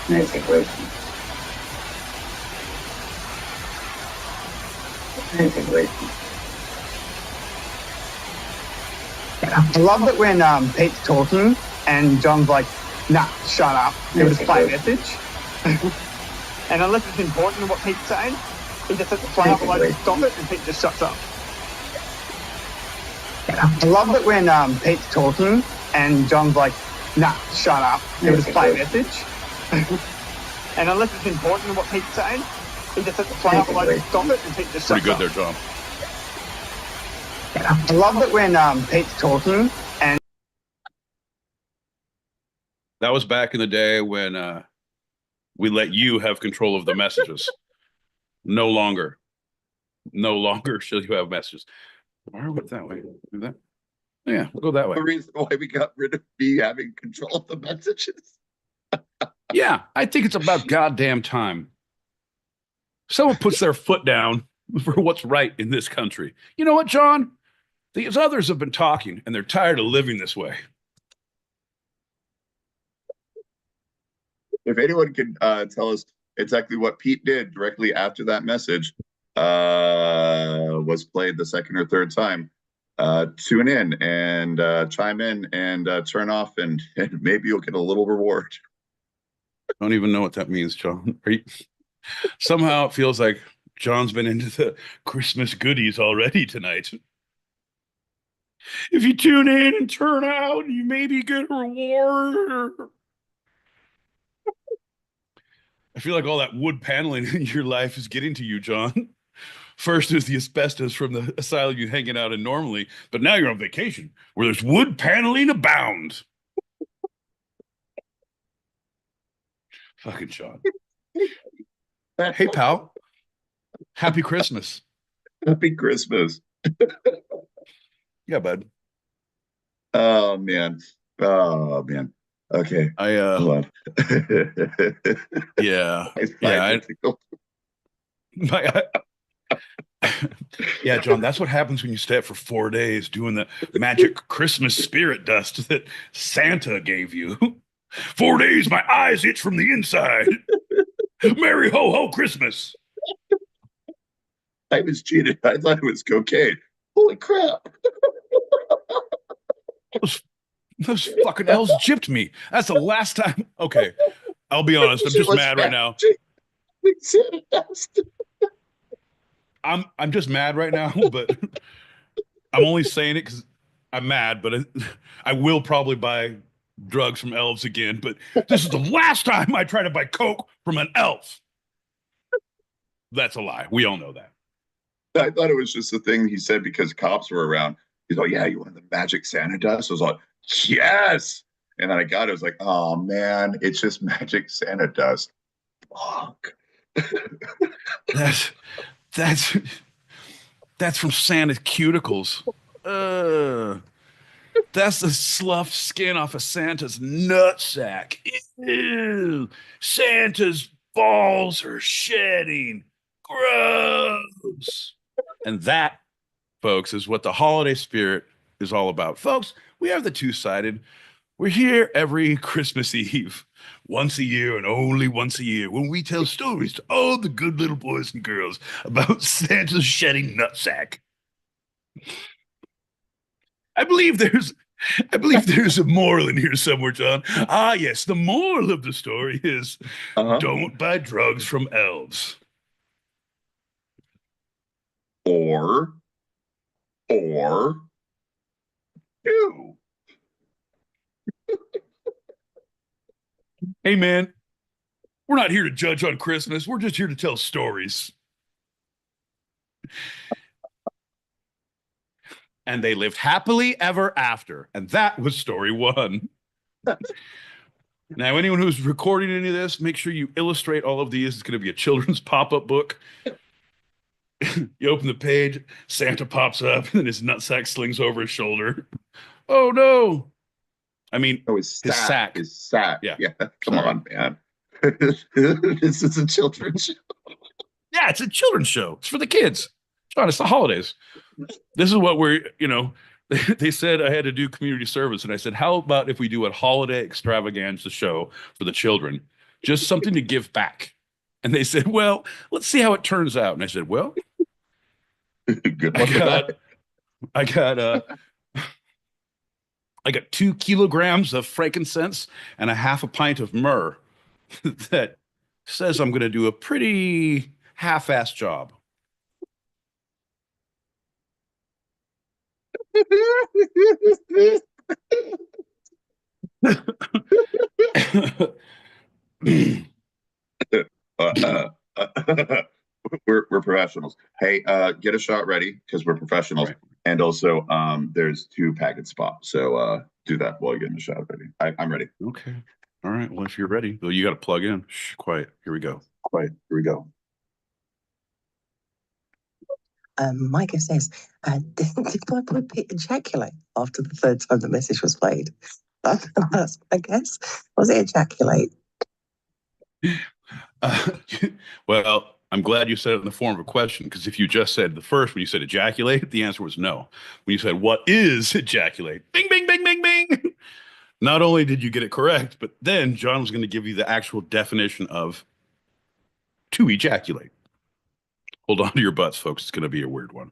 Merry Christmas. Merry Christmas. I love that when Pete's talking and John's like, nah, shut up. He'll just play a message. And unless it's important to what Pete's saying, he just has to play up like stop it and Pete just shuts up. I love that when Pete's talking and John's like, nah, shut up. He'll just play a message. And unless it's important to what Pete's saying, he just has to play up like stop it and Pete just shuts up. Pretty good there, John. I love that when Pete's talking and... That was back in the day when we let you have control of the messages. No longer shall you have messages. Why would that way? Do that? Yeah, we'll go that way. The reason why we got rid of me having control of the messages. Yeah, I think it's about goddamn time. Someone puts their foot down for what's right in this country. You know what, John? These others have been talking, and they're tired of living this way. If anyone can tell us exactly what Pete did directly after that message was played the second or third time, tune in and chime in and turn off, and maybe you'll get a little reward. I don't even know what that means, John. Somehow it feels like John's been into the Christmas goodies already tonight. If you tune in and turn out, you maybe get a reward. I feel like all that wood paneling in your life is getting to you, John. First is the asbestos from the asylum you're hanging out in normally, but now you're on vacation where there's wood paneling abound. Fucking John. Hey, pal. Happy Christmas. Happy Christmas. Yeah, bud. Oh, man. Okay. Hold on. Yeah. Yeah, John, that's what happens when you stay up for 4 days doing the magic Christmas spirit dust that Santa gave you. 4 days, my eyes itch from the inside. Merry ho ho Christmas. I was cheated. I thought it was cocaine. Holy crap. Those fucking elves gypped me. That's the last time. Okay, I'll be honest. I'm just mad right now. I'm just mad right now, but I'm only saying it because I'm mad, but I will probably buy drugs from elves again, but this is the last time I try to buy coke from an elf. That's a lie. We all know that. I thought it was just a thing he said because cops were around. He's like, yeah, you want the magic Santa dust? I was like, yes. And then I got it. I was like, oh, man, it's just magic Santa dust. Fuck. That's from Santa's cuticles. That's the sloughed skin off of Santa's nutsack. Ew. Santa's balls are shedding. Gross. And that, folks, is what the holiday spirit is all about. Folks, we have the two-sided. We're here every Christmas Eve, once a year and only once a year, when we tell stories to all the good little boys and girls about Santa's shedding nutsack. I believe there's a moral in here somewhere, John. Ah, yes, the moral of the story is don't buy drugs from elves. Or you. Hey, man, we're not here to judge on Christmas. We're just here to tell stories. And they lived happily ever after. And that was story one. Now, anyone who's recording any of this, make sure you illustrate all of these. It's going to be a children's pop-up book. You open the page, Santa pops up, and then his nutsack slings over his shoulder. Oh, no. I mean, his sack. His sack. Yeah. Come on, man. This is a children's show. Yeah, it's a children's show. It's for the kids. John, it's the holidays. This is what they said I had to do community service. And I said, how about if we do a holiday extravaganza show for the children? just something to give back. And they said, well, let's see how it turns out. And I said, well, Good luck with that. I got I got 2 kilograms of frankincense and a half a pint of myrrh that says I'm going to do a pretty half-assed job. Uh, we're professionals. Hey, get a shot ready because we're professionals. Right. And also, there's 2 packet spots. So do that while you're getting the shot ready. I'm ready. Okay. All right. Well, if you're ready, though, you got to plug in. Shh, quiet. Here we go. Quiet. Here we go. Micah says, did my boy Pete ejaculate after the third time the message was played? That's my guess. Was it ejaculate? Well, I'm glad you said it in the form of a question, because if you just said the first, when you said ejaculate, the answer was no. When you said, what is ejaculate? Bing, bing, bing, bing, bing. Not only did you get it correct, but then John was going to give you the actual definition of to ejaculate. Hold on to your butts, folks. It's going to be a weird one.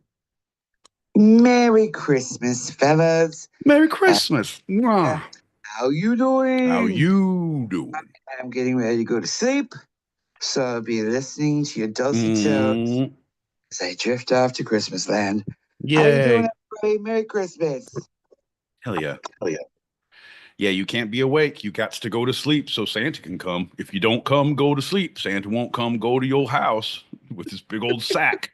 Merry Christmas, fellas. Merry Christmas. Mwah. How you doing? How you doing? I'm getting ready to go to sleep, so I'll be listening to your dulcet tones as I drift off to Christmas land. How you Yay. doing, everybody? Merry Christmas. Hell yeah. Hell yeah. Yeah, you can't be awake. You got to go to sleep so Santa can come. If you don't come, go to sleep. Santa won't come, go to your house with his big old sack.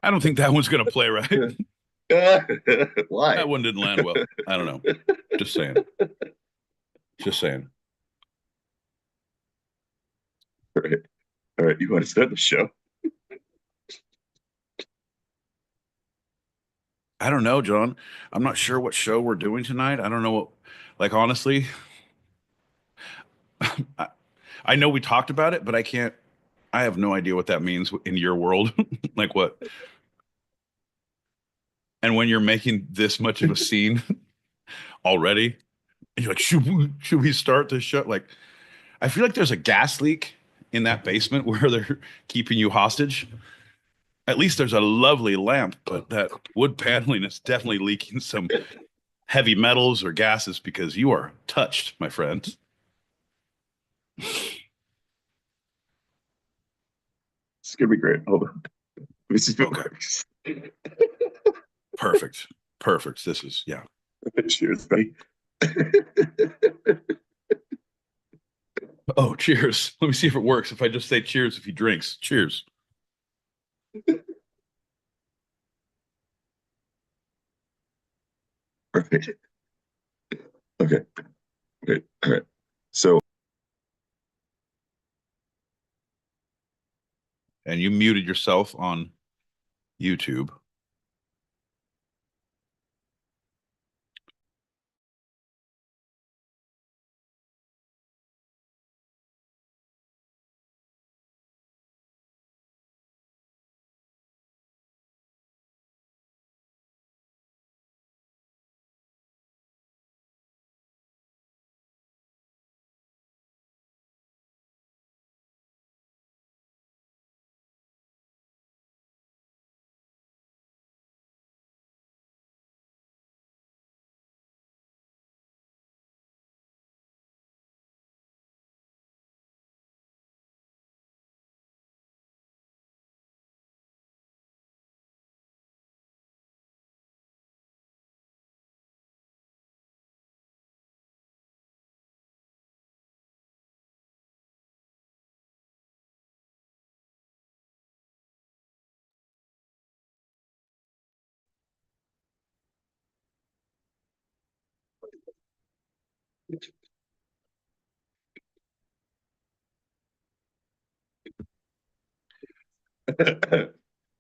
I don't think that one's going to play right. Why? That one didn't land well. I don't know. Just saying. Just saying. All right. All right. You want to start the show? I don't know, John. I'm not sure what show we're doing tonight. I don't know what, like, honestly, I know we talked about it, but I have no idea what that means in your world. Like what? And when you're making this much of a scene already, and you're like, should we start this show? Like, I feel like there's a gas leak in that basement where they're keeping you hostage. At least there's a lovely lamp, but that wood paneling is definitely leaking some heavy metals or gases because you are touched, my friend. It's gonna be great. Hold on. Let me see if it Okay. works. Perfect. Perfect. This is, yeah. Cheers, buddy. Oh, cheers. Let me see if it works. If I just say cheers, if he drinks. Cheers. Perfect. Okay. Okay. All right. So And you muted yourself on YouTube.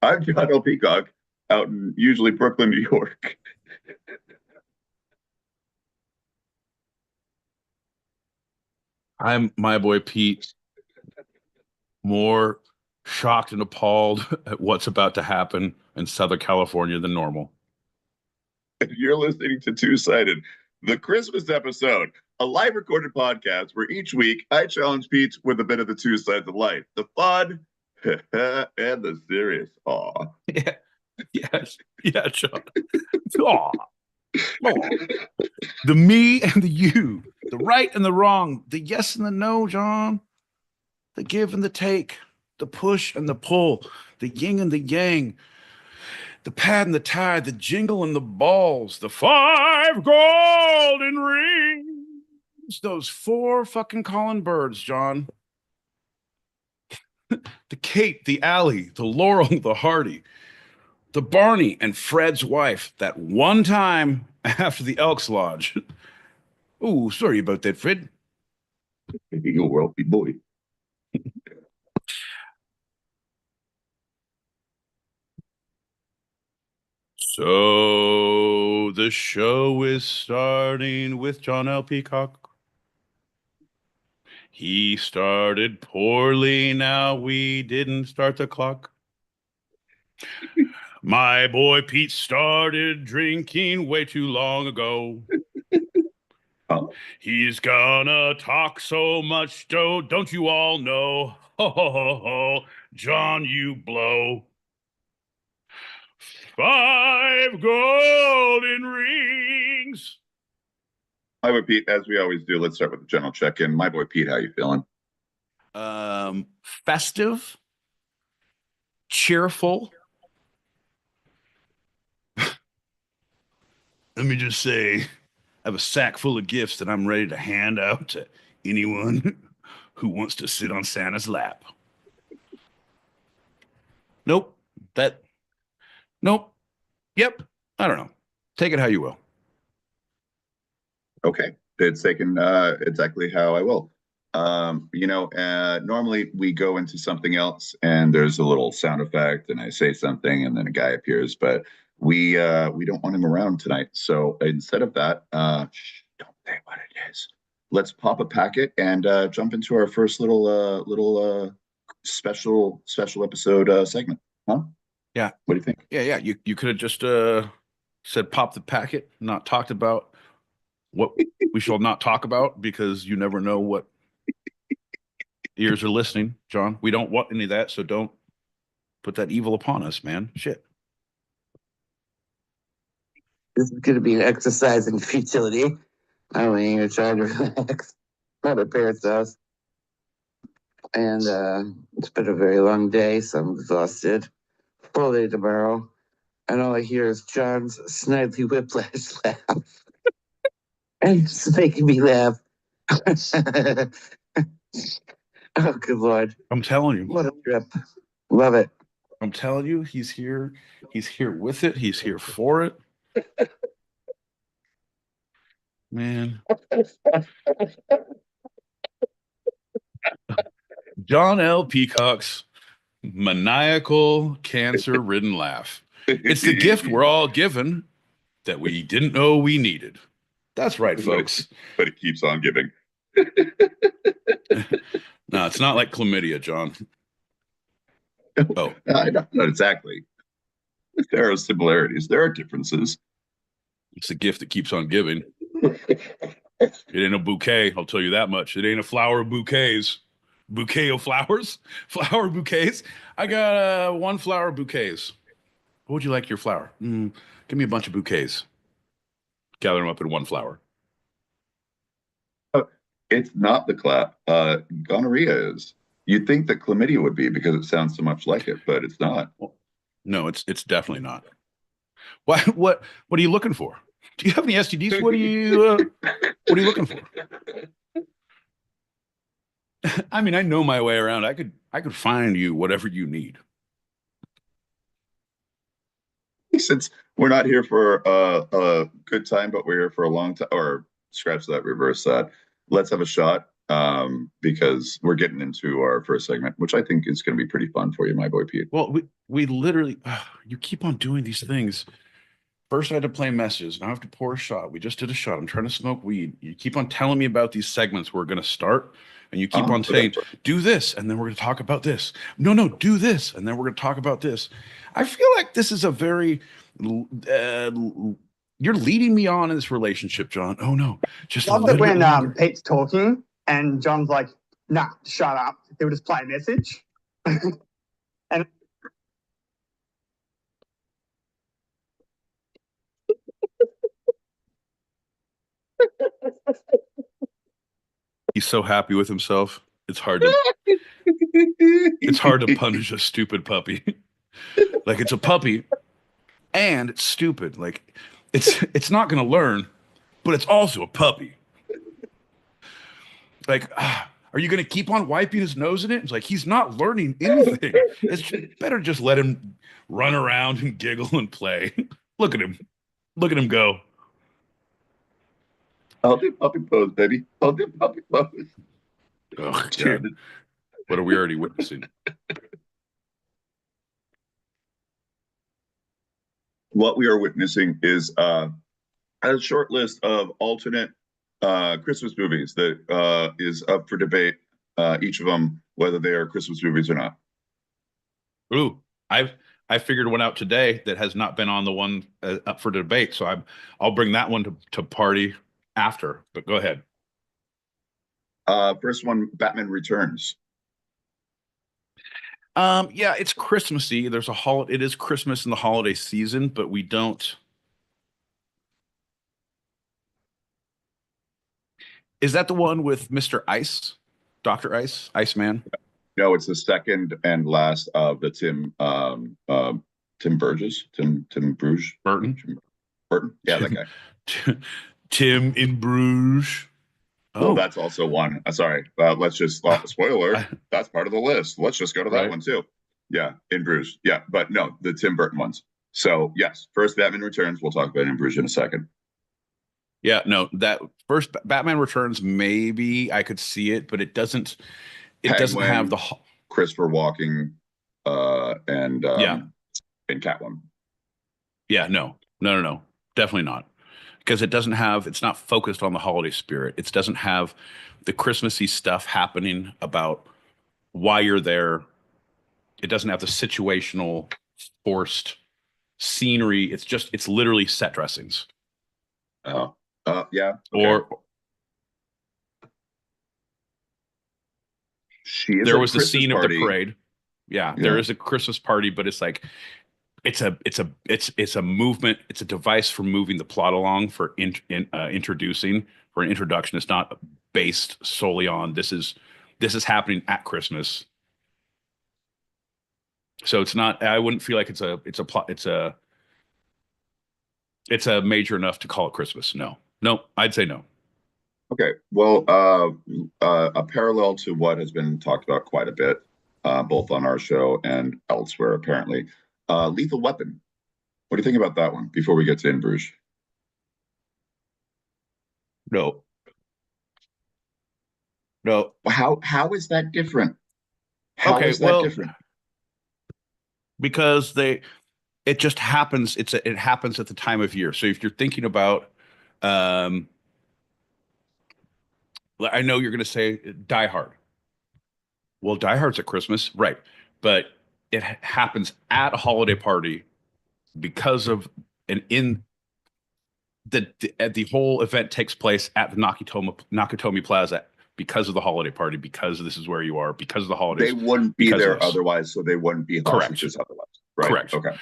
I'm John L. Peacock out in usually Brooklyn, New York. I'm my boy Pete, more shocked and appalled at what's about to happen in Southern California than normal. You're listening to Two Sided, the Christmas episode, a live recorded podcast where each week I challenge Pete with a bit of the two sides of life, the fun and the serious. Aw. Yeah. Yes. Yeah, John. Aw. Aw. The me and the you, the right and the wrong, the yes and the no, John, the give and the take, the push and the pull, the yin and the yang, the pad and the tie, the jingle and the balls, the 5 golden rings, those 4 fucking calling birds, John. The Kate, the Allie, the Laurel, the Hardy, the Barney and Fred's wife, that one time after the Elks Lodge. Oh, sorry about that, Fred. You wealthy boy. So the show is starting with John L. Peacock. He started poorly, now we didn't start the clock. My boy Pete started drinking way too long ago. Oh. He's gonna talk so much, don't you all know? Ho, ho, ho, ho. John, you blow. 5 golden rings. My boy Pete, as we always do, let's start with the general check-in. My boy Pete, how you feeling? Festive, cheerful. Let me just say, I have a sack full of gifts that I'm ready to hand out to anyone who wants to sit on Santa's lap. Nope. Nope. Yep. I don't know. Take it how you will. Okay. It's taken exactly how I will. Normally we go into something else and there's a little sound effect and I say something and then a guy appears, but we don't want him around tonight. So instead of that, don't say what it is. Let's pop a packet and jump into our first little special episode segment. Huh? Yeah. What do you think? Yeah. You could have just said pop the packet, not talked about what we shall not talk about, because you never know what ears are listening, John. We don't want any of that, so don't put that evil upon us, man. Shit. This is going to be an exercise in futility. I'm laying here trying to relax at my parents' house. And it's been a very long day, so I'm exhausted. Full day tomorrow. And all I hear is John's snidely whiplash laugh. And it's making me laugh. Oh, good Lord. I'm telling you. What a trip. Love it. I'm telling you, he's here. He's here with it. He's here for it. Man. John L. Peacock's maniacal, cancer-ridden laugh. It's the gift we're all given that we didn't know we needed. That's right, folks. But it keeps on giving. No, it's not like chlamydia, John. Oh, Not exactly. There are similarities. There are differences. it's a gift that keeps on giving. It ain't a bouquet, I'll tell you that much. It ain't a flower of bouquets. Bouquet of flowers? Flower bouquets? I got 1 flower bouquets. What would you like your flower? Give me a bunch of bouquets. Gather them up in 1 flower. It's not the gonorrhea is. You'd think that chlamydia would be because it sounds so much like it, but it's not. No, it's definitely not. What are you looking for? Do you have any STDs? What are you looking for? I mean, I know my way around. I could find you whatever you need. Since we're not here for a good time, but we're here for a long time, or scratch that, reverse that. Let's have a shot, because we're getting into our first segment, which I think is going to be pretty fun for you, my boy Pete. Well, we literally, you keep on doing these things. First, I had to play messages. Now I have to pour a shot. We just did a shot. I'm trying to smoke weed. You keep on telling me about these segments we're going to start. and you keep on saying, do this, and then we're going to talk about this. No, do this, and then we're going to talk about this. I feel like this is a very, you're leading me on in this relationship, John. Oh no, just a Love that little bit when longer. Pete's talking and John's like, nah, shut up. He'll just play a message. And He's so happy with himself. It's hard to punish a stupid puppy. Like it's a puppy and it's stupid. Like it's not going to learn, but it's also a puppy. Like, are you going to keep on wiping his nose in it? It's like he's not learning anything. It's better just let him run around and giggle and play. Look at him. Look at him go. I'll do puppy pose, baby. I'll do puppy pose. Oh, God. What are we already witnessing? What we are witnessing is a short list of alternate Christmas movies that is up for debate. Each of them, whether they are Christmas movies or not. Ooh, I figured one out today that has not been on the one up for debate. So I'll bring that one to party after. But go ahead. First one, Batman Returns. Yeah, it's Christmassy. It is Christmas in the holiday season, but we don't. Is that the one with Mr. Ice, Dr. Ice, Iceman? No, it's the second and last of the Tim Burgess, Tim Bruges, Burton. Burton, yeah, that guy. Tim in Bruges. Well, that's also one. Sorry, let's just spoiler. That's part of the list. Let's just go to that one too. Yeah, in Bruges. Yeah, but no, the Tim Burton ones. So yes, first Batman Returns. We'll talk about in Bruges in a second. Yeah, no, that first Batman Returns, maybe I could see it, but it doesn't. It doesn't have the Christopher Walken and Catwoman. Yeah, no, definitely not. Because it's not focused on the holiday spirit. It doesn't have the Christmassy stuff happening about why you're there. It doesn't have the situational forced scenery. It's literally set dressings. Oh, yeah. Okay. Or there was the scene of the parade. Yeah, there is a Christmas party, but it's like it's a movement. It's a device for moving the plot along for introducing for an introduction. It's not based solely on this is happening at Christmas. So it's not. I wouldn't feel like it's a major enough to call it Christmas. No, I'd say no. Okay. Well, a parallel to what has been talked about quite a bit, both on our show and elsewhere, apparently. Lethal Weapon. What do you think about that one before we get to In Bruges? No. How is that different? How is that different? Because it just happens. It happens at the time of year. So if you're thinking about, I know you're going to say Die Hard. Well, Die Hard's at Christmas, right? But it happens at a holiday party because of the whole event takes place at the Nakatomi Plaza because of the holiday party, because this is where you are, because of the holidays. They wouldn't be there otherwise, so they wouldn't be hostages otherwise. Right? Correct. Okay.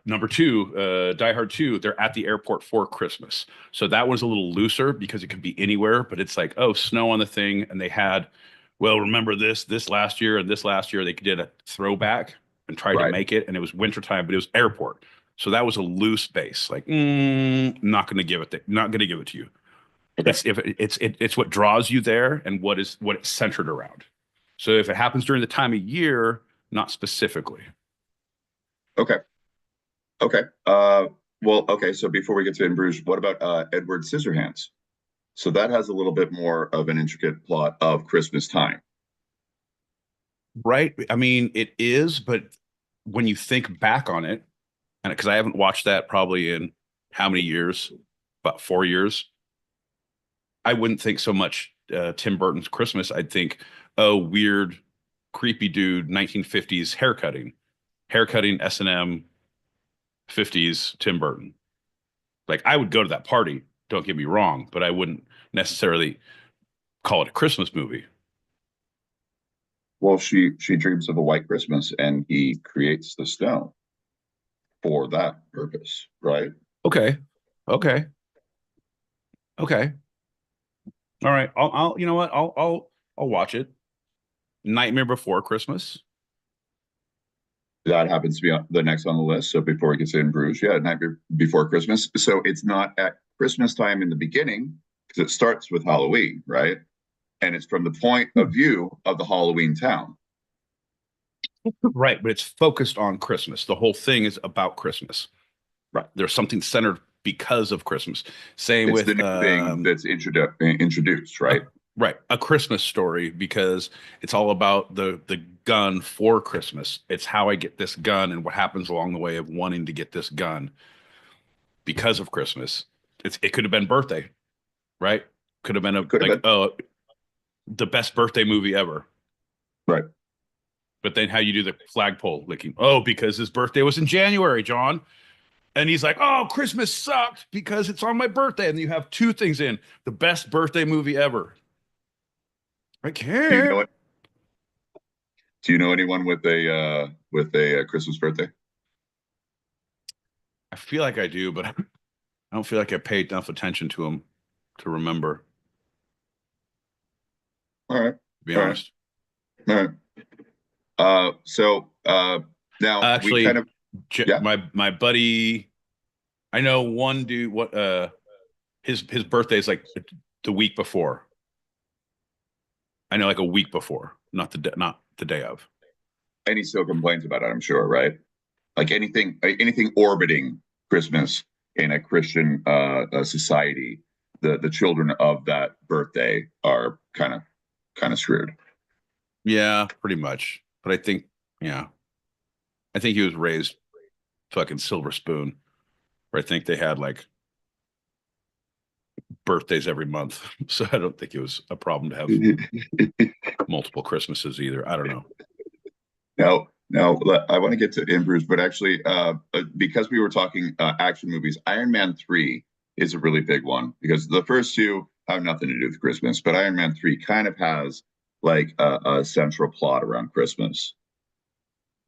Number two, Die Hard 2, they're at the airport for Christmas. So that one's a little looser because it could be anywhere, but it's like, oh, snow on the thing. And they had, well, remember this last year and this last year, they did a throwback and tried to make it. And it was wintertime, but it was airport. So that was a loose base. Like, not going to give it to you. Okay. It's what draws you there and what it's centered around. So if it happens during the time of year, not specifically. Okay. So before we get to In Bruges, what about Edward Scissorhands? So that has a little bit more of an intricate plot of Christmas time. Right. I mean, it is, but when you think back on it, and because I haven't watched that probably in how many years? About 4 years. I wouldn't think so much Tim Burton's Christmas, I'd think, oh, weird, creepy dude, 1950s haircutting S&M 50s Tim Burton. Like I would go to that party, don't get me wrong, but I wouldn't necessarily call it a Christmas movie. Well, she dreams of a white Christmas, and he creates the stone for that purpose, right? Okay. Okay. Okay. All right. I'll you know what? I'll watch it. Nightmare Before Christmas. That happens to be the next on the list. So before it gets in Bruges, yeah, Night Before Christmas. So it's not at Christmas time in the beginning because it starts with Halloween, right? And it's from the point of view of the Halloween town. Right, but it's focused on Christmas. The whole thing is about Christmas. Right. There's something centered because of Christmas. Same It's with the new thing that's introduced, right? Right. A Christmas story because it's all about the gun for Christmas. It's how I get this gun and what happens along the way of wanting to get this gun because of Christmas. It could have been birthday, right? Could have been the best birthday movie ever. Right. But then how you do the flagpole licking. Oh, because his birthday was in January, John. And he's like, oh, Christmas sucked because it's on my birthday. And you have two things in the best birthday movie ever. I can't. Do you know anyone with a Christmas birthday? I feel like I do, but I don't feel like I paid enough attention to him to remember. All right. To be honest. All right. Now actually, we kind of my buddy, I know one dude. His birthday is like the week before. I know, like a week before, not the day of. And he still complains about it, I'm sure, right? Like anything orbiting Christmas in a Christian society, the children of that birthday are kind of screwed. Yeah, pretty much. But I think he was raised fucking silver spoon, where I think they had like birthdays every month. So I don't think it was a problem to have multiple Christmases either. I don't know. Now, I want to get to In Bruges, but actually, because we were talking action movies, Iron Man 3 is a really big one because the first two have nothing to do with Christmas, but Iron Man 3 kind of has like a central plot around Christmas.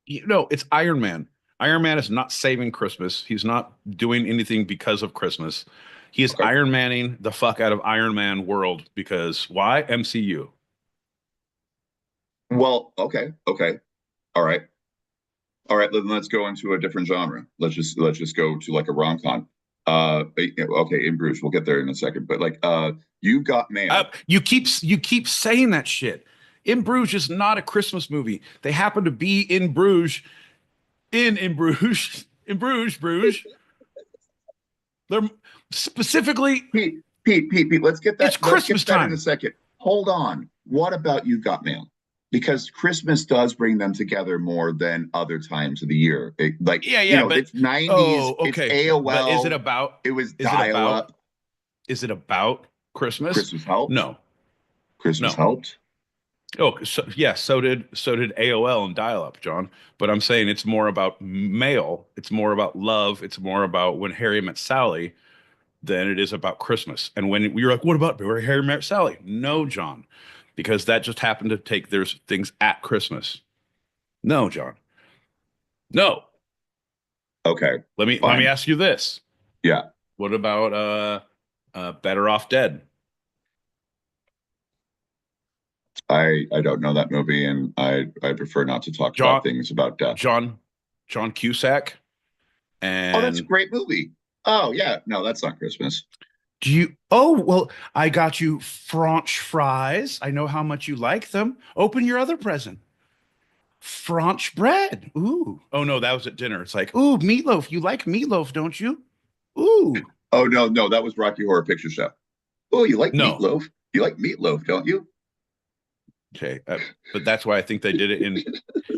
It's Iron Man. Iron Man is not saving Christmas. He's not doing anything because of Christmas. He is Iron Manning the fuck out of Iron Man world because why? MCU. Well, okay. All right. Then let's go into a different genre. Let's just go to like a rom-com. Okay, In Bruges. We'll get there in a second. But like, You Got Mail. You keep saying that shit. In Bruges is not a Christmas movie. They happen to be in Bruges. In Bruges. They're specifically Pete. Let's get that. It's Christmas time in a second. Hold on. What about You Got Mail? Because Christmas does bring them together more than other times of the year. But it's 90s. Oh, okay. It's AOL. But is it about? It was dial-up. Is it about Christmas? Christmas helped. No. Christmas helped. Oh, so did AOL and dial-up, John. But I'm saying it's more about mail. It's more about love. It's more about When Harry Met Sally than it is about Christmas. And when you're like, what about Where Harry Met Sally? No, John, because that just happened to take there's things at Christmas. No, John. No. Okay. Let me ask you this. Yeah. What about Better Off Dead? I don't know that movie, and I prefer not to talk about things about death. John Cusack. And that's a great movie. Oh yeah, no, that's not Christmas. Do you? Oh well, I got you French fries. I know how much you like them. Open your other present. French bread. Ooh. Oh no, that was at dinner. It's like, ooh, meatloaf. You like meatloaf, don't you? Ooh. Oh no, that was Rocky Horror Picture Show. Oh, you like meatloaf? You like meatloaf, don't you? Okay, but that's why I think they did it in.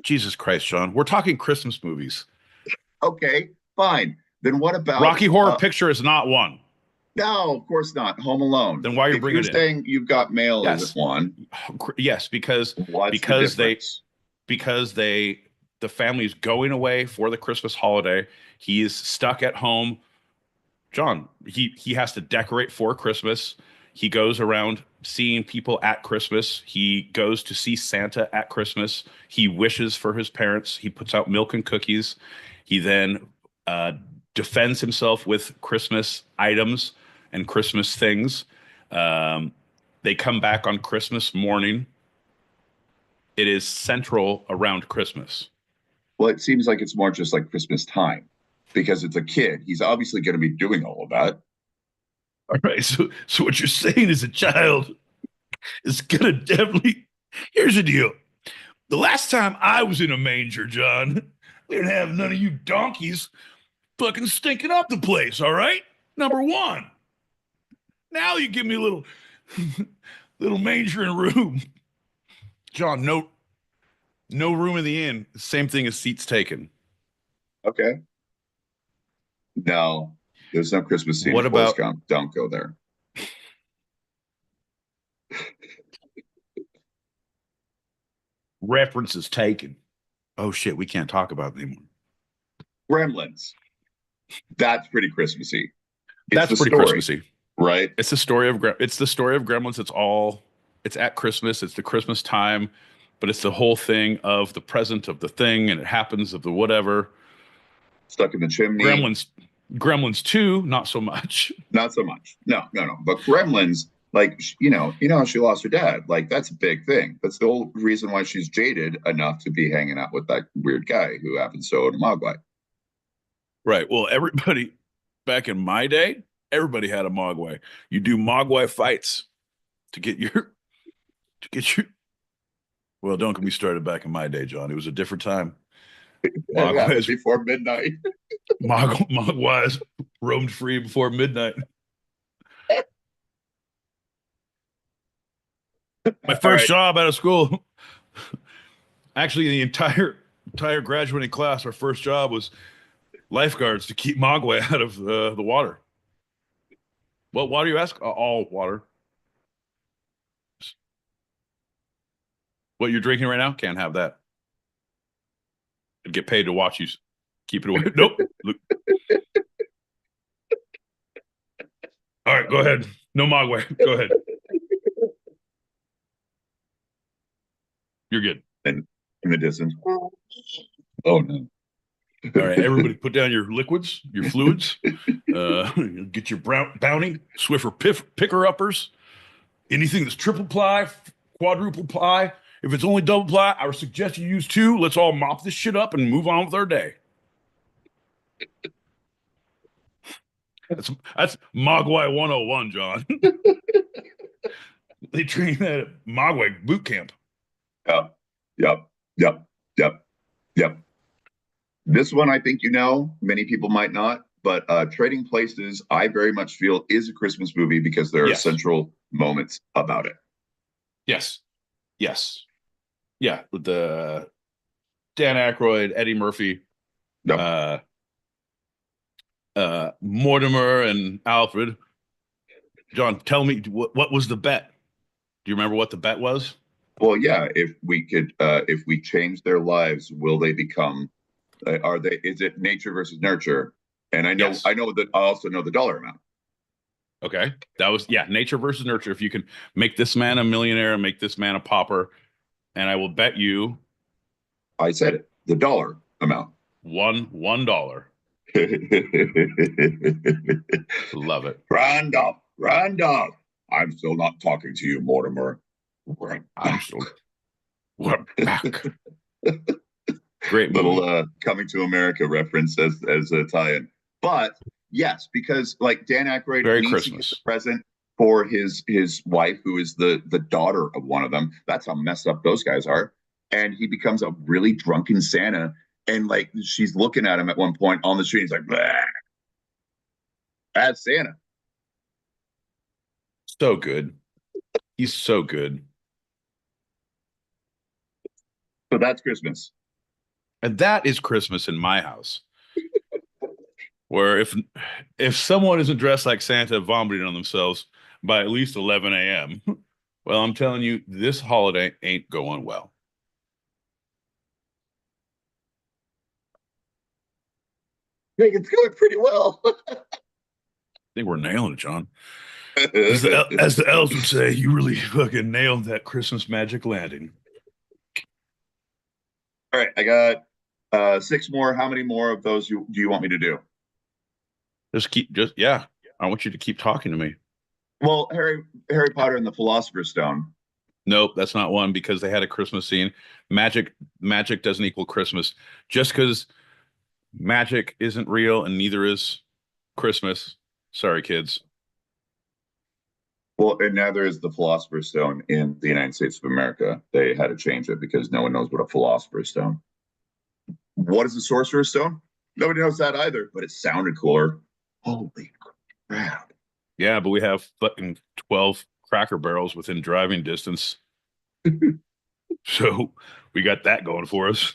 Jesus Christ, John. We're talking Christmas movies. Okay, fine. Then what about Rocky Horror Picture is not one. No, of course not. Home Alone. Then why are you If bringing you're it in? saying You've Got Mail isn't Yes. one, Yes, what's the because they difference? because they the family's going away for the Christmas holiday. He is stuck at home. John, he has to decorate for Christmas. He goes around seeing people at Christmas. He goes to see Santa at Christmas. He wishes for his parents. He puts out milk and cookies. He then uh, defends himself with Christmas items and Christmas things. Um, they come back on Christmas morning. It is central around Christmas. Well, it seems like it's more just like Christmas time because it's a kid. He's obviously going to be doing all of that. All right. So what you're saying is a child is gonna definitely. Here's the deal. The last time I was in a manger, John, we didn't have none of you donkeys fucking stinking up the place. All right. Number one. Now you give me a little little manger and room. John, no room in the inn. Same thing as seats taken. Okay. No, there's no Christmas scene What in Forrest about Gump. Don't go there. references taken? Oh shit, we can't talk about it anymore. Gremlins. That's pretty Christmassy. It's That's the pretty story, Christmassy. right? It's the story of it's the story of Gremlins. It's at Christmas. It's the Christmas time, but it's the whole thing of the present of the thing, and it happens of the whatever. Stuck in the chimney. Gremlins, Gremlins 2, not so much. Not so much. No, no, no. But Gremlins, like how she lost her dad. Like that's a big thing. That's the whole reason why she's jaded enough to be hanging out with that weird guy who happens to own a Mogwai. Right. Well, everybody back in my day, everybody had a Mogwai. You do Mogwai fights to get your to get your. Well, don't get me started back in my day, John. It was a different time. It happened Mogwais, before midnight. Mogwais roamed free before midnight. My All first right. job out of school. Actually, the entire graduating class, our first job was lifeguards to keep Mogwai out of the water. What water you ask? All water. What you're drinking right now? Can't have that. I'd get paid to watch you keep it away. Nope. Look. All right, go ahead. No Mogwai. Go ahead. You're good. And in the distance. Oh no. All right, everybody, put down your liquids, your fluids. Get your bounty, Swiffer picker uppers. Anything that's triple ply, quadruple ply. If it's only double ply, I would suggest you use two. Let's all mop this shit up and move on with our day. That's Mogwai 101, John. They train that at Mogwai boot camp. Yep. Yep. Yep. Yep. Yep. This one, I think many people might not, but Trading Places, I very much feel is a Christmas movie because there are Yes. central moments about it. Yes. Yes. Yeah. With the Dan Aykroyd, Eddie Murphy, Yep. Mortimer, and Alfred. John, tell me what was the bet? Do you remember what the bet was? Well, yeah, if we change their lives, will they become, is it nature versus nurture? And Yes. I also know the dollar amount. Okay. That was, nature versus nurture. If you can make this man a millionaire and make this man a pauper, and I will bet you I said it, the dollar amount. $1. Love it. Randolph, I'm still not talking to you, Mortimer. I'm still, we're back. Great movie. Little Coming to America reference as a tie-in. But yes, because like Dan Aykroyd Very needs Christmas. to get the present for his wife, who is the daughter of one of them. That's how messed up those guys are. And he becomes a really drunken Santa. And like she's looking at him at one point on the street. He's like, "That's Santa." So good. He's so good. So that's Christmas. And that is Christmas in my house. Where if someone isn't dressed like Santa vomiting on themselves by at least 11 a.m., well, I'm telling you, this holiday ain't going well. I think it's going pretty well. I think we're nailing it, John. As the elves would say, you really fucking nailed that Christmas magic landing. All right, I got six more. How many more of those do you want me to do? Yeah. I want you to keep talking to me. Well, Harry Potter and the Philosopher's Stone. Nope, that's not one because they had a Christmas scene. Magic doesn't equal Christmas. Just because magic isn't real and neither is Christmas. Sorry, kids. Well, and neither is the Philosopher's Stone in the United States of America. They had to change it because no one knows what a Philosopher's Stone. What is a Sorcerer's Stone? Nobody knows that either, but it sounded cooler. Holy crap. Yeah, but we have fucking 12 Cracker Barrels within driving distance. So we got that going for us.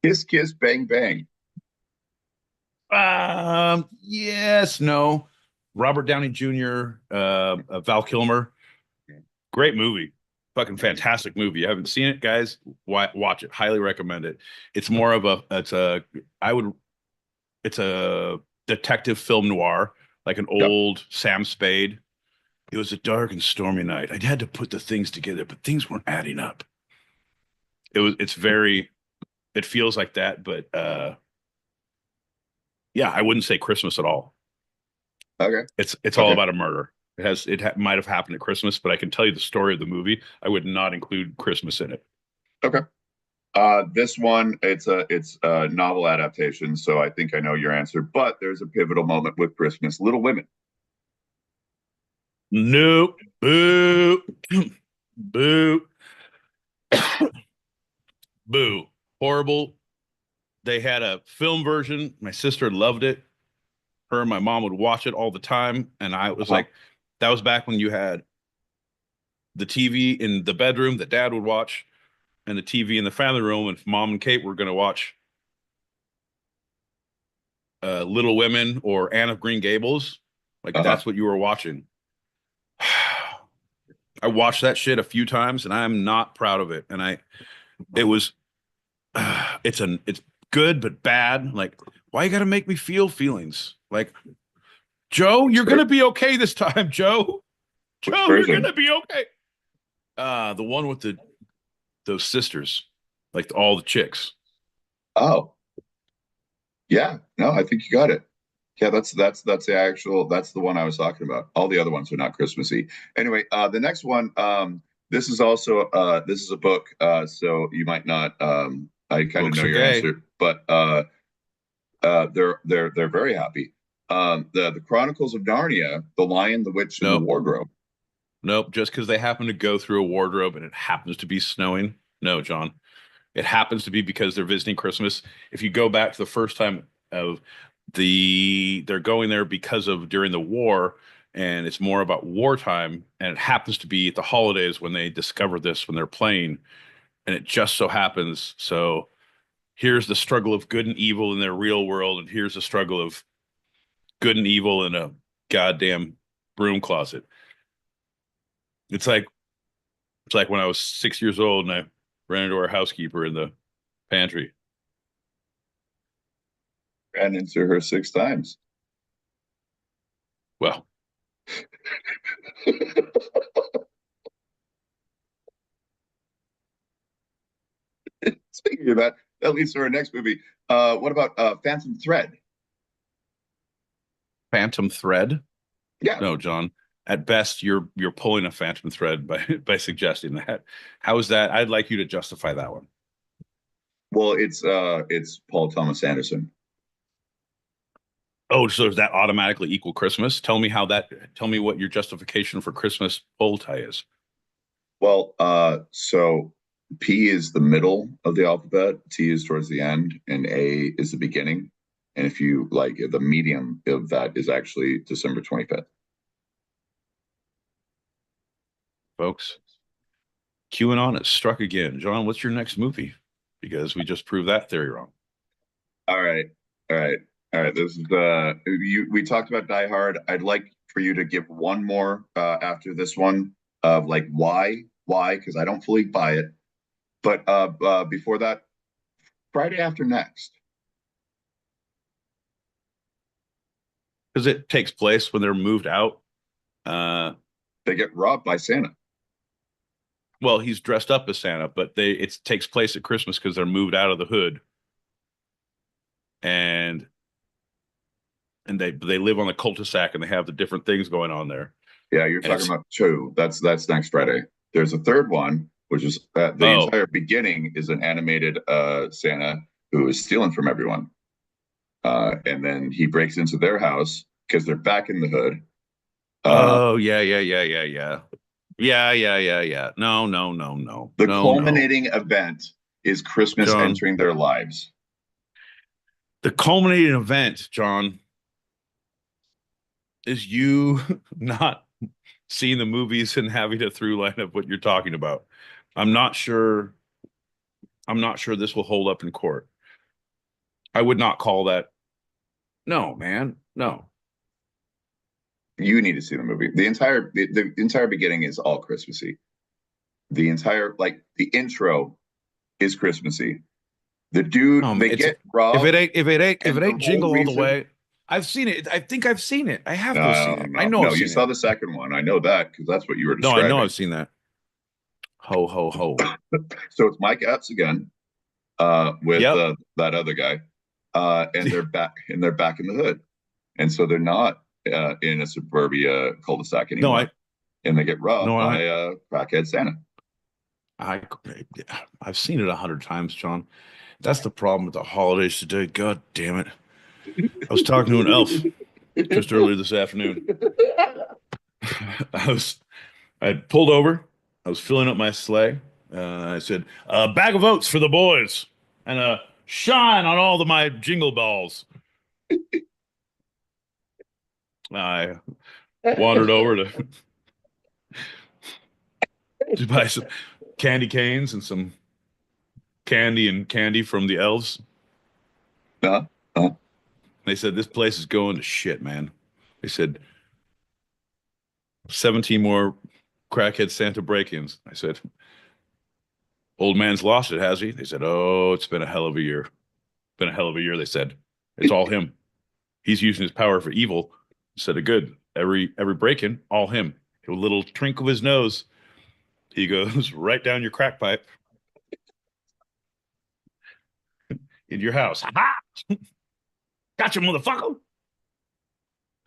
Kiss, kiss, bang, bang. Yes, no. Robert Downey Jr., Val Kilmer. Great movie. Fucking fantastic movie. You haven't seen it, guys? Watch it. Highly recommend it. It's more of it's a detective film noir, like an Yep. old Sam Spade. It was a dark and stormy night. I had to put the things together, but things weren't adding up. It feels like that, but yeah, I wouldn't say Christmas at all. Okay. It's all Okay. about a murder. Might have happened at Christmas, but I can tell you the story of the movie. I would not include Christmas in it. Okay. This one, it's a novel adaptation, so I think I know your answer, but there's a pivotal moment with Christmas. Little Women. Nope. Boo. Boo. Boo. Horrible. They had a film version. My sister loved it. Her and my mom would watch it all the time. And I was like, that was back when you had the TV in the bedroom that dad would watch and the TV in the family room. And if mom and Kate were going to watch Little Women or Anne of Green Gables, like Uh-huh. that's what you were watching. I watched that shit a few times and I'm not proud of it. And it was, it's good, but bad. Like, why you got to make me feel feelings? Like, Joe, you're going to be okay this time, Joe. Which Joe, you're going version? to be okay. The one with those sisters, like all the chicks. Oh, yeah. No, I think you got it. Yeah, that's the one I was talking about. All the other ones are not Christmassy. Anyway, the next one, this is also this is a book, so you might not I kind of Books know are your gay. answer, but they're very happy. The Chronicles of Narnia, The Lion, the Witch, and the Nope. Wardrobe. Nope. Just because they happen to go through a wardrobe and it happens to be snowing. No, John. It happens to be because they're visiting Christmas. If you go back to the first time of they're going there because of during the war, and it's more about wartime, and it happens to be at the holidays when they discover this when they're playing, and it just so happens. So here's the struggle of good and evil in their real world, and here's the struggle of good and evil in a goddamn broom closet. It's like when I was 6 years old and I ran into our housekeeper in the pantry. Ran into her 6 times. Well, Speaking of that, that leads to our next movie. What about Phantom Thread? Phantom Thread? Yeah. No, John. At best, you're pulling a phantom thread by by suggesting that. How is that? I'd like you to justify that one. Well, it's Paul Thomas Anderson. Oh, so does that automatically equal Christmas? Tell me tell me what your justification for Christmas bow tie is. Well, so P is the middle of the alphabet, T is towards the end, and A is the beginning. And if you like, the medium of that is actually December 25th. Folks, QAnon has struck again. John, what's your next movie? Because we just proved that theory wrong. All right. All right. All right, this is we talked about Die Hard. I'd like for you to give one more after this one of like why, because I don't fully buy it. But before that, Friday After Next. Because it takes place when they're moved out. They get robbed by Santa. Well, he's dressed up as Santa, but it takes place at Christmas because they're moved out of the hood, and they live on the cul-de-sac, and they have the different things going on there. Yeah, you're And talking about two. That's next Friday. There's a third one, which is the entire beginning is an animated Santa who is stealing from everyone. And then he breaks into their house because they're back in the hood. Oh, yeah. No. The No, culminating event is Christmas John. entering their lives. The culminating event, John, is you not seeing the movies and having a through line of what you're talking about. I'm not sure this will hold up in court. I would not call that. No, man. No. You need to see the movie. The entire beginning is all Christmassy. The entire the intro is Christmassy. The dude they get robbed. If it ain't Jingle All the Way, I've seen it. I think I've seen it. I have to have seen it. I know. No, you saw the second one. I know that because that's what you were describing. No, I know I've seen that. Ho ho ho. So it's Mike Epps again, with that other guy, and they're back in the hood, and so they're not in a suburbia cul-de-sac anymore, and they get robbed by crackhead Santa. I've seen it 100 times, John. That's the problem with the holidays today. God damn it. I was talking to an elf just earlier this afternoon. I pulled over. I was filling up my sleigh. I said, a bag of oats for the boys and a shine on all of my jingle balls. I wandered over to buy some candy canes and some candy from the elves. They said, this place is going to shit, man. They said, 17 more crackhead Santa break-ins. I said, old man's lost it, has he? They said, oh, it's been a hell of a year. Been a hell of a year, they said. It's all him. He's using his power for evil instead of good. Every break-in, all him. A little trinkle of his nose. He goes right down your crack pipe in your house. Ha! Gotcha, motherfucker. Ho,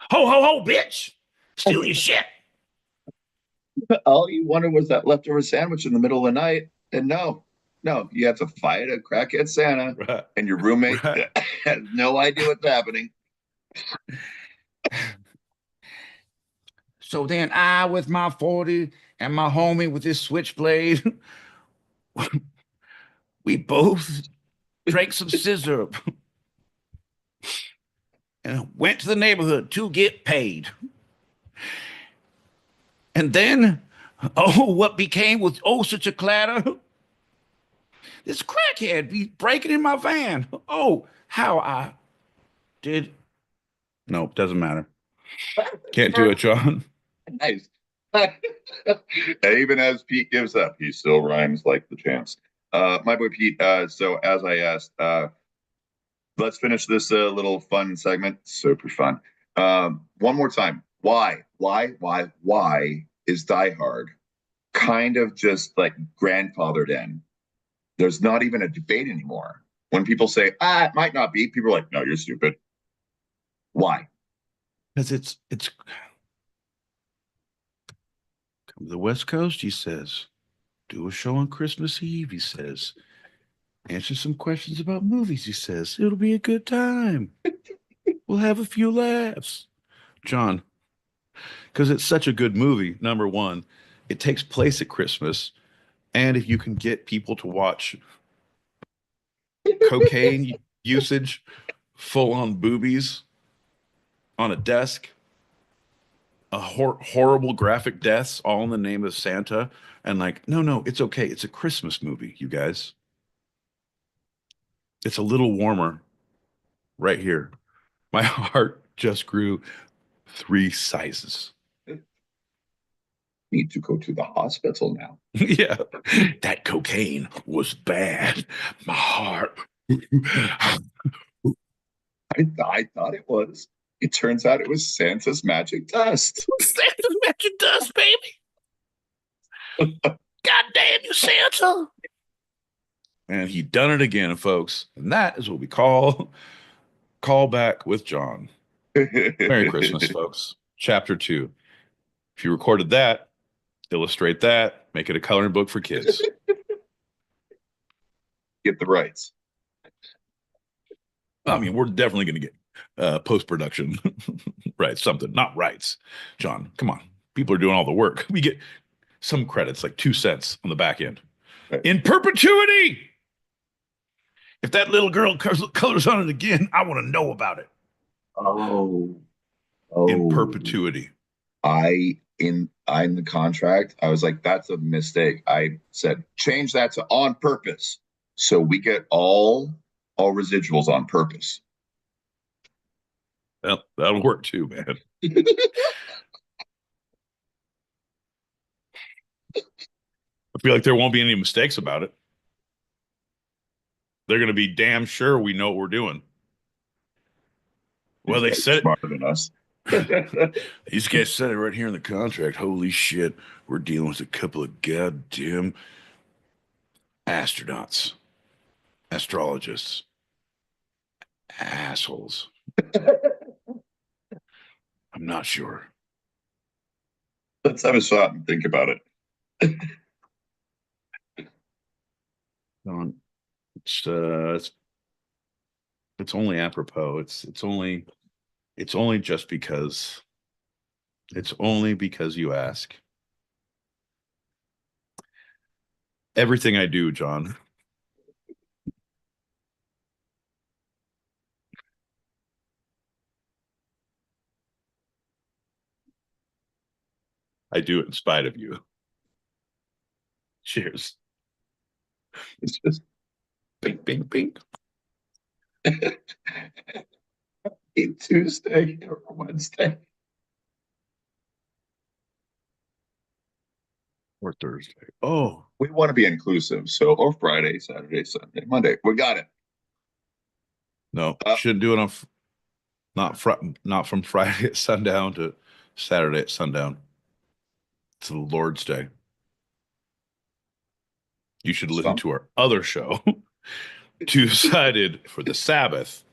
ho, ho, bitch. Steal your shit. All you wanted was that leftover sandwich in the middle of the night. And no, you have to fight a crackhead Santa, right. And your roommate has no idea what's happening. So then I, with my 40 and my homie with his switchblade, we both drank some scissor and went to the neighborhood to get paid. And then, what became with such a clatter? This crackhead be breaking in my van. Oh, how I did. No, doesn't matter. Can't do it, John. Nice. And even as Pete gives up, he still rhymes like the champs. My boy Pete, so as I asked, let's finish this little fun segment. Super fun. One more time. Why is Die Hard kind of just like grandfathered in? There's not even a debate anymore. When people say, it might not be, people are like, no, you're stupid. Why? Because it's come to the West Coast, he says. Do a show on Christmas Eve, he says. Answer some questions about movies, he says. It'll be a good time. We'll have a few laughs. John, because it's such a good movie, number one. It takes place at Christmas. And if you can get people to watch cocaine usage, full-on boobies on a desk, horrible graphic deaths, all in the name of Santa, and like, no, it's okay. It's a Christmas movie, you guys. It's a little warmer right here. My heart just grew 3 sizes. Need to go to the hospital now. Yeah, that cocaine was bad. My heart. I thought it was. It turns out it was Santa's magic dust. Santa's magic dust, baby. God damn you, Santa. And he done it again, folks. And that is what we call back with John. Merry Christmas, folks. Chapter 2. If you recorded that, illustrate that, make it a coloring book for kids. Get the rights. I mean, we're definitely going to get post-production rights, something, not rights. John, come on. People are doing all the work. We get some credits, like 2 cents on the back end. Right. In perpetuity! If that little girl colors on it again, I want to know about it. Oh. In perpetuity. In the contract, I was like, that's a mistake. I said, change that to on purpose. So we get all residuals on purpose. Well, that'll work too, man. I feel like there won't be any mistakes about it. They're going to be damn sure we know what we're doing. Well, they said smarter than us. These guys said it right here in the contract. Holy shit, we're dealing with a couple of goddamn astronauts, astrologists, assholes. I'm not sure. Let's have a shot and think about it. It's only apropos. It's only just because. It's only because you ask. Everything I do, John. I do it in spite of you. Cheers. It's just bing, bing, bing. Tuesday or Wednesday. Or Thursday. Oh. We want to be inclusive. So, or Friday, Saturday, Sunday, Monday. We got it. No, shouldn't do it on not from Friday at sundown to Saturday at sundown. It's the Lord's Day. You should listen to our other show, Two-Sided for the Sabbath.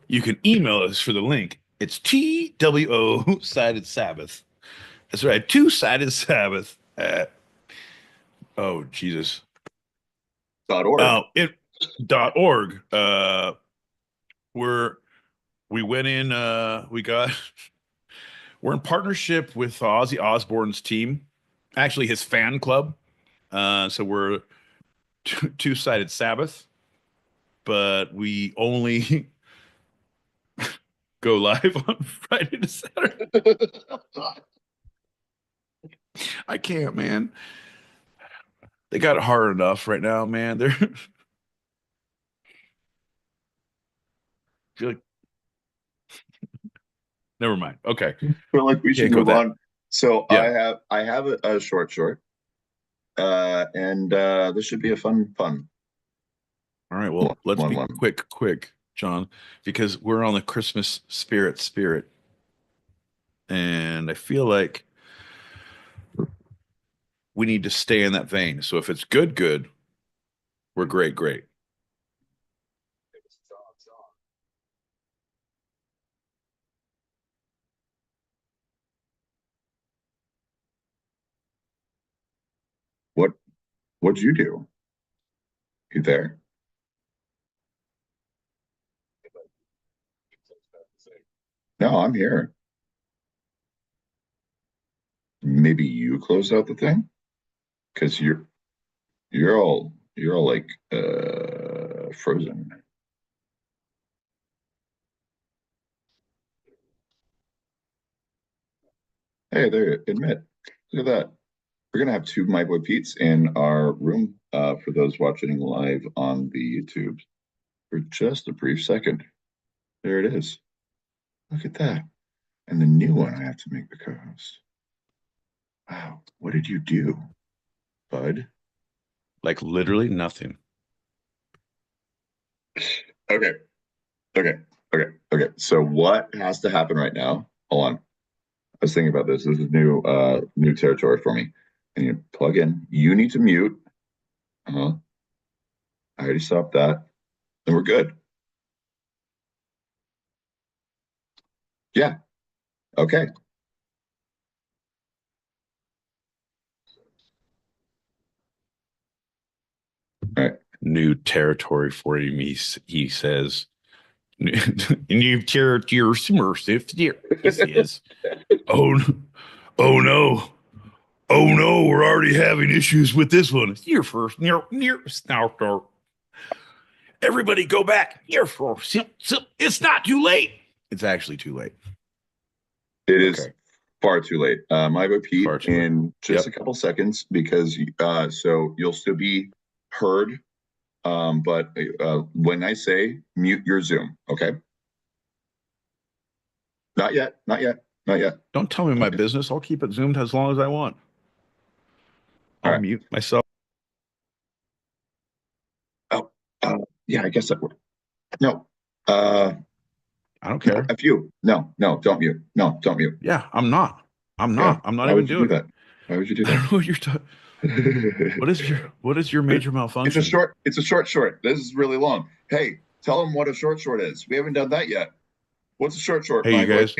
You can email us for the link. It's TWO Sided Sabbath. That's right, Two-Sided Sabbath at Jesus. .org. .org. We're in partnership with Ozzy Osbourne's team, actually his fan club. So we're Two-Sided Sabbath, but we only go live on Friday to Saturday. I can't, man. They got it hard enough right now, man. They're feel like never mind. Okay. Feel like we should move on. So yeah. I have a short. And this should be a fun. All right. Well, let's be quick, John, because we're on the Christmas spirit. And I feel like we need to stay in that vein. So if it's good, we're great. What'd you do? You there? No, I'm here. Maybe you close out the thing? Because you're all like frozen. Hey there, admit. Look at that. We're gonna have 2 My Boy Pete's in our room for those watching live on the YouTube for just a brief second. There it is. Look at that. And the new one I have to make the co-host. Wow, what did you do, bud? Like literally nothing. Okay. So what has to happen right now? Hold on. I was thinking about this. This is new territory for me. And you plug in. You need to mute. Uh-huh. I already stopped that. And we're good. Yeah. Okay. All right. New territory for him, he says. New territory, he says. Oh, oh no. Oh no, we're already having issues with this one. You're first. Everybody go back. You're first. It's not too late. It's actually too late. It is far too late. I repeat Far too late. in just Yep. a couple seconds because so you'll still be heard. But when I say mute your Zoom, okay? Not yet. Don't tell me my business. I'll keep it zoomed as long as I want. All I'll right. mute myself. Oh, yeah, I guess that would. No, I don't care. a few. No, don't mute. No, don't mute. Yeah, I'm not. I'm Yeah. not. I'm not Why even would you do doing it. that? Why would you do I don't that? know what you're talking. What is your major malfunction? It's a short. This is really long. Hey, tell them what a short is. We haven't done that yet. What's a short, Hey, you my boy? guys.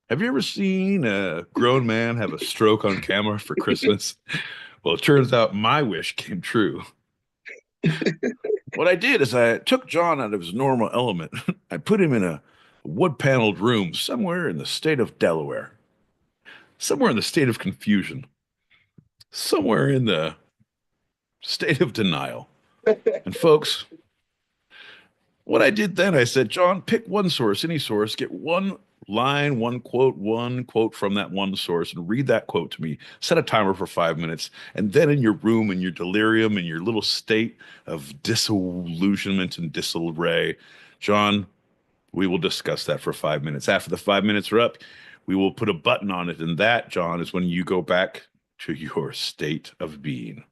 Have you ever seen a grown man have a stroke on camera for Christmas? Well, it turns out my wish came true. What I did is I took John out of his normal element. I put him in a wood-paneled room somewhere in the state of Delaware, somewhere in the state of confusion, somewhere in the state of denial. And folks, what I did then, I said, John, pick one source, any source, get one line, one quote from that one source, and read that quote to me. Set a timer for 5 minutes. And then in your room, in your delirium, in your little state of disillusionment and disarray, John, we will discuss that for 5 minutes. After the 5 minutes are up, we will put a button on it. And that, John, is when you go back to your state of being.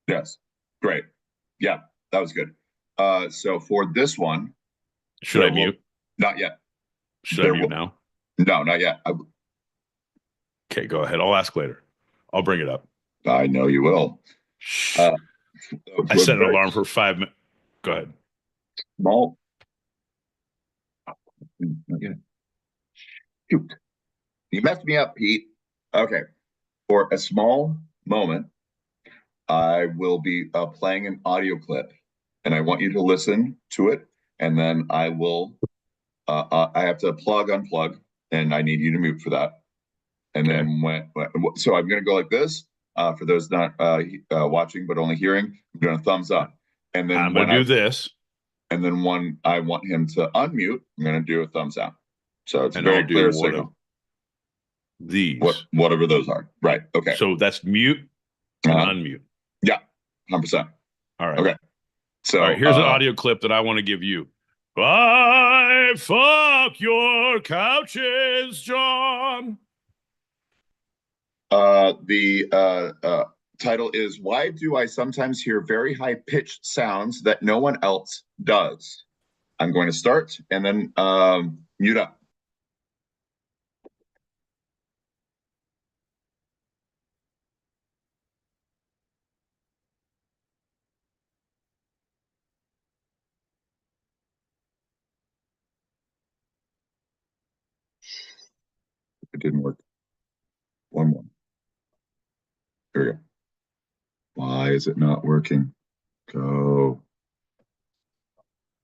Yes. Great. Yeah, that was good. So for this one, Should I mute? Not yet. Should I mute now? No, not yet. Okay, go ahead. I'll ask later. I'll bring it up. I know you will. I set an alarm for 5 minutes. Go ahead. Small. Shoot. You messed me up, Pete. Okay. For a small moment, I will be playing an audio clip, and I want you to listen to it, and then I will. I have to unplug, and I need you to mute for that. And then so I'm going to go like this. For those not watching but only hearing, I'm doing a thumbs up. And then I'm going to do this. And then when I want him to unmute, I'm going to do a thumbs out. So it's a very clear signal. These. Whatever those are. Right. Okay. So that's mute and unmute. Yeah. 100%. All right. Okay. So all right, here's an audio clip that I want to give you. Bye, fuck your couches, John. The title is Why Do I Sometimes Hear Very High-Pitched Sounds That No One Else Does? I'm going to start and then mute up. It didn't work. One more. Here we go. Why is it not working? Go.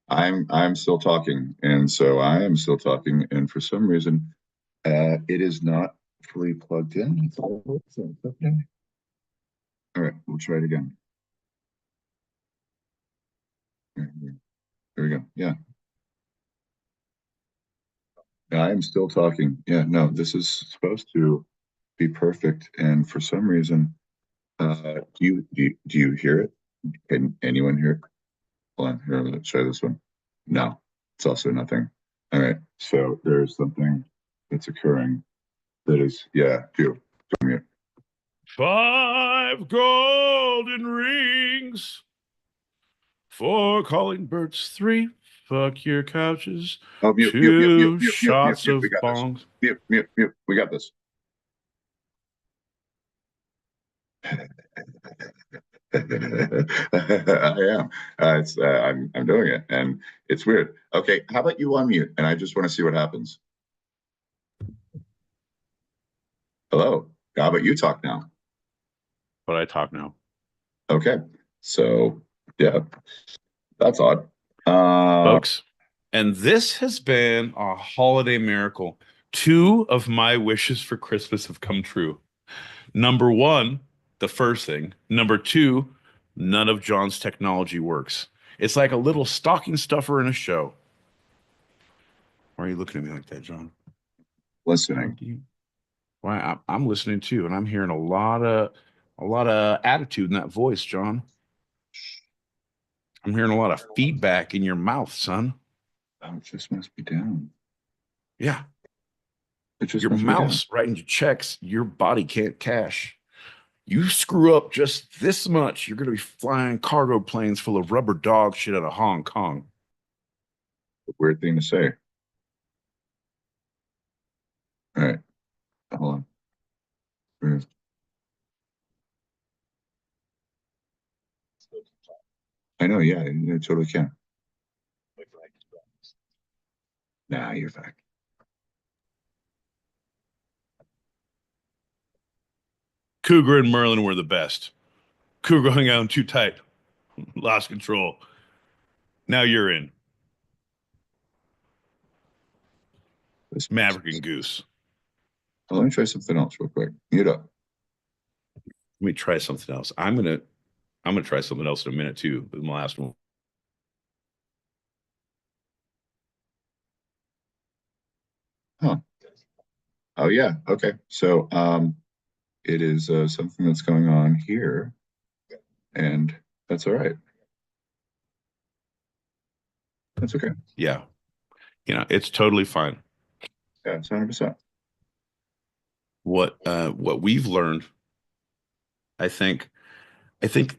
I'm still talking, and so I am still talking, and for some reason, it is not fully plugged in. Okay. All right, we'll try it again. There we go. Yeah. I am still talking. Yeah, no, this is supposed to be perfect, and for some reason, do you hear it? Can anyone hear it? Hold on, here, let's try this one. No, it's also nothing. All right. So there's something that's occurring that is, yeah, do mute. 5 golden rings, 4 calling birds, 3 fuck your couches, Oh, mute, mute, mute, mute, 2 mute, mute, mute, shots mute. We of got this. bongs. Mute, mute, mute. We got this. I am. I'm doing it, and it's weird. Okay, how about you unmute, and I just want to see what happens. Hello. How about you talk now? But I talk now. Okay. So yeah, that's odd. Folks, and this has been a holiday miracle. 2 of my wishes for Christmas have come true. Number 1, the first thing. Number 2, none of John's technology works. It's like a little stocking stuffer in a show. Why are you looking at me like that, John? Listening. Why I'm listening too, and I'm hearing a lot of attitude in that voice, John. I'm hearing a lot of feedback in your mouth, son. Oh, it just must be down. Yeah, It just your must be down. mouth's writing your checks your body can't cash. You screw up just this much, you're gonna be flying cargo planes full of rubber dog shit out of Hong Kong. Weird thing to say. All right. Hold on. I know, yeah, you totally can. Nah, you're fine. Cougar and Merlin were the best. Cougar hung out too tight, lost control. Now you're in. Maverick and Goose. Well, let me try something else real quick. Mute up. Let me try something else. I'm gonna try something else in a minute too. With my last one. Huh. Oh yeah. Okay. So it is something that's going on here, and that's all right. That's okay. Yeah, it's totally fine. Yeah, it's 100%. What we've learned, I think, I think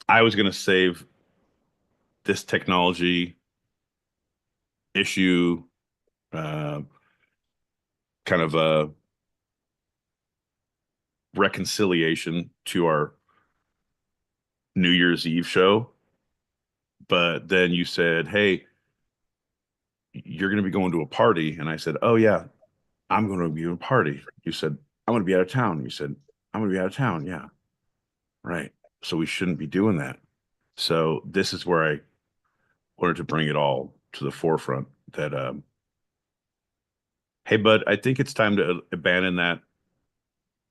I was gonna save this technology issue, uh, kind of a reconciliation to our New Year's Eve show, but then you said, "Hey, you're going to be going to a party," and I said, "Oh yeah, I'm going to be at a party." You said, "I'm going to be out of town." You said, "I'm going to be out of town." Yeah, right. So we shouldn't be doing that. So this is where I wanted to bring it all to the forefront. That hey, bud, I think it's time to abandon that.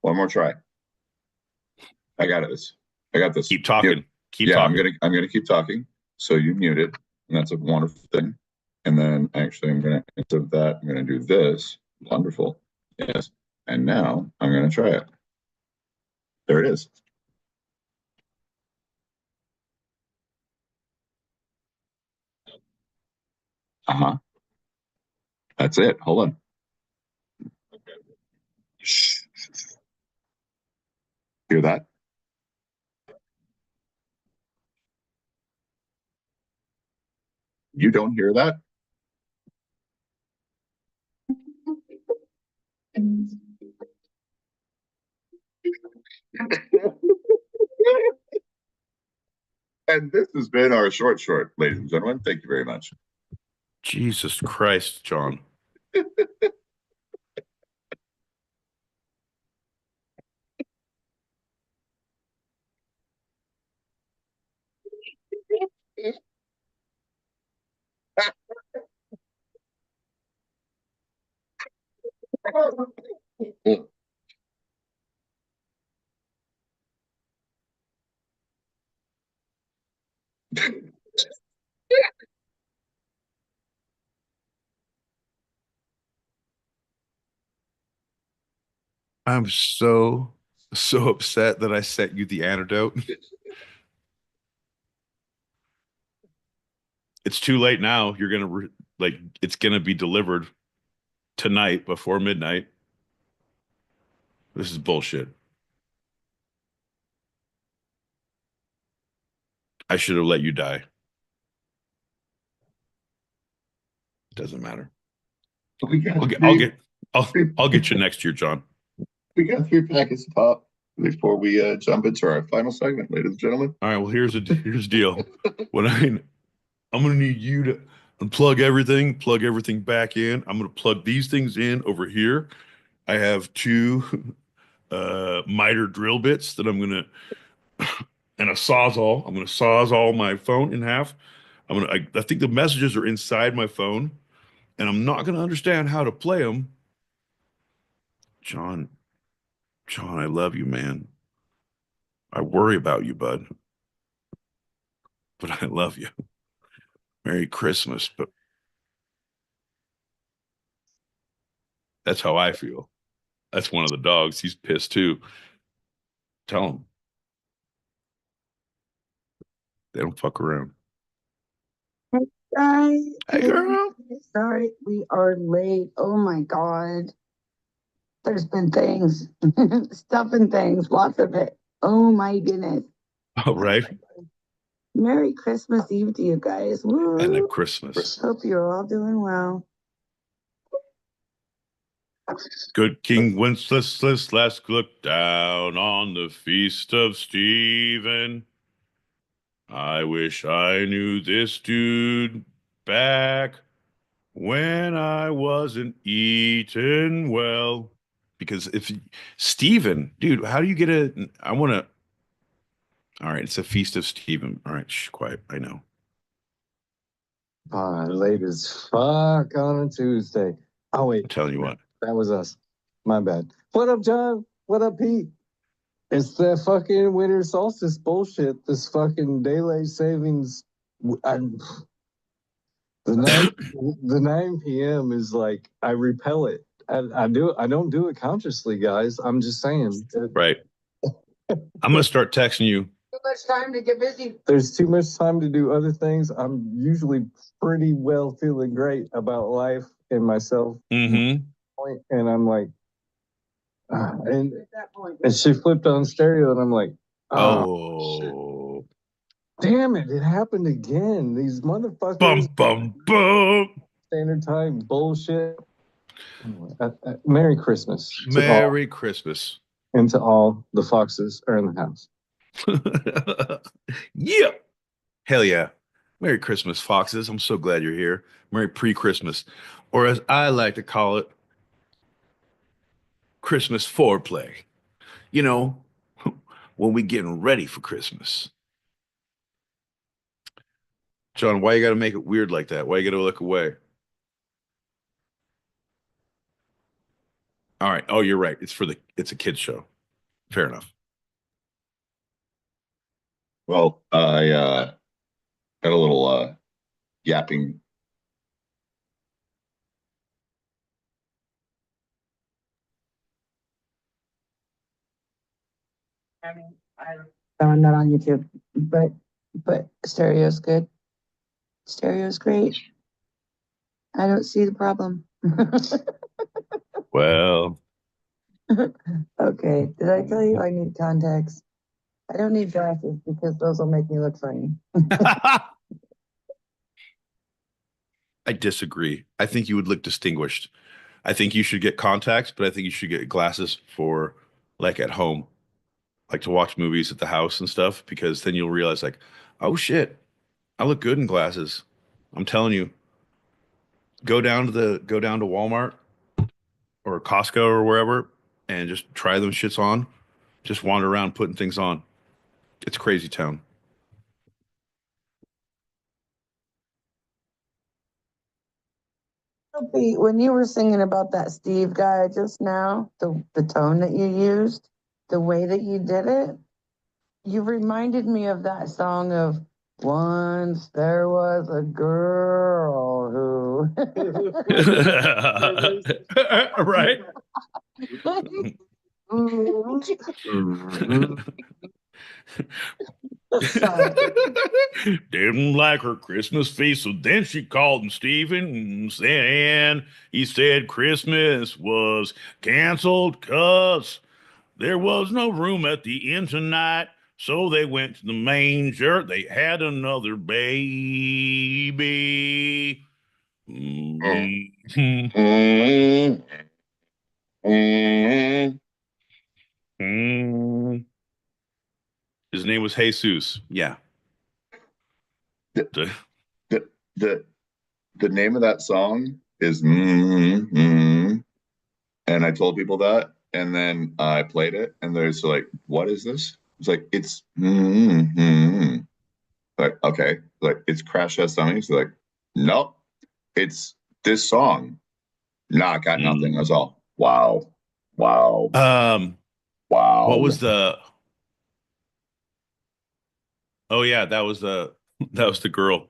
One more try. I got this. I got this. Keep talking. Keep Yeah, talking. I'm gonna keep talking. So you mute it, and that's a wonderful thing. And then actually, I'm gonna instead of that, I'm gonna do this. Wonderful. Yes. And now I'm gonna try it. There it is. Uh-huh. That's it. Hold on. Shh. Hear that? You don't hear that? And this has been our short, ladies and gentlemen. Thank you very much. Jesus Christ, John. I'm so upset that I sent you the antidote. It's too late now. You're gonna like it's gonna be delivered tonight before midnight. This is bullshit. I should have let you die. Doesn't matter. We got I'll get I'll three, get I'll get you next year, John. we got 3 packets of pop before we jump into our final segment, ladies and gentlemen. All right, well here's the deal. When I'm gonna need you to unplug everything, plug everything back in. I'm gonna plug these things in over here. I have two miter drill bits that I'm gonna and a sawzall. I'm gonna sawzall my phone in half. I think the messages are inside my phone, and I'm not gonna understand how to play them. John, John, I love you, man. I worry about you, bud, but I love you. Merry Christmas. But that's how I feel. That's one of the dogs. He's pissed too. Tell him they don't fuck around. Guys, Hey, girl. sorry, we are late. Oh my God. There's been things, stuff and things, lots of it. Oh my goodness. All right. Merry Christmas Eve to you guys. And a Woo. Christmas. Hope you're all doing well. Good King Wenceslas, let's look down on the feast of Stephen. I wish I knew this dude back when I wasn't eating well. Because if Stephen, dude, how do you get a? I want to. All right, it's a feast of Stephen. All right, shh, quiet. I know. Late as fuck on a Tuesday. Oh I'm wait, telling you what. that was us. My bad. What up, John? What up, Pete? It's that fucking winter solstice bullshit. This fucking daylight savings. The 9 p.m. is like I repel it. I don't do it consciously, guys. I'm just saying. Right. I'm gonna start texting you. Too much time to get busy. There's too much time to do other things. I'm usually pretty well feeling great about life and myself. Mm-hmm. And I'm like, and she flipped on stereo, and I'm like, Oh. damn it! It happened again. These motherfuckers. Bum bum bum. Standard time bullshit. Merry Christmas. Merry Christmas. And to all the foxes are in the house. Yeah. Hell yeah. Merry Christmas, foxes. I'm so glad you're here. Merry pre-Christmas. Or as I like to call it, Christmas foreplay. You know, when we getting ready for Christmas. John, why you gotta make it weird like that? Why you gotta look away? All right. Oh, you're right. It's a kid's show. Fair enough. Well, I got a little yapping. I mean, I'm not on YouTube, but stereo's good. Stereo's great. I don't see the problem. Well, Okay, did I tell you I need contacts? I don't need glasses because those will make me look funny. I disagree. I think you would look distinguished. I think you should get contacts, but I think you should get glasses for like at home, like to watch movies at the house and stuff, because then you'll realize like, oh shit, I look good in glasses. I'm telling you, go down to Walmart or Costco or wherever and just try those shits on. Just wander around putting things on. It's crazy town. Sophie, when you were singing about that Steve guy just now, the tone that you used, the way that you did it, you reminded me of that song of Once There Was a Girl Who. Right? Didn't like her Christmas feast, so then she called him Stephen and he said Christmas was canceled because there was no room at the inn tonight. So they went to the manger. They had another baby. Mhm. Mm. His name was Jesus. Yeah. The, the, the, the name of that song is and I told people that, and then I played it, and they're just like, "What is this?" It's like it's like okay, like it's Crash Test Dummies. Like, nope, it's this song. Nah, got nothing. That's all. Wow, wow, Um, what wow. was the Oh yeah, that was the that was the girl.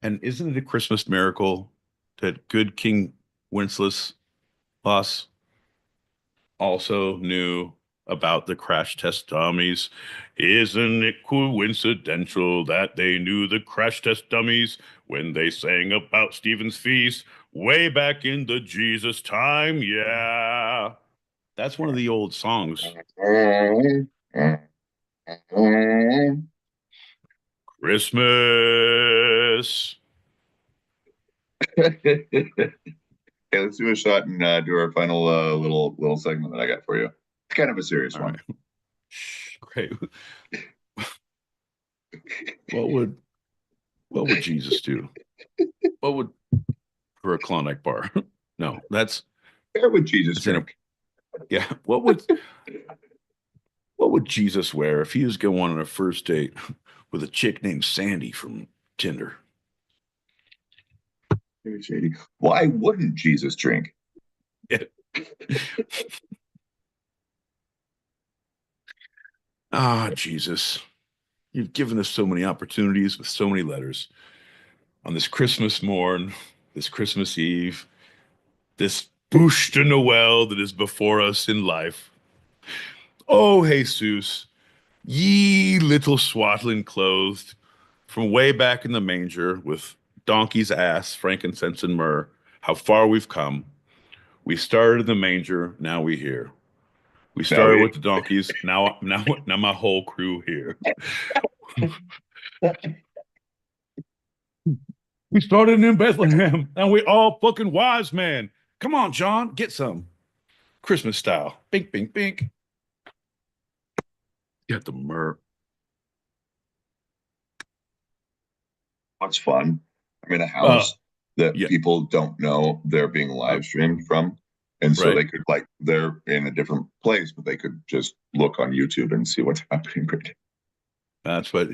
And isn't it a Christmas miracle that good King Wenceslas also knew about the crash test dummies? Isn't it coincidental that they knew the crash test dummies when they sang about Stephen's feast way back in the Jesus time? Yeah. That's one of the old songs. Christmas. Okay, let's do a shot and do our final little segment that I got for you. It's kind of a serious All one. right. Great. What would what would Jesus do? What would for a Klondike bar? No, Where would Jesus that's in a drink? yeah. What would Jesus wear if he was going on a first date with a chick named Sandy from Tinder? Very shady. Why wouldn't Jesus drink? Ah, Jesus. You've given us so many opportunities with so many letters on this Christmas morn, this Christmas Eve, this bouche de Noel that is before us in life. Oh, Jesus, ye little swaddling clothed from way back in the manger with donkey's ass, frankincense, and myrrh, how far we've come. We started in the manger, now we here. We Now started we with the donkeys, now my whole crew here. We started in Bethlehem, and we all fucking wise men. Come on, John, get some Christmas style. Bink, bink, bink. Got the myrrh. what's fun? I'm in a Uh, house that yeah, people don't know they're being uh, live streamed from. And so right. they could like they're in a different place, but they could just look on YouTube and see what's happening. That's what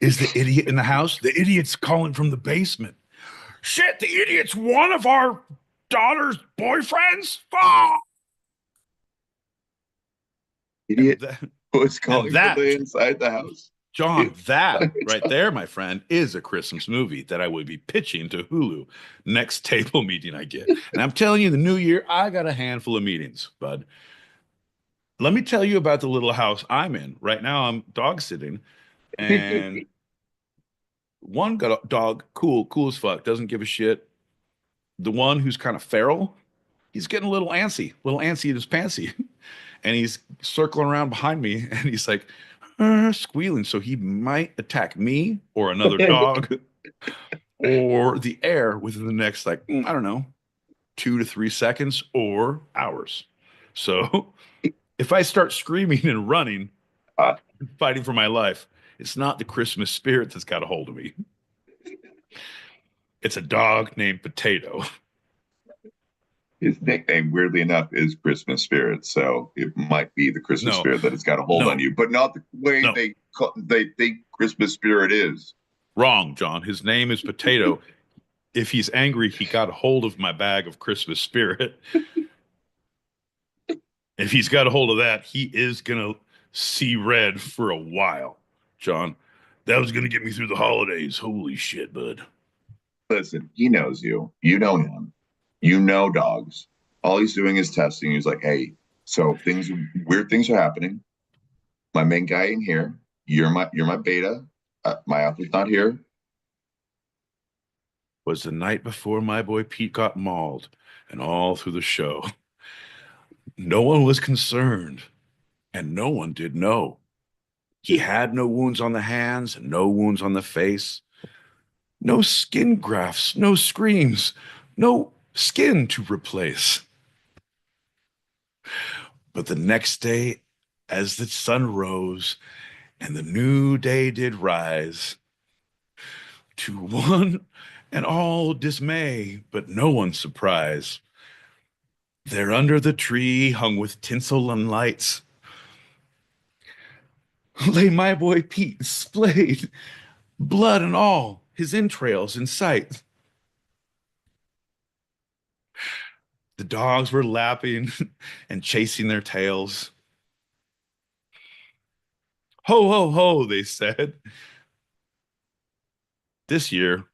is the idiot in the house? The idiot's calling from the basement. Shit, the idiot's one of our daughter's boyfriends. Oh! And Idiot that, who's and calling from that, the inside the house. John, that right there, my friend, is a Christmas movie that I would be pitching to Hulu next table meeting I get. And I'm telling you, the new year, I got a handful of meetings, bud. Let me tell you about the little house I'm in. Right now, I'm dog sitting, and one got a dog, cool as fuck, doesn't give a shit. The one who's kind of feral, he's getting a little antsy in his pantsy. And he's circling around behind me and he's like squealing. So he might attack me or another dog or the air within the next, like, I don't know, 2 to 3 seconds or hours. So if I start screaming and running, Uh, fighting for my life, it's not the Christmas spirit that's got a hold of me. It's a dog named Potato. his nickname, weirdly enough, is Christmas Spirit. So it might be the Christmas No, Spirit that has got a hold on no, you, but not the way no. they think Christmas Spirit is. Wrong, John. His name is Potato. If he's angry, he got a hold of my bag of Christmas spirit. If he's got a hold of that, he is gonna see red for a while, John. That was gonna get me through the holidays. Holy shit, bud. Listen, he knows you. You know him. You know dogs. All he's doing is testing. He's like, hey, so weird things are happening. my main guy in here. You're my beta. My alpha's not here. Was the night before my boy Pete got mauled, and all through the show, no one was concerned, and no one did know. He had no wounds on the hands and no wounds on the face. No skin grafts, no screams, no skin to replace. But the next day, as the sun rose and the new day did rise, to one and all dismay, but no one's surprise, there under the tree, hung with tinsel and lights, lay my boy Pete splayed, blood and all, his entrails in sight. The dogs were lapping and chasing their tails. Ho, ho, ho, they said. This year,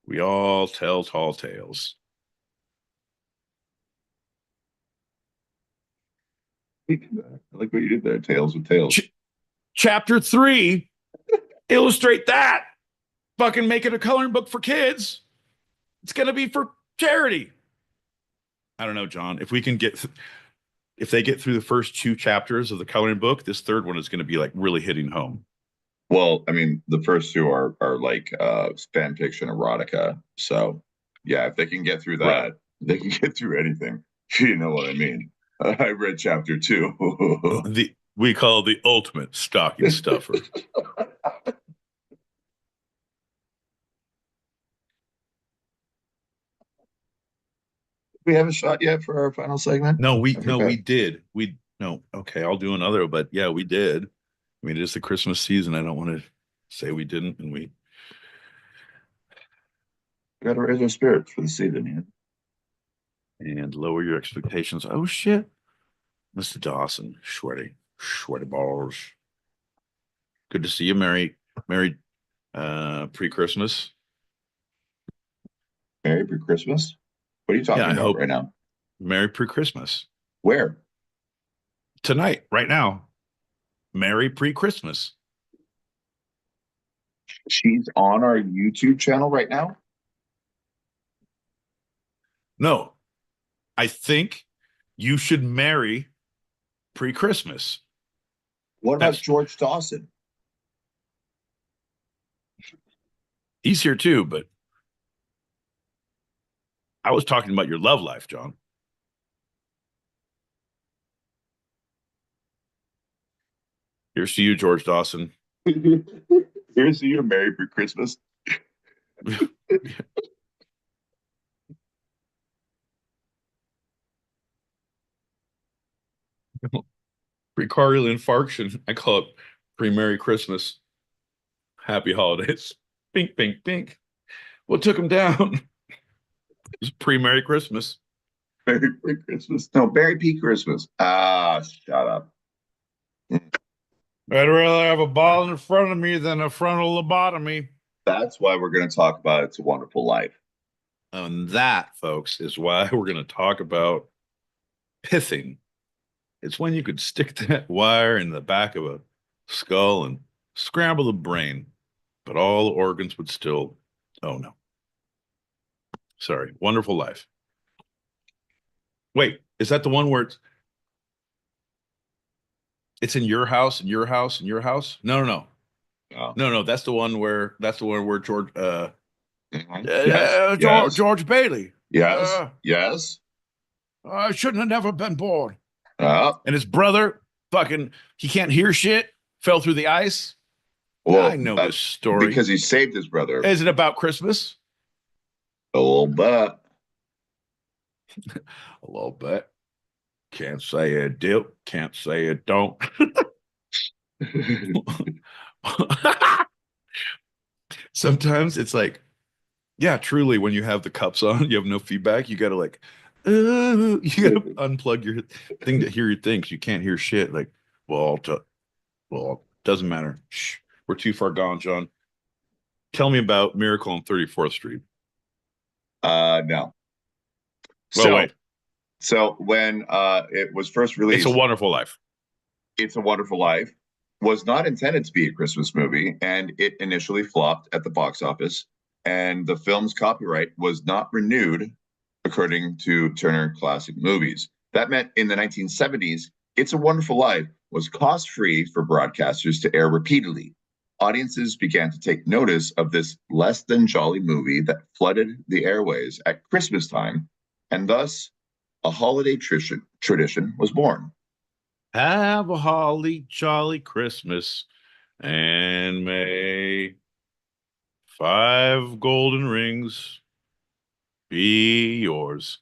we all tell tall tales. I like what you did there. Tales with Tales. Chapter 3, illustrate that. Fucking make it a coloring book for kids. It's going to be for charity. I don't know, John. If we can if they get through the first 2 chapters of the coloring book, this third one is going to be like really hitting home. Well, I mean, the first 2 are like fan fiction erotica. So yeah, if they can get through that, Right. they can get through anything. You know what I mean? I read chapter 2. We call the ultimate stocking stuffer. We haven't shot yet for our final segment. No, we forgot. did. Okay, I'll do another, but yeah, we did. I mean, it is the Christmas season. I don't want to say we didn't, and we Got to raise our spirits for the season, man. and lower your expectations. Oh shit, Mr. Dawson, sweaty balls. Good to see you, Merry pre-Christmas. Merry Christmas. What are you talking I about hope- right now? Merry pre-Christmas. Where? Tonight, right now. Merry pre-Christmas. She's on our YouTube channel right now. No, I think you should marry pre-Christmas. What about That's- George Dawson? He's here too, but I was talking about your love life, John. Here's to you, George Dawson. Here's to you, Merry Christmas. Precardial infarction. I call it pre-Merry Christmas. Happy holidays. Bink, bink, bink. What took him down? It's pre-Merry Christmas. Merry Christmas. No, Merry P. Christmas. Ah, shut up. I'd rather have a ball in front of me than a frontal lobotomy. That's why we're going to talk about It's a Wonderful Life. And that, folks, is why we're going to talk about pithing. It's when you could stick that wire in the back of a skull and scramble the brain, but all the organs would still, oh no. Sorry, Wonderful Life. Wait, is that the one where it's in your house, in your house, in your house? No. Oh. No, that's the one where George Yes. George Bailey. Yes. Yes. I shouldn't have never been born. Oh. And his brother, fucking, he can't hear shit, fell through the ice. Well, I know this story. because he saved his brother. Is it about Christmas? A little bit. A little bit. Can't say it do, can't say it don't. Sometimes it's like, yeah, truly, when you have the cups on, you have no feedback. You gotta like, you gotta unplug your thing to hear your things. You can't hear shit. Like, well, doesn't matter. Shh, we're too far gone, John. Tell me about Miracle on 34th Street. No. Well, wait. So when it was first released, It's a Wonderful Life. It's a Wonderful Life. was not intended to be a Christmas movie, and it initially flopped at the box office. And the film's copyright was not renewed, according to Turner Classic Movies. That meant in the 1970s, It's a Wonderful Life was cost-free for broadcasters to air repeatedly. Audiences began to take notice of this less than jolly movie that flooded the airways at Christmas time, and thus a holiday tradition was born. Have a holly jolly Christmas, and may 5 golden rings be yours.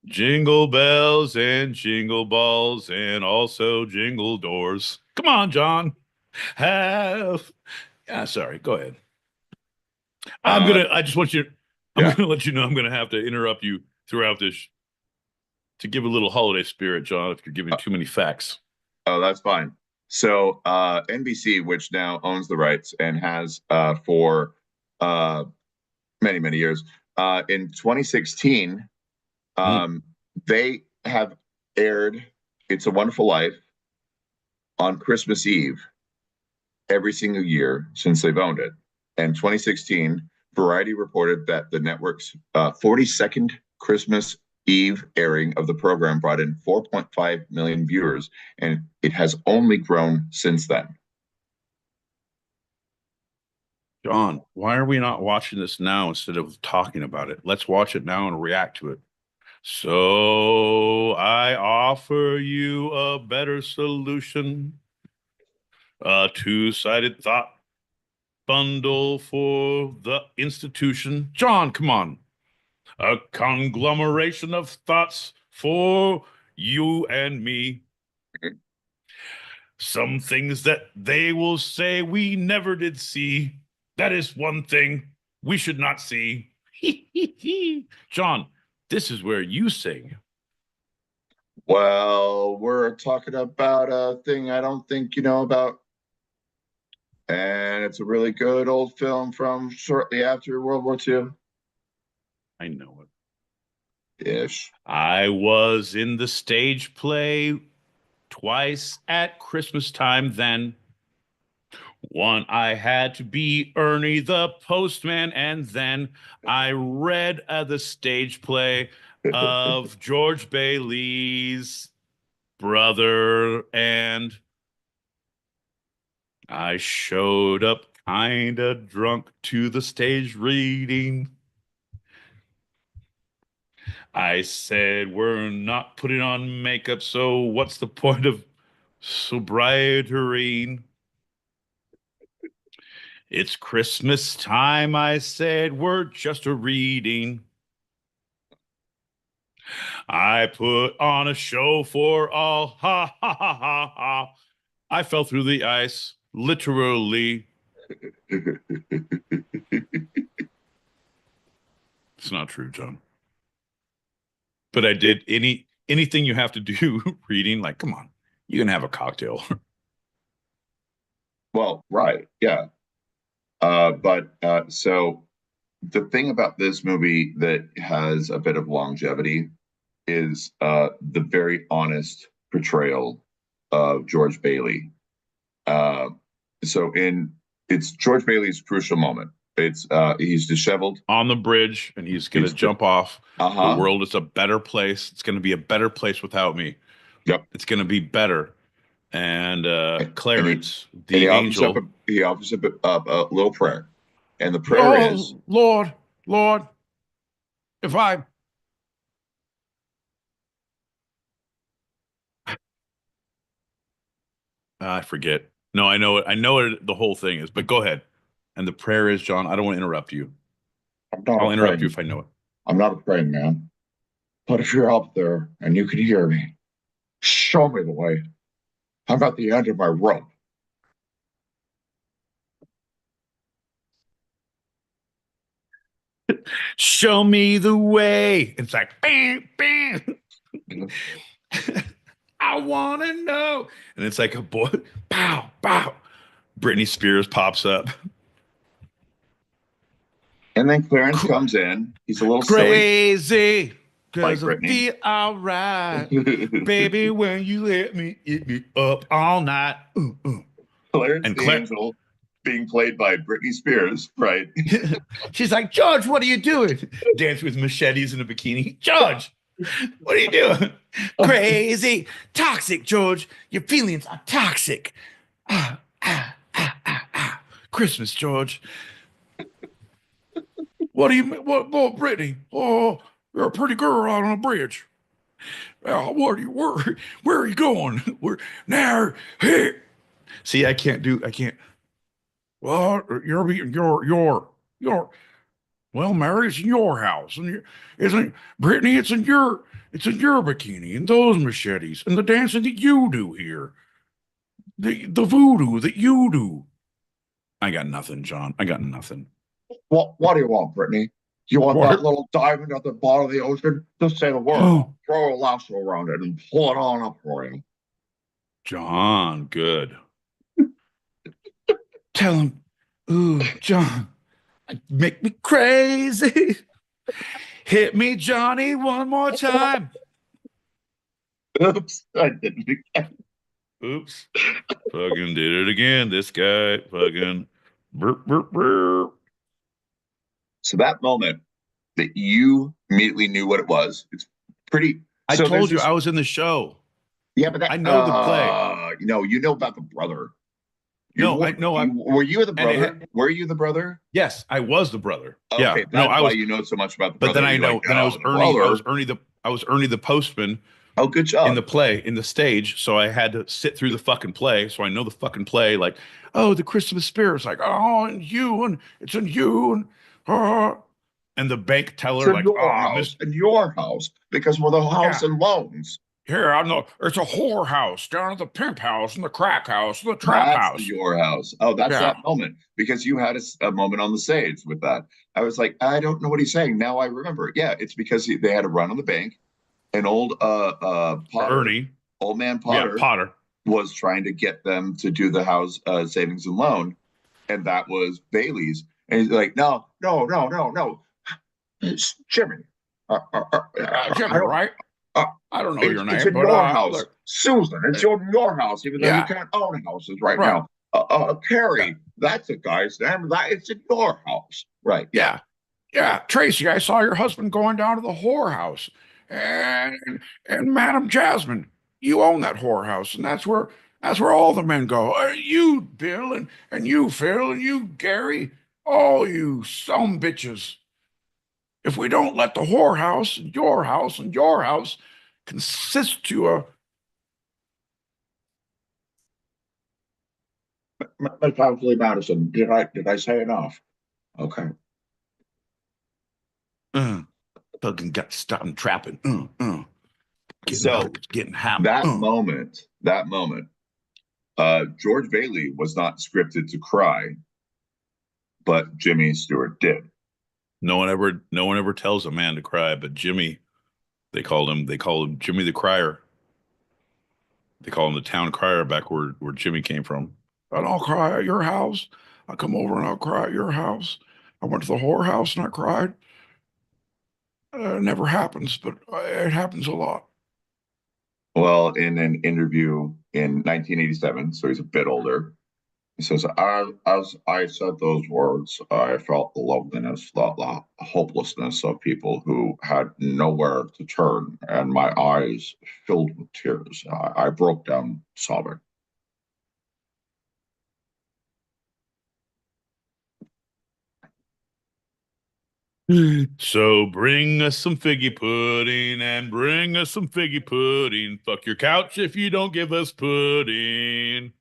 Jingle bells and jingle balls and also jingle doors. Come on, John. Sorry, go ahead. I just want you, I'm Yeah. gonna let you know I'm gonna have to interrupt you throughout this to give a little holiday spirit, John, if you're giving too many facts. Oh, that's fine. So NBC, which now owns the rights and has for many, many years, in 2016, they have aired It's a Wonderful Life on Christmas Eve every single year since they've owned it. And 2016, Variety reported that the network's 42nd Christmas Eve airing of the program brought in 4.5 million viewers, and it has only grown since then. John, why are we not watching this now instead of talking about it? Let's watch it now and react to it. So I offer you a better solution, a two-sided thought bundle for the institution. John, come on. A conglomeration of thoughts for you and me. Some things that they will say we never did see. That is one thing we should not see. John, this is where you sing. Well, we're talking about a thing I don't think you know about. And it's a really good old film from shortly after World War II. I know it. Ish. I was in the stage play twice at Christmas time then. One, I had to be Ernie the postman, and then I read the stage play of George Bailey's brother, and I showed up kinda drunk to the stage reading. I said, we're not putting on makeup, so what's the point of sobriety? It's Christmas time, I said, we're just a reading. I put on a show for all, ha, ha, ha, ha, ha. I fell through the ice, literally. It's not true, John. But I did anything you have to do reading, like, come on, you can have a cocktail. Well, right, yeah. So the thing about this movie that has a bit of longevity is the very honest portrayal of George Bailey. It's George Bailey's crucial moment. It's he's disheveled on the bridge, and he's gonna jump off. The world is a better place. It's gonna be a better place without me. Yep, it's gonna be better. And Clarence, he angel, offers up a little prayer, and the prayer is, Lord, if I forget. No, I know it. I know what the whole thing is, but go ahead. And the prayer is, John, I don't want to interrupt you. I'll interrupt you if I know it. I'm not a praying man, but if you're up there and you can hear me, show me the way. I'm at the end of my rope. Show me the way. It's like, bam, bam. I want to know. And it's like a boy, pow, pow. Britney Spears pops up. And then Clarence comes in. He's a little crazy. silly. 'Cause I Brittany. feel all right, baby, when you let me eat me up all night. Clarence And the Claire, Angel being played by Britney Spears, right? she's like, George, what are you doing? Dancing with machetes in a bikini. George, what are you doing? Crazy, toxic, George. Your feelings are toxic. Ah, ah, ah, ah, ah. Christmas, George. What do you mean? What, Brittany? Oh, you're a pretty girl out on a bridge. What are you? Where are you going? Where now? Hey, see, I can't. Well, you're. Well, Mary, it's in your house, and isn't Brittany? It's in your bikini and those machetes and the dancing that you do here, the voodoo that you do. I got nothing, John. I got nothing. What do you want, Brittany? You want that What? little diamond at the bottom of the ocean? Just say the word. Oh, Throw a lasso around it and pull it on up for you. John, good. Tell him, ooh, John, make me crazy. Hit me, Johnny, one more time. Oops, I did it again. Oops. Fucking did it again. This guy fucking burp, burp, burp. So that moment that you immediately knew what it was, it's pretty. I So there's told you this. I was in the show. Yeah, but that I know the play. you know about the brother. No, I know. Were you the And it brother? Were you the brother? yes, I was the brother. Okay, Yeah. No, that's I why was, you know so much about the but brother. then I You're know, like, then I oh, was the Ernie, brother. I was Ernie the postman Oh, good in job. the play, in the stage. So I had to sit through the fucking play. So I know the fucking play, like, oh, the Christmas spirit's like, oh, and you, and it's in you, and the bank It's teller, in like, your house, in your house, because we're the house yeah, and loans. here, it's a whorehouse down at the pimp house and the crack house and the trap That's house. your house. Oh, that's Yeah. that moment because you had a moment on the stage with that. I was like, I don't know what he's saying. Now I remember. Yeah, it's because they had a run on the bank. An old Potter, Ernie. old man Yeah, Potter, Potter. was trying to get them to do the house savings and loan, and that was Bailey's. And he's like, no, no, no, no, no, it's Jimmy. Jimmy, I don't. right? Uh, I don't know your it's name, in but your house, look, Susan. It's your house, even though you yeah, can't own houses right right. now. Carrie, that's a guy's name. That it's in your house, right? Yeah. Yeah. Tracy, I saw your husband going down to the whorehouse. And Madam Jasmine, you own that whorehouse, and that's where all the men go. You, Bill, and you, Phil, and you, Gary, all you some bitches. If we don't let the whorehouse and your house consist to a Miss Housley Madison, did I say enough? Okay. uh, fucking got to stop and trapping. So Getting hammered. that moment, George Bailey was not scripted to cry, but Jimmy Stewart did. No one ever tells a man to cry, but Jimmy, they called him Jimmy the Crier. They call him the town crier back where Jimmy came from. I don't cry at your house. I come over and I'll cry at your house. I went to the whorehouse and I cried. It never happens, but it happens a lot. Well, in an interview in 1987, so he's a bit older, he says, as I said those words, I felt the loneliness, the hopelessness of people who had nowhere to turn, and my eyes filled with tears. I broke down sobbing. So bring us some figgy pudding and bring us some figgy pudding. Fuck your couch if you don't give us pudding.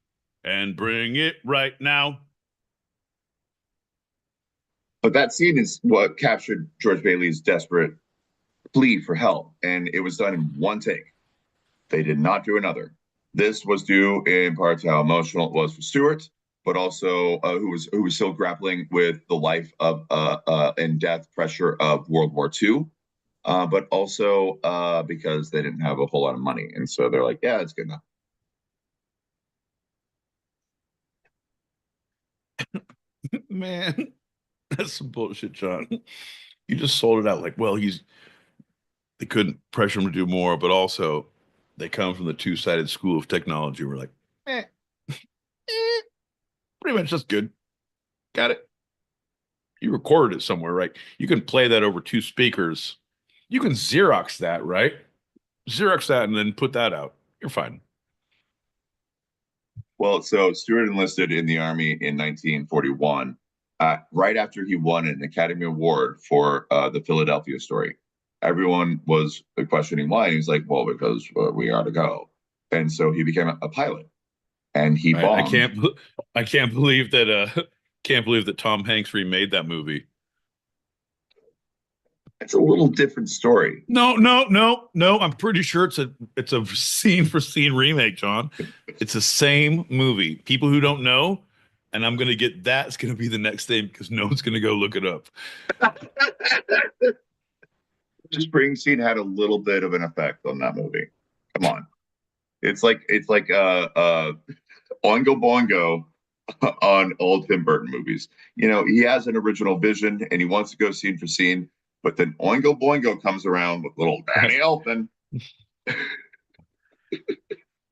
And bring it right now. But that scene is what captured George Bailey's desperate plea for help, and it was done in one take. They did not do another. This was due in part to how emotional it was for Stewart, but also who was still grappling with the life of and death pressure of World War II, but also because they didn't have a whole lot of money, and so they're like, yeah, it's good enough. Man, that's some bullshit, John. You just sold it out like, well, they couldn't pressure him to do more, but also they come from the two-sided school of technology. We're like, pretty much that's good. Got it. You recorded it somewhere, right? You can play that over two speakers. You can Xerox that, right? Xerox that and then put that out. You're fine. Well, so Stewart enlisted in the Army in 1941, right after he won an Academy Award for the Philadelphia story. Everyone was questioning why. And he's like, well, because we ought to go. And so he became a pilot, and he I bombed. can't believe that can't believe that Tom Hanks remade that movie. It's a little different story. No. I'm pretty sure it's a scene for scene remake, John. It's the same movie. People who don't know, and I'm gonna get that's gonna be the next thing because no one's gonna go look it up. Springsteen had a little bit of an effect on that movie. Come on. It's like Oingo Boingo on old Tim Burton movies. You know, he has an original vision and he wants to go scene for scene, but then Oingo Boingo comes around with little Danny Elfman.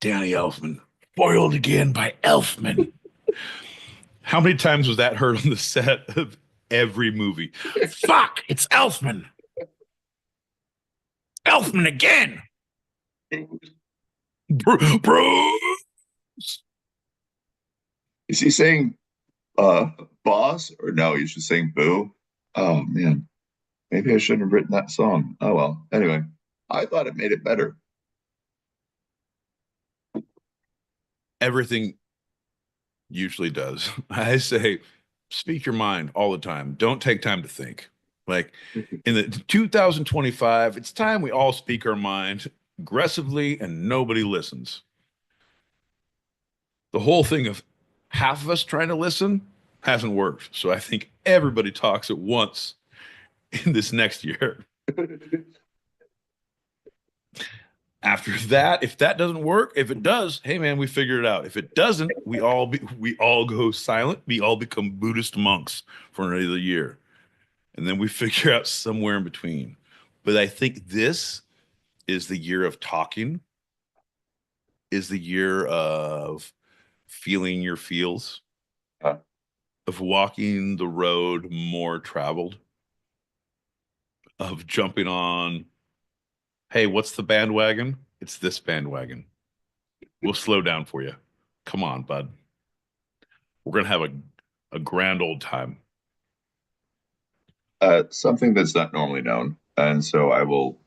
Danny Elfman, foiled again by Elfman. How many times was that heard on the set of every movie? Fuck, it's Elfman. Elfman again. Bruce. Is he saying boss, or no, he's just saying boo? Oh man, maybe I shouldn't have written that song. Oh well. Anyway, I thought it made it better. Everything usually does. I say, speak your mind all the time. Don't take time to think. Like in the 2025, it's time we all speak our mind aggressively and nobody listens. The whole thing of half of us trying to listen hasn't worked. So I think everybody talks at once in this next year. After that, if that doesn't work, if it does, hey man, we figured it out. If it doesn't, we all go silent. We all become Buddhist monks for another year. And then we figure out somewhere in between. But I think this is the year of talking, is the year of feeling your feels, of walking the road more traveled, of jumping on, hey, what's the bandwagon? It's this bandwagon. We'll slow down for you. Come on, bud. We're going to have a grand old time. Something that's not normally known, and so I will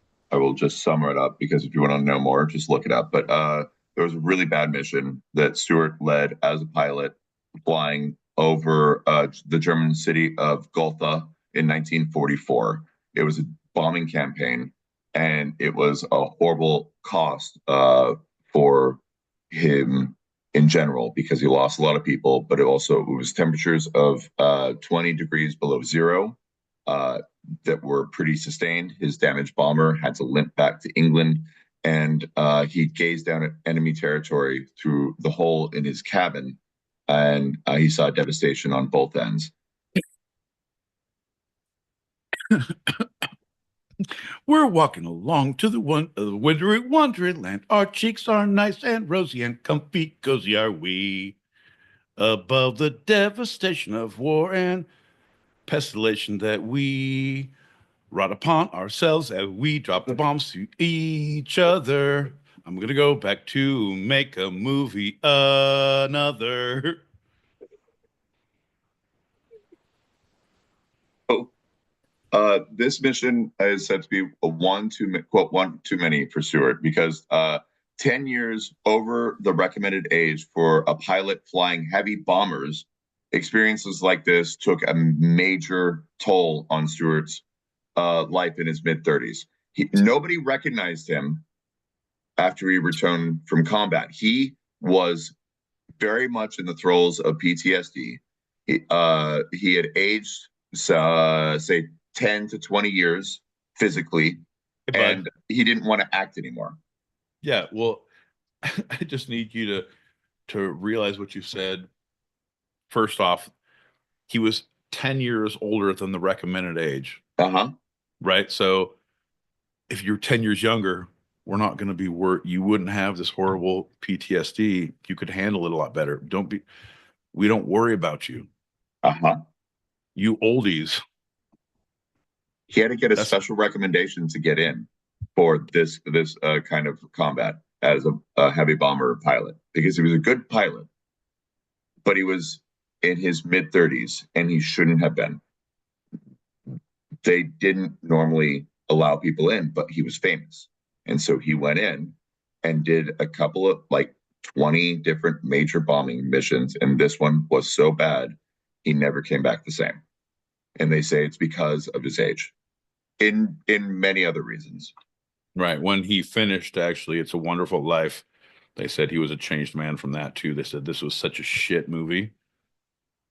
just sum it up, because if you want to know more, just look it up. But there was a really bad mission that Stewart led as a pilot, flying over the German city of Gotha in 1944. It was a bombing campaign, and it was a horrible cost for him in general, because he lost a lot of people. But it was temperatures of 20 degrees below zero. That were pretty sustained. His damaged bomber had to limp back to England, and he gazed down at enemy territory through the hole in his cabin, and he saw devastation on both ends. We're walking along to the wintry wonderland. Our cheeks are nice and rosy and comfy, cozy are we. Above the devastation of war and pestilation that we wrought upon ourselves as we drop the bombs to each other. I'm gonna go back to make a movie another. This mission is said to be one too many for Stewart, because 10 years over the recommended age for a pilot flying heavy bombers, experiences like this took a major toll on Stewart's life in his mid-30s. Nobody recognized him after he returned from combat. He was very much in the throes of PTSD. He had aged, say, 10 to 20 years physically, and he didn't want to act anymore. Yeah, well, I just need you to realize what you said. First off, he was 10 years older than the recommended age. Uh-huh. Right? So if you're 10 years younger, we're not going to be you wouldn't have this horrible PTSD. You could handle it a lot better. We don't worry about you. Uh-huh. You oldies. He had to get a That's- special recommendation to get in for this kind of combat as a heavy bomber pilot, because he was a good pilot, but he was in his mid-30s and he shouldn't have been. They didn't normally allow people in, but he was famous. And so he went in and did a couple of 20 different major bombing missions. And this one was so bad, he never came back the same. And they say it's because of his age, in many other reasons. Right. When he finished, actually, It's a Wonderful Life, they said he was a changed man from that too. They said this was such a shit movie.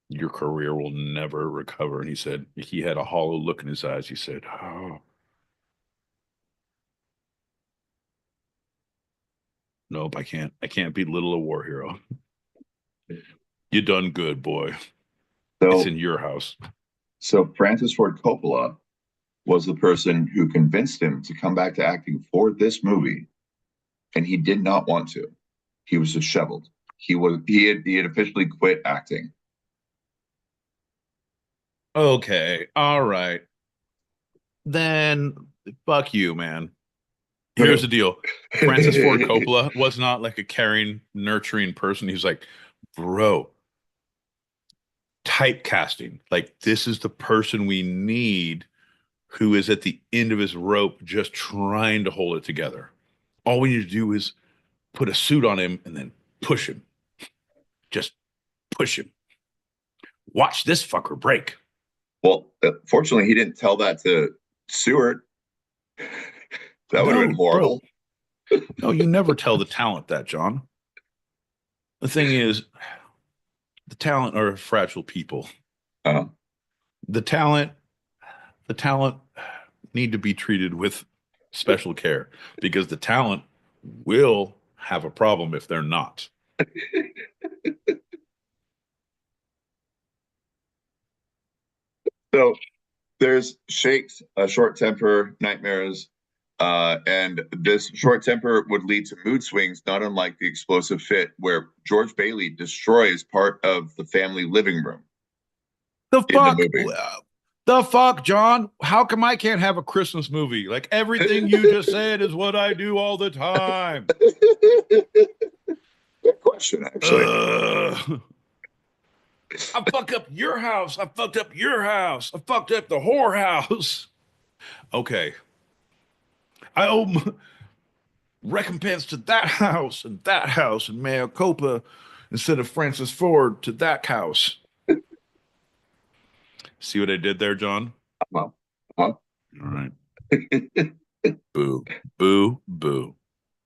Your career will never recover. And he said he had a hollow look in his eyes. He said, oh, nope, I can't belittle a war hero. You done good, boy. It's in your house. So Francis Ford Coppola was the person who convinced him to come back to acting for this movie, and he did not want to. He was disheveled. He had officially quit acting. Okay, all right. Then fuck you, man. Here's the deal. Francis Ford Coppola was not like a caring, nurturing person. He was like, bro, typecasting. Like, this is the person we need who is at the end of his rope just trying to hold it together. All we need to do is put a suit on him and then push him. Just push him. Watch this fucker break. Well, fortunately, he didn't tell that to Stewart. That would have been horrible. Bro. No, you never tell the talent that, John. The thing is, the talent are fragile people. Uh-huh. The talent need to be treated with special care, because the talent will have a problem if they're not. So there's shakes, short temper, nightmares, and this short temper would lead to mood swings, not unlike the explosive fit where George Bailey destroys part of the family living room. The fuck, John? How come I can't have a Christmas movie? Like, everything you just said is what I do all the time. Good question, actually. I fucked up your house. I fucked up your house. I fucked up the whorehouse. Okay. I owe recompense to that house and mea culpa instead of Francis Ford to that house. See what I did there, John? Well, all right. Boo, boo, boo.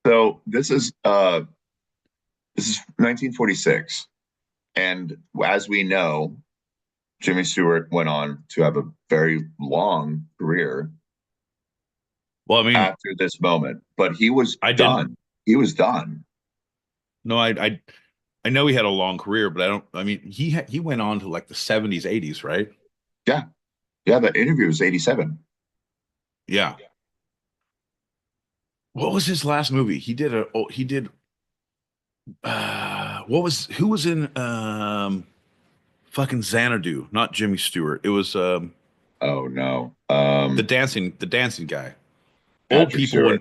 So this is 1946, and as we know, Jimmy Stewart went on to have a very long career. Well, I mean, after this moment, but he was done. He was done. No, I know he had a long career, but I mean, he went on to like the 70s, 80s, right? Yeah. That interview was 87. Yeah. What was his last movie? Who was in fucking Xanadu, not Jimmy Stewart. It was oh no. The dancing guy. Old people and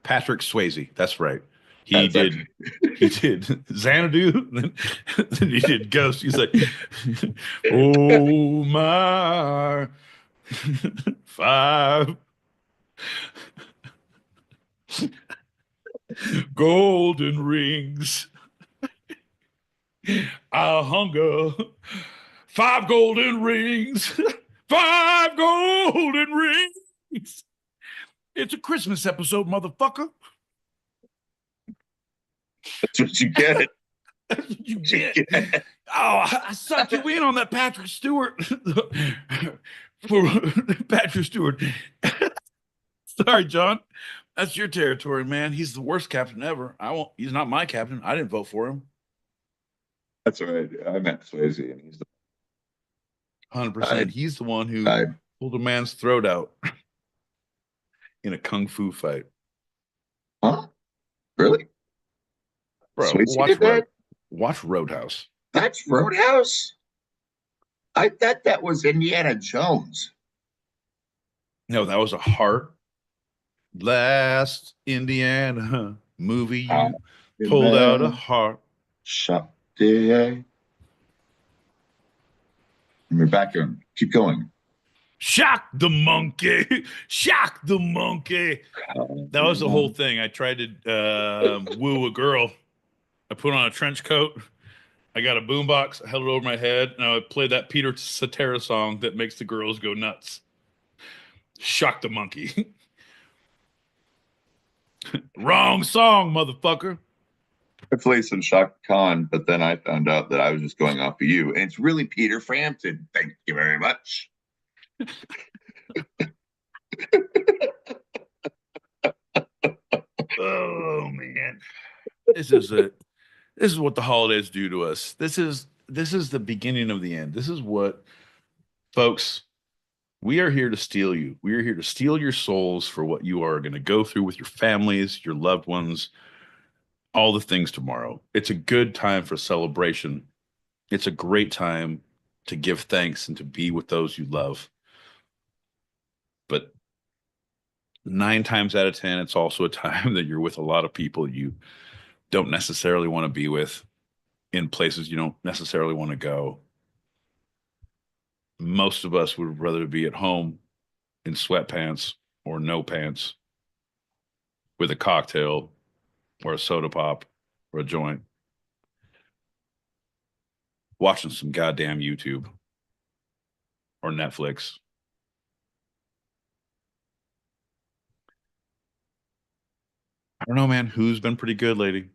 Patrick Swayze. That's right. He did Xanadu, then he did Ghost. He's like, oh my 5 golden rings. I hunger 5 golden rings. 5 golden rings. It's a Christmas episode, motherfucker. That's what you get. That's what you get. Oh, I sucked you in on that Patrick Stewart. For Patrick Stewart. Sorry, John. That's your territory, man. He's the worst captain ever. He's not my captain. I didn't vote for him. That's right. I meant Swayze, and he's the 100%. He's the one who pulled a man's throat out in a kung fu fight. Huh? Really? Bro, Swayze did that? Watch Roadhouse. That's Roadhouse? I thought that was Indiana Jones. No, that was a heart. Last Indiana movie, you pulled out a heart. Shut the. We're back here. Keep going. Shock the monkey. Shock the monkey. That was the whole thing. I tried to woo a girl. I put on a trench coat. I got a boombox. I held it over my head, and I played that Peter Cetera song that makes the girls go nuts. Shock the monkey. Wrong song, motherfucker. I played some Shaka Khan, but then I found out that I was just going off of you. And it's really Peter Frampton. Thank you very much. Oh man. This is what the holidays do to us. This is the beginning of the end. This is what, folks, we are here to steal you. We are here to steal your souls for what you are going to go through with your families, your loved ones, all the things tomorrow. It's a good time for celebration. It's a great time to give thanks and to be with those you love. But 9 times out of 10, it's also a time that you're with a lot of people you don't necessarily want to be with, in places you don't necessarily want to go. Most of us would rather be at home in sweatpants or no pants with a cocktail or a soda pop or a joint, watching some goddamn YouTube or Netflix. I don't know, man. Who's been pretty good lately?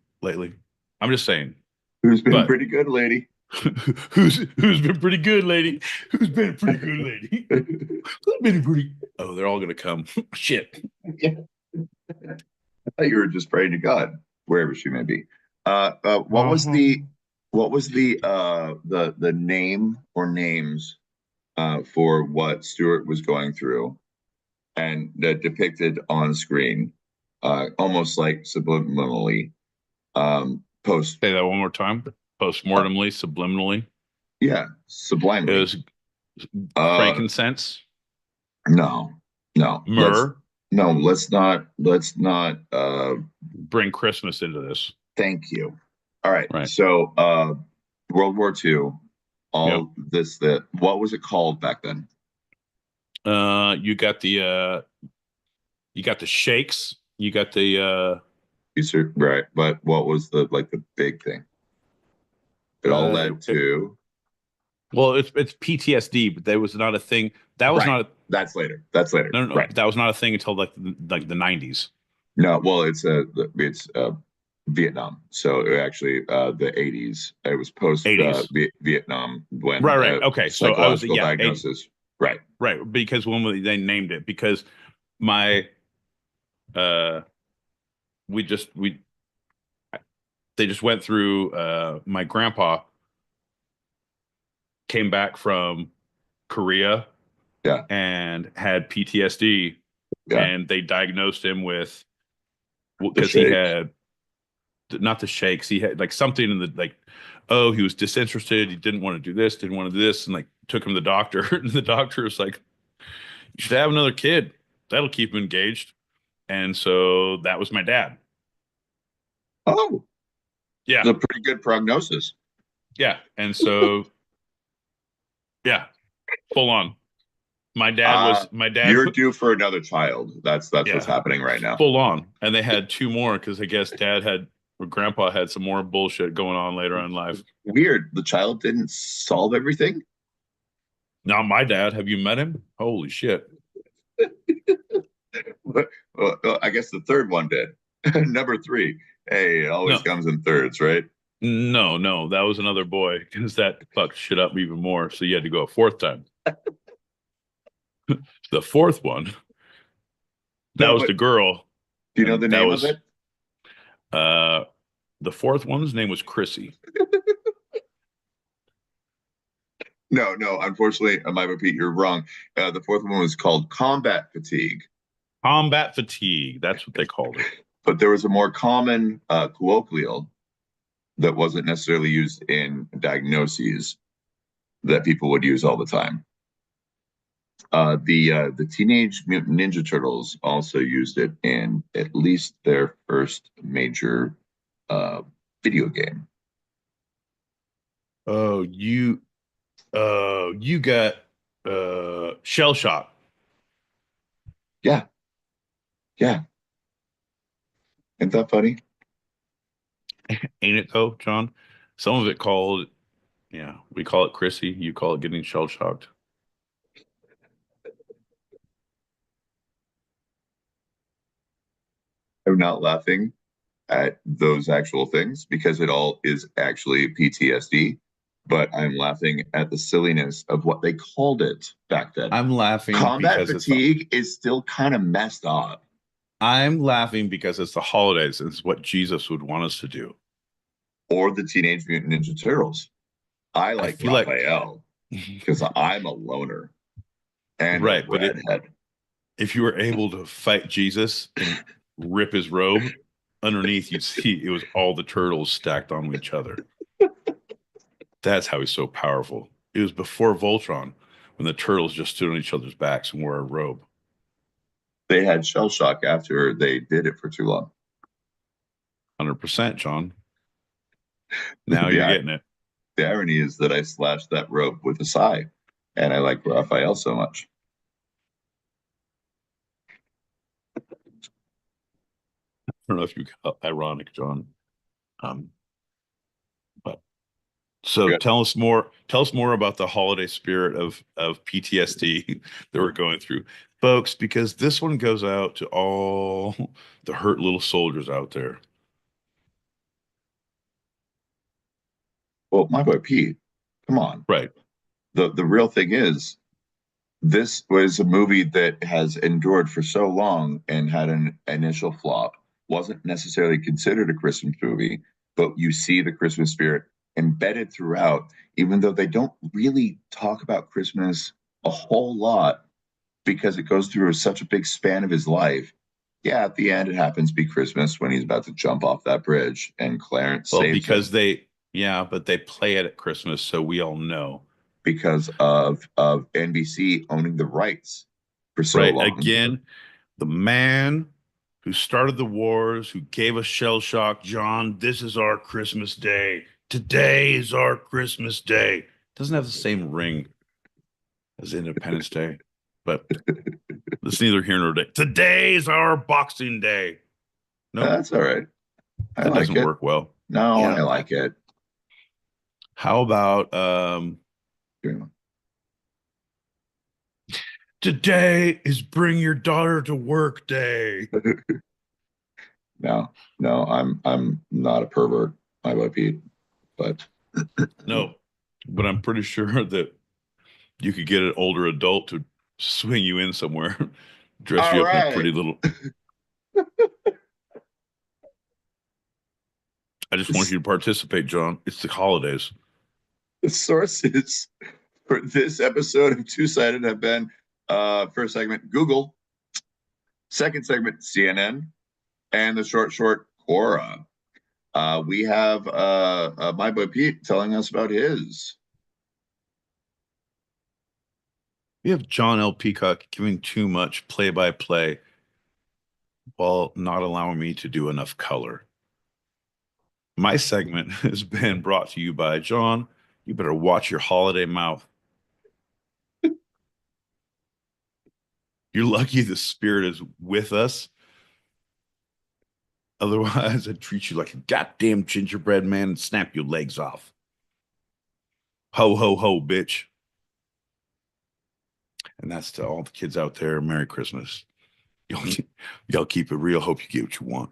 I'm just saying. Who's been pretty good, lady? Who's been pretty good, lady? Who's been pretty good, lady? Who's been pretty? Oh, they're all gonna come. Shit. I thought you were just praying to God, wherever she may be. What was the name or names for what Stuart was going through, and that depicted on screen, almost like subliminally, post. Say that one more time. Postmortemly, subliminally. Yeah, sublimely. It was frankincense. No. Myrrh. Let's not Bring Christmas into this. Thank you. All right. Right. So World War II, Yep. What was it called back then? You got the shakes. You got the Right. But what was the big thing? It all led to. Well, it's PTSD, but that was not a thing. That was Right. not. That's later. No. Right. That was not a thing until like the 90s. No. Well, it's Vietnam. So actually, the 80s. It was post 80s. Vietnam when. Right. Okay. So I was diagnosis. 80s. Right. Right. Because when they named it, because my they just went through. My grandpa came back from Korea, and had PTSD, and they diagnosed him with, because he had not the shakes, he had like something in the he was disinterested, he didn't want to do this, and like took him to the doctor, and the doctor was like, you should have another kid, that'll keep him engaged. And so that was my dad. Oh, yeah, it's a pretty good prognosis. Yeah. And so yeah, full on. My dad. You're due for another child. That's what's happening right now. Full on. And they had 2 more because I guess grandpa had some more bullshit going on later on in life. Weird. The child didn't solve everything. Not my dad. Have you met him? Holy shit. Well, I guess the third one did. Number 3. Hey, it always comes in thirds, right? No, that was another boy, because that fucked shit up even more. So you had to go a 4th time. The 4th one, that was the girl. Do you know the name of it? The 4th one's name was Chrissy. No. Unfortunately, I might repeat. You're wrong. The 4th one was called Combat Fatigue. Combat fatigue. That's what they called it. But there was a more common colloquial that wasn't necessarily used in diagnoses that people would use all the time. The Teenage Mutant Ninja Turtles also used it in at least their first major video game. Oh, you got shell shock. Yeah, yeah. Isn't that funny? Ain't it though, John? Some of it called, yeah, we call it Chrissy. You call it getting shell shocked. I'm not laughing at those actual things because it all is actually PTSD, but I'm laughing at the silliness of what they called it back then. I'm laughing Combat because fatigue is still kind of messed up. I'm laughing because it's the holidays. It's what Jesus would want us to do. Or the Teenage Mutant Ninja Turtles. I like feel like- Raphael because I'm a loner and Right, a but redhead. if you were able to fight Jesus and rip his robe, underneath you'd see it was all the turtles stacked on each other. That's how he's so powerful. It was before Voltron when the turtles just stood on each other's backs and wore a robe. They had shell shock after they did it for too long. 100%, John. Now you're getting it. The irony is that I slashed that robe with a sigh, and I like Raphael so much. I don't know if you got ironic, John. But so Yeah. tell us more about the holiday spirit of PTSD that we're going through, folks, because this one goes out to all the hurt little soldiers out there. Well, my boy Pete, come on. Right. The real thing is, this was a movie that has endured for so long and had an initial flop. Wasn't necessarily considered a Christmas movie, but you see the Christmas spirit embedded throughout, even though they don't really talk about Christmas a whole lot because it goes through such a big span of his life. Yeah, at the end, it happens to be Christmas when he's about to jump off that bridge and Clarence saves because him. but they play it at Christmas, so we all know. Because of NBC owning the rights for so Right. long. Again, the man who started the wars, who gave us shell shock, John, this is our Christmas day. Today is our Christmas day. Doesn't have the same ring as Independence Day, but it's neither here nor there. Today is our Boxing Day. No, That's all right. I that like doesn't it. work well. No, Yeah. I like it. How about today is bring your daughter to work day? No, I'm not a pervert, my boy Pete, but No, but I'm pretty sure that you could get an older adult to swing you in somewhere, dress you up in a pretty little. I just want you to participate, John. It's the holidays. the sources for this episode of Two Sided have been first segment Google, second segment CNN, and the short Quora. We have my boy Pete telling us about his. We have John L. Peacock giving too much play-by-play while not allowing me to do enough color. My segment has been brought to you by John. You better watch your holiday mouth. You're lucky the spirit is with us. Otherwise, I'd treat you like a goddamn gingerbread man and snap your legs off. Ho, ho, ho, bitch. And that's to all the kids out there. Merry Christmas. Y'all keep it real. Hope you get what you want.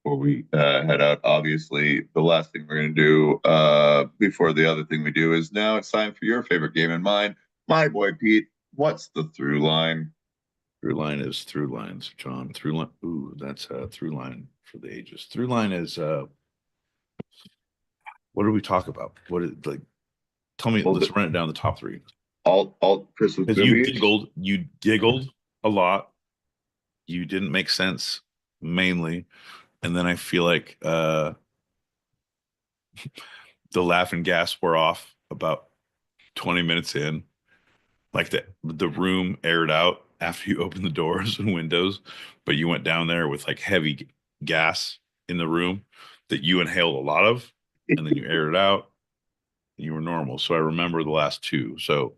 Before we head out, obviously, the last thing we're going to do before the other thing we do is now it's time for your favorite game and mine. My boy Pete, what's the through line? Through line is through lines, John. Through line. Ooh, that's a through line for the ages. Through line is what do we talk about? What is like? Tell me. Well, Let's run it down the top three. Alt Christmas Because movies. you giggled. a lot. You didn't make sense mainly. And then I feel like the laugh and gas wore off about 20 minutes in. Like the room aired out after you opened the doors and windows, but you went down there with like heavy gas in the room that you inhaled a lot of, and then you aired it out. And you were normal. So I remember the last two. So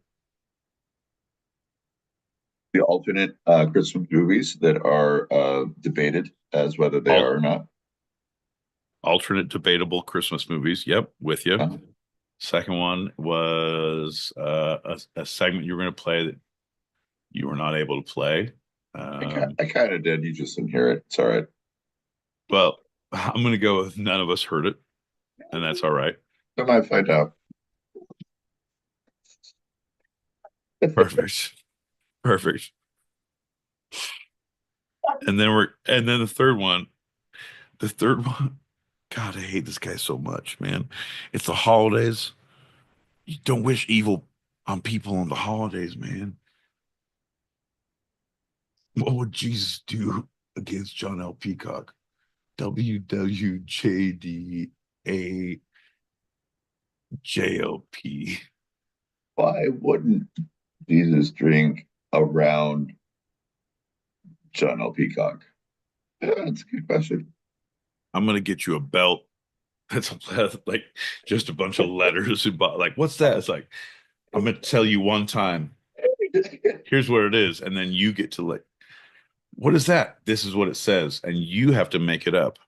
The alternate Christmas movies that are debated as whether they all are or not. alternate debatable Christmas movies. Yep, with you. Huh? Second one was a segment you were going to play that you were not able to play. I kind of did. You just didn't hear it. It's all right. Well, I'm going to go with none of us heard it, and that's all right. I might find out. Perfect. Perfect. And then the third one, God, I hate this guy so much, man. It's the holidays. You don't wish evil on people on the holidays, man. What would Jesus do against John L. Peacock? WWJDAJOP. Why wouldn't Jesus drink around John L. Peacock? Yeah, that's a good question. I'm gonna get you a belt. That's like just a bunch of letters about like, what's that? It's like, I'm gonna tell you one time. Here's what it is, and then you get to like, what is that? This is what it says, and you have to make it up.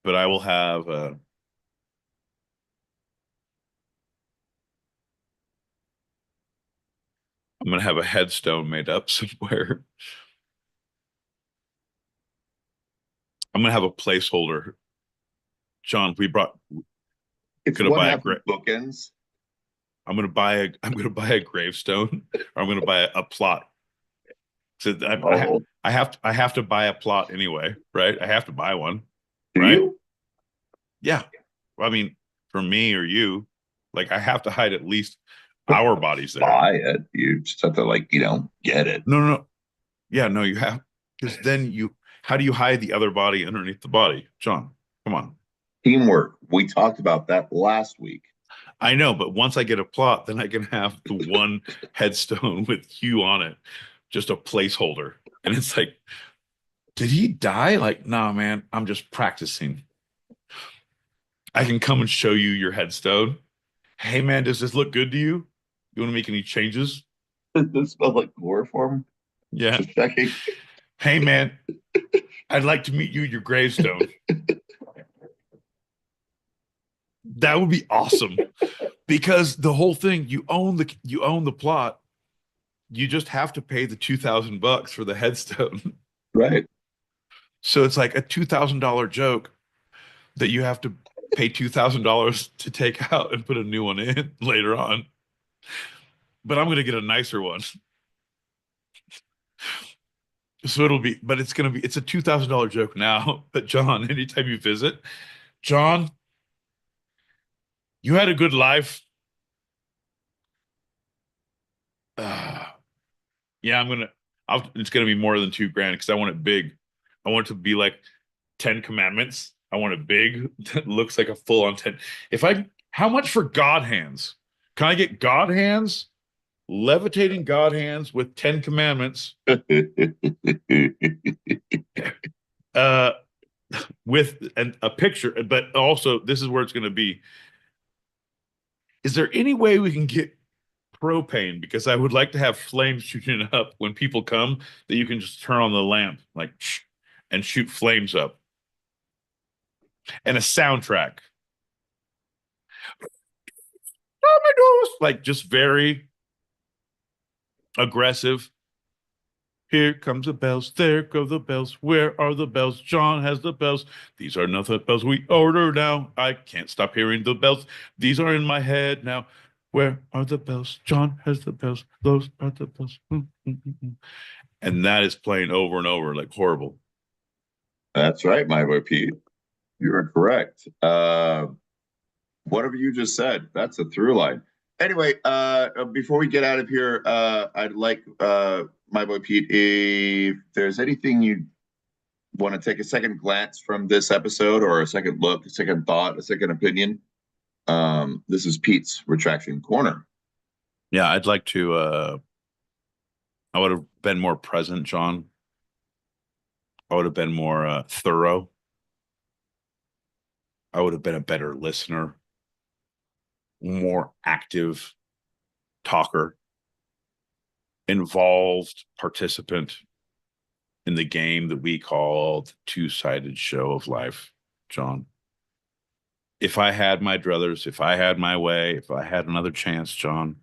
But I will have I'm gonna have a headstone made up somewhere. I'm gonna have a placeholder. John, It's gonna one buy a half of bookends. I'm gonna buy a gravestone, or I'm gonna buy a plot. So Oh, I have to buy a plot anyway, right? I have to buy one, do right? you? Yeah. I mean, for me or you, like I have to hide at least our bodies there. Buy it. You just have to get it. No, no, no. Yeah, no, you have because then how do you hide the other body underneath the body? John, come on. Teamwork. We talked about that last week. I know, but once I get a plot, then I can have the one headstone with you on it, just a placeholder. And it's like, did he die? Like, nah, man, I'm just practicing. I can come and show you your headstone. Hey, man, does this look good to you? You want to make any changes? Does this smell like chloroform? Yeah. Just checking. Hey, man, I'd like to meet you at your gravestone. That would be awesome because the whole thing, you own the plot. You just have to pay the $2,000 for the headstone. Right. So it's like a $2,000 joke that you have to pay $2,000 to take out and put a new one in later on. But I'm going to get a nicer one. So it's a $2,000 joke now. But John, anytime you visit, John, you had a good life. Yeah, it's gonna be more than $2,000 because I want it big. I want it to be like 10 commandments. I want it big that looks like a full-on 10. How much for God hands? Can I get God hands? Levitating God hands with 10 commandments. Uh with a picture, but also this is where it's gonna be. Is there any way we can get propane, because I would like to have flames shooting up when people come that you can just turn on the lamp like and shoot flames up, and a soundtrack like just very aggressive. Here comes the bells, there go the bells, where are the bells? John has the bells. These are not the bells we order now. I can't stop hearing the bells. These are in my head now. Where are the bells? John has the bells. Those are the bells. And that is playing over and over like horrible. That's right, my boy Pete. You are correct. Whatever you just said, that's a through line. Anyway, before we get out of here, I'd like my boy Pete, if there's anything you want to take a second glance from this episode, or a second look, a second thought, a second opinion, this is Pete's Retraction Corner. Yeah, I'd like to. I would have been more present, John. I would have been more thorough. I would have been a better listener, more active talker, involved participant in the game that we call the two-sided show of life, John. If I had my druthers, if I had my way, if I had another chance, John,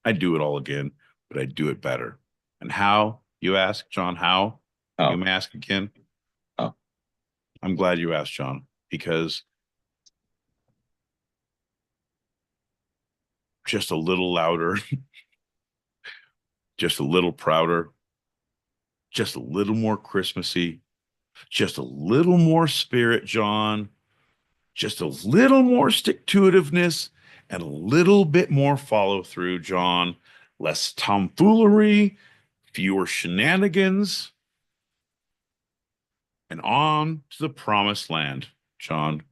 I'd do it all again, but I'd do it better. And how, you ask, John, how? Oh. You may ask again. Oh. I'm glad you asked, John, because just a little louder, just a little prouder, just a little more Christmassy, just a little more spirit, John, just a little more stick-to-itiveness, and a little bit more follow-through, John. Less tomfoolery, fewer shenanigans, and on to the promised land, John.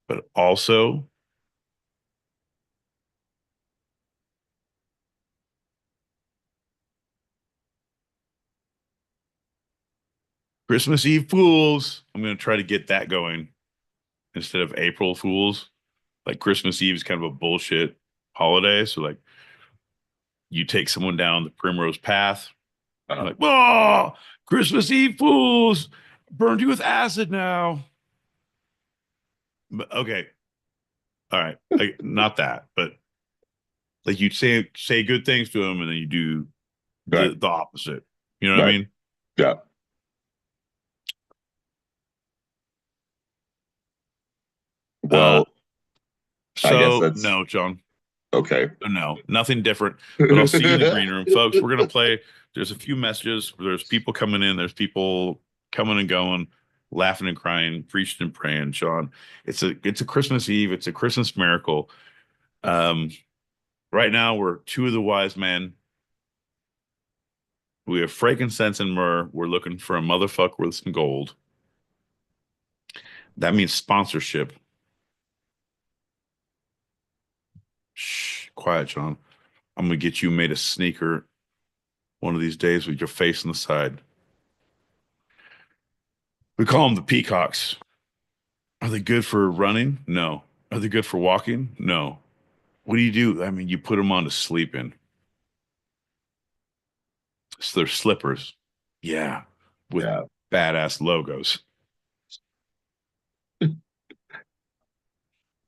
But also, Christmas Eve Fools. I'm going to try to get that going instead of April Fools. Like Christmas Eve is kind of a bullshit holiday. So like you take someone down the primrose path. Like, oh, Christmas Eve Fools. Burned you with acid now. But okay. All right. Not that, but like you say good things to them and then you do the opposite. You know what I mean? Yeah. Well, I guess that's no, John. Okay. No, nothing different. But I'll see you in the green room, folks. We're gonna play. There's a few messages. There's people coming in. There's people coming and going, laughing and crying, preaching and praying. John, it's a Christmas Eve. It's a Christmas miracle. Right now we're two of the wise men. We have frankincense and myrrh. We're looking for a motherfucker with some gold. That means sponsorship. Shh, quiet, John. I'm gonna get you made a sneaker one of these days with your face on the side. We call them the peacocks. Are they good for running? No. Are they good for walking? No. What do? I mean, you put them on to sleep in. So they're slippers. Yeah. With badass logos.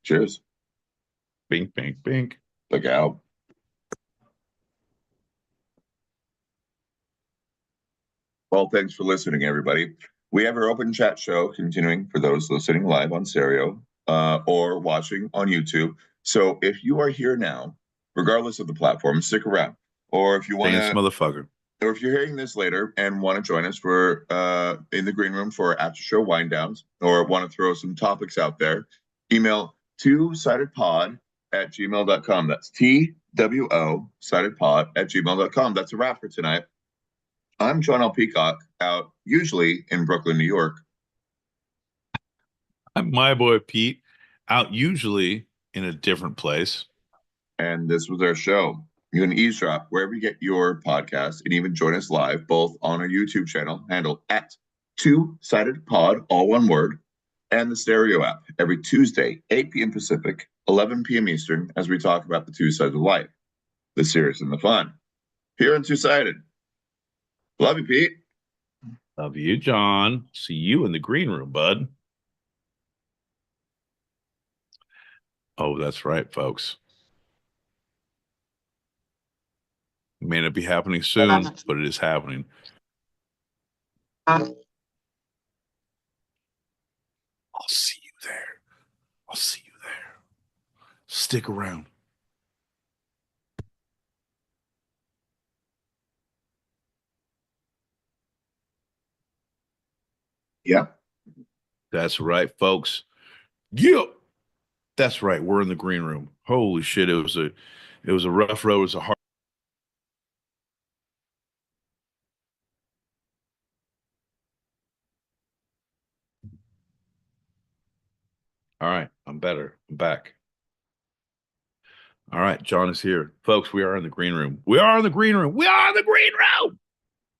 Cheers. Bink, bink, bink. Look out. Well, thanks for listening, everybody. We have our open chat show continuing for those listening live on stereo or watching on YouTube. So if you are here now, regardless of the platform, stick around. Or if you want to, motherfucker. Or if you're hearing this later and want to join us for in the green room for after show wind downs, or want to throw some topics out there, email two-sidedpod@gmail.com. That's TWO sidedpod@gmail.com. That's a wrap for tonight. I'm John L. Peacock, out usually in Brooklyn, New York. I'm my boy Pete, out usually in a different place. And this was our show. You can eavesdrop wherever you get your podcast and even join us live, both on our YouTube channel, handle at two-sided-pod, all one word, and the stereo app every Tuesday, 8 p.m. Pacific, 11 p.m. Eastern, as we talk about the two sides of life, the serious and the fun. Here on Two-Sided. Love you, Pete. Love you, John. See you in the green room, bud. Oh, that's right, folks. It may not be happening soon, but it is happening. I'll see you there. I'll see you there. Stick around. Yeah. That's right, folks. Yep. That's right. We're in the green room. Holy shit. It was a rough road. It was a hard All right, I'm better. I'm back. All right, John is here. Folks, we are in the green room. We are in the green room. We are in the green room.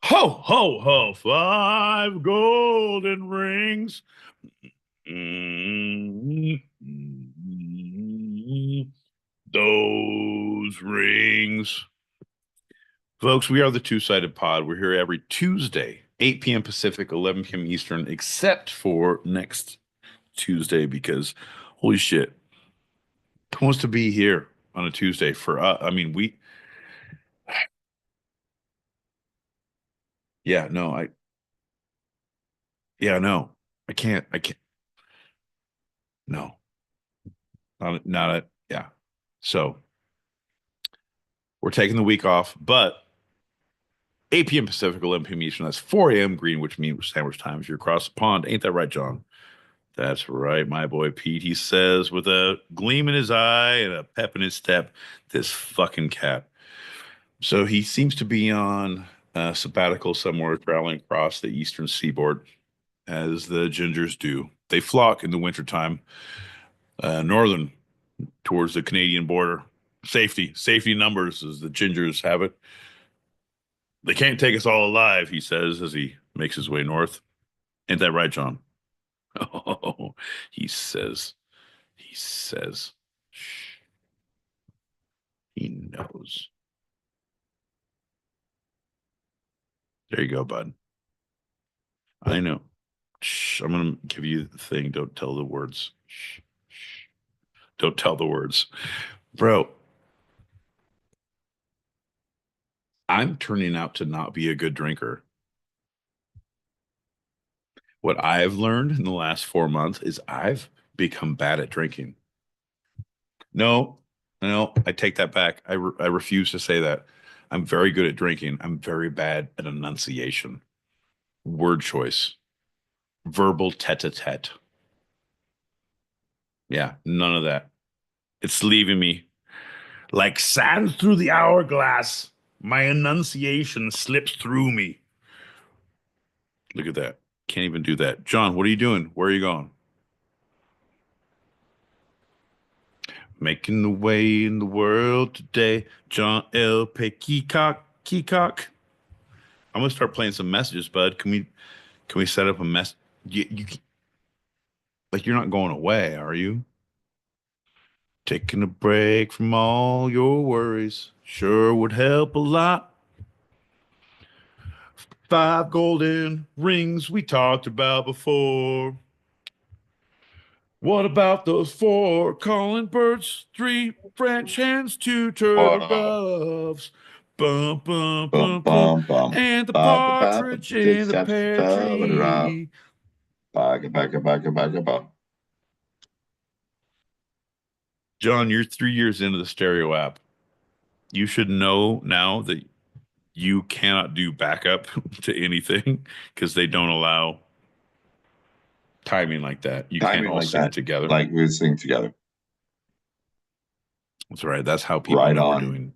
Ho, ho, ho. 5 golden rings. Those rings. Folks, we are the Two-Sided Pod. We're here every Tuesday, 8 p.m. Pacific, 11 p.m. Eastern, except for next Tuesday because, holy shit, who wants to be here on a Tuesday for us? I mean, yeah, no, no, I can't, no, yeah. So we're taking the week off, but 8 p.m. Pacific, 11 p.m. Eastern, that's 4 a.m. Greenwich Mean Sandwich time if you're across the pond. Ain't that right, John? That's right, my boy Pete. He says with a gleam in his eye and a pep in his step, this fucking cat. So he seems to be on a sabbatical somewhere traveling across the eastern seaboard, as the gingers do. They flock in the wintertime, northern towards the Canadian border. Safety numbers, as the gingers have it. They can't take us all alive, he says as he makes his way north. Ain't that right, John? Oh, he says. He says. Shh. He knows. There you go, bud. I know. Shh. I'm gonna give you the thing. Don't tell the words. Shh. Shh. Don't tell the words. Bro, I'm turning out to not be a good drinker. What I've learned in the last 4 months is I've become bad at drinking. No, I take that back. I refuse to say that. I'm very good at drinking. I'm very bad at enunciation, word choice, verbal tete-a-tete. Yeah, none of that. It's leaving me like sand through the hourglass. My enunciation slips through me. Look at that. Can't even do that. John, what are you doing? Where are you going? Making the way in the world today. John L. Peacock. Keycock. I'm gonna start playing some messages, bud. Can we set up a mess? You like you're not going away, are you? Taking a break from all your worries sure would help a lot. 5 golden rings we talked about before. What about those 4 calling birds, 3 French hens, 2 turtle doves? Bum, bum, Bum, bum, bum. bum, bum. And the Ba, ba, ba, ba, partridge did in the steps, pear ba, ba, da, da. tree. Ba, ga, ba, ga, ba, ga, ba, ga, ba. John, you're 3 years into the stereo app. You should know now that you cannot do backup to anything because they don't allow timing like that. You can't Timing all like sing that. together. Like we sing together. That's right. That's how people Right know we're on. doing.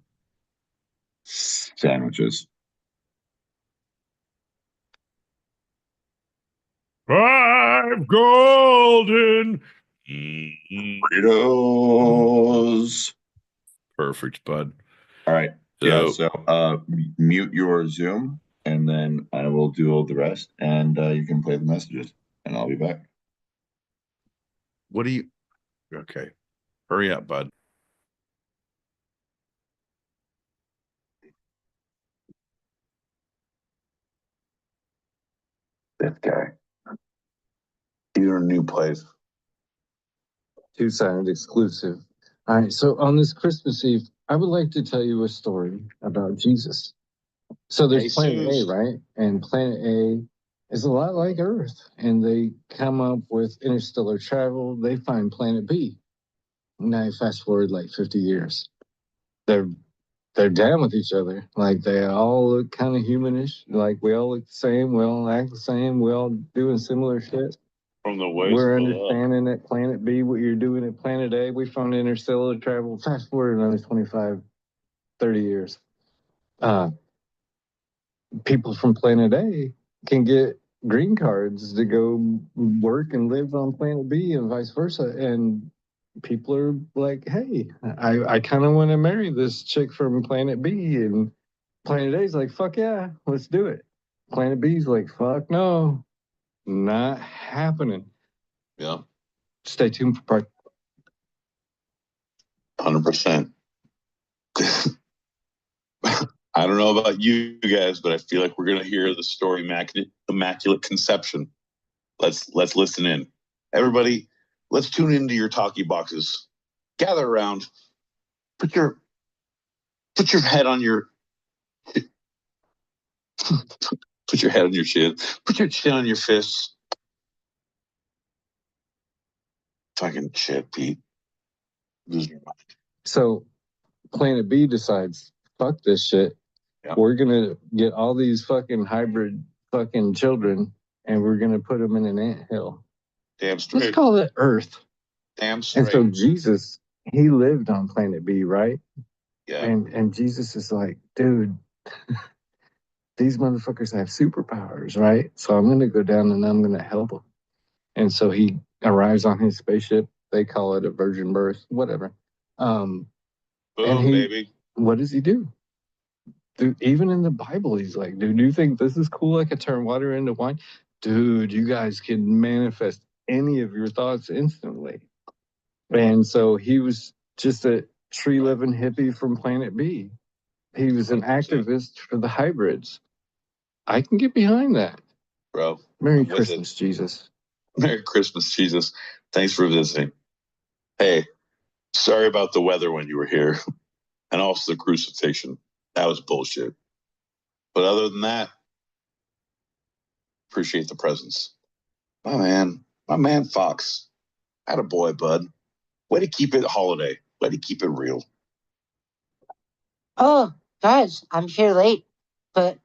Sandwiches. 5 golden. Burritos. Perfect, bud. All right. So, Yeah. So mute your Zoom and then I will do all the rest and you can play the messages and I'll be back. what do you? Okay, hurry up, bud. That guy. You're in a new place. Two-sided exclusive. All right, so on this Christmas Eve, I would like to tell you a story about Jesus. So there's Planet A, right? And Planet A is a lot like Earth, and they come up with interstellar travel. They find Planet B. Now you fast forward like 50 years. They're they're down with each other. Like they all look kind of humanish. Like we all look the same. We all act the same. We all doing similar shit. From the waist We're to the understanding at Planet B what you're doing at Planet A. We found interstellar travel. Fast forward another 25, 30 years. Uh, people from Planet A can get green cards to go work and live on planet B and vice versa. And people are like, hey, I kind of want to marry this chick from planet B. And planet A's like, fuck yeah, let's do it. Planet B's like, fuck no, not happening. Yeah. Stay tuned for part 100%. I don't know about you guys, but I feel like we're going to hear the story Immaculate Conception. Let's listen in. Everybody, let's tune into your talkie boxes. Gather around. Put your head on your put your head on your chin. Put your chin on your fists. Fucking shit, Pete. Losing your mind. So planet B decides, fuck this shit. Yeah. We're gonna get all these fucking hybrid fucking children and we're gonna put them in an anthill. Damn straight. Let's call it Earth. Damn straight. And so Jesus, he lived on planet B, right? Yeah. And Jesus is like, dude, these motherfuckers have superpowers, right? So I'm gonna go down and I'm gonna help them. And so he arrives on his spaceship. They call it a virgin birth, whatever. Boom, and he, baby. What does he do? Dude, even in the Bible, he's like, dude, do you think this is cool? I could turn water into wine? Dude, you guys can manifest any of your thoughts instantly. And so he was just a tree living hippie from planet B. He was an activist for the hybrids. I can get behind that. Bro. Merry Christmas, Jesus. Merry Christmas, Jesus. Thanks for visiting. Hey, sorry about the weather when you were here and also the crucifixion. That was bullshit. But other than that, appreciate the presence. My man Fox. Attaboy, bud. Way to keep it holiday. Way to keep it real. Oh, guys, I'm here late, but